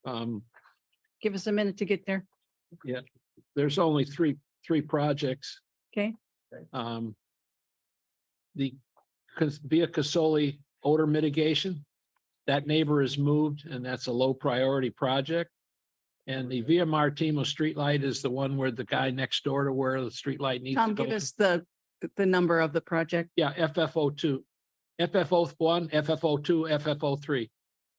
Give us a minute to get there. Yeah, there's only three projects. Okay. The Via Casoli odor mitigation, that neighbor is moved and that's a low priority project. And the Via Martimo streetlight is the one where the guy next door to where the streetlight needs to Tom, go. give us the number of the project. Yeah, FFO2, FFO1, FFO2, FFO3.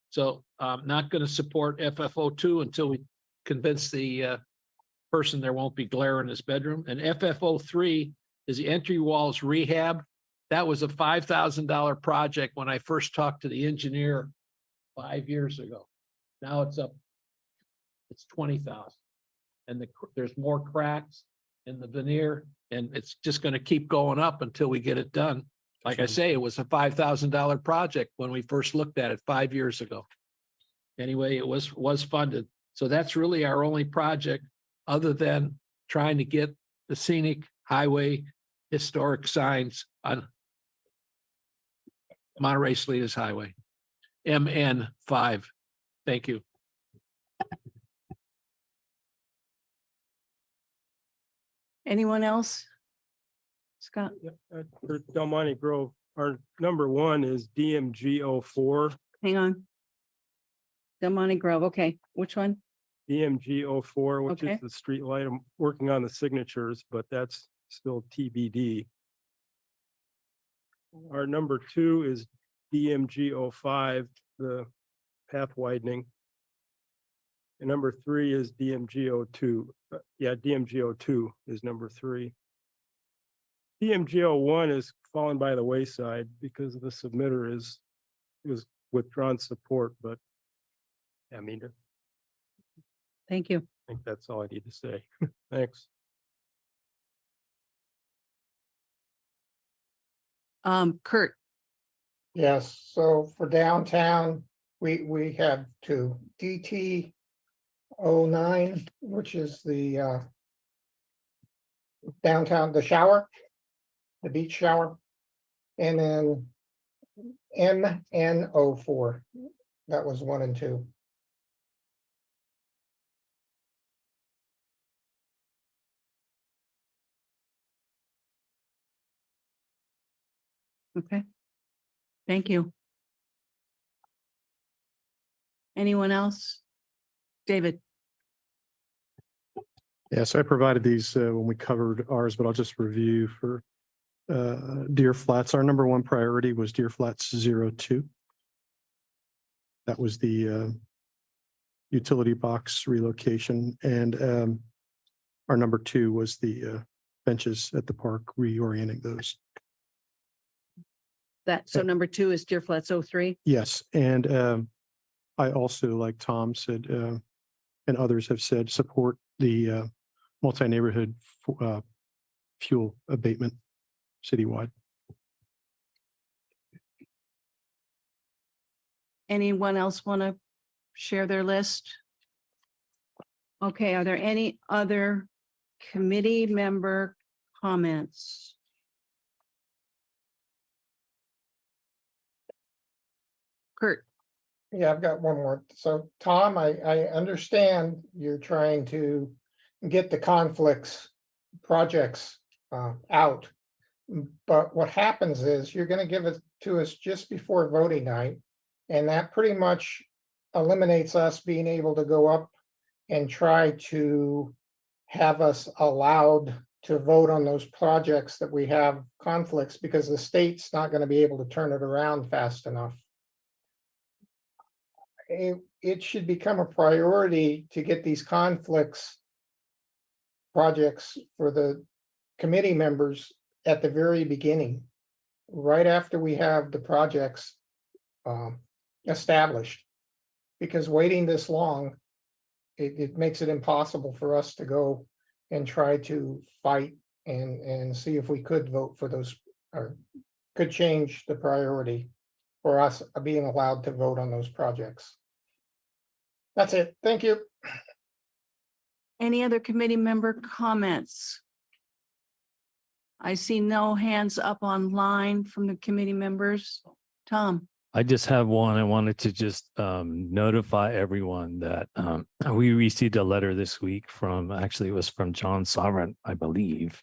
So I'm not going to support FFO2 until we convince the person there won't be glare in his bedroom. And FFO3 is the entry walls rehab. That was a $5,000 project when I first talked to the engineer 5 years ago. Now it's up, it's 20,000. And there's more cracks in the veneer, and it's just going to keep going up until we get it done. Like I say, it was a $5,000 project when we first looked at it 5 years ago. Anyway, it was funded. So that's really our only project other than trying to get the scenic highway historic signs on Monterey Salinas Highway, MN5. Thank you. Anyone else? Scott? For Del Monte Grove, Our number one is DMG 04. Hang on. Del Monte Grove, okay, which one? DMG 04, which is Okay. the street light. I'm working on the signatures, but that's still TBD. Our number two is DMG 05, the path widening. And number three is DMG 02. Yeah, DMG 02 is number three. DMG 01 is fallen by the wayside because the submitter is withdrawn support, but I mean, Thank you. I think that's all I need to say. Thanks. Kurt, Yes, so for downtown, we have two, DT 09, which is the downtown, the shower, the beach shower. And then MN 04, that was 1 and 2. okay. Thank you. Anyone else? David, Yeah, so I provided these when we covered ours, but I'll just review for Deer Flats. Our number one priority was Deer Flats 02. That was the utility box relocation, and our number two was the benches at the park, reorienting those. so number two is Deer Flats 03. Yes, and I also, like Tom said, and others have said, support the multi-neighborhood fuel abatement citywide. Anyone else want to share their list? Okay, are there any other committee member comments? Kurt, Yeah, I've got one more. So Tom, I understand you're trying to get the conflicts projects out. But what happens is you're gonna give it to us just before voting night. And that pretty much eliminates us being able to go up and try to have us allowed to vote on those projects that we have conflicts, because the state's not gonna be able to turn it around fast enough. It should become a priority to get these conflicts projects for the committee members at the very beginning, right after we have the projects established. Because waiting this long, it makes it impossible for us to go and try to fight and see if we could vote for those, or could change the priority for us being allowed to vote on those projects. That's it. Thank you. any other committee member comments? I see no hands up online from the committee members. Tom, I just have one. I wanted to just notify everyone that we received a letter this week from, actually it was from John Sovereign, I believe,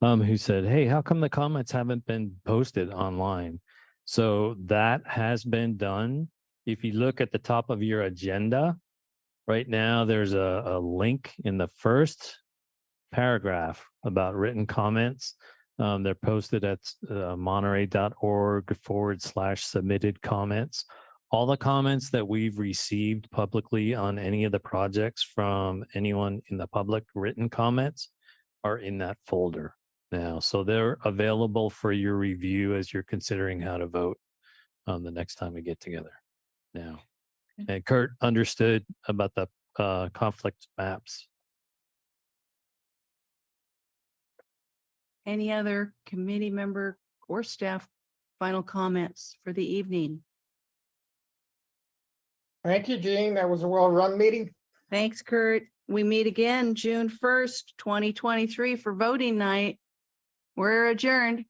who said, hey, how come the comments haven't been posted online? So that has been done. If you look at the top of your agenda, right now, there's a link in the first paragraph about written comments. They're posted at monterey.org/submitted comments. All the comments that we've received publicly on any of the projects from anyone in the public, written comments are in that folder now. So they're available for your review as you're considering how to vote the next time we get together now. And Kurt understood about the conflict maps. any other committee member or staff final comments for the evening? Thank you, Jean. That was a well-run meeting. Thanks, Kurt. We meet again June 1st, 2023 for voting night. We're adjourned.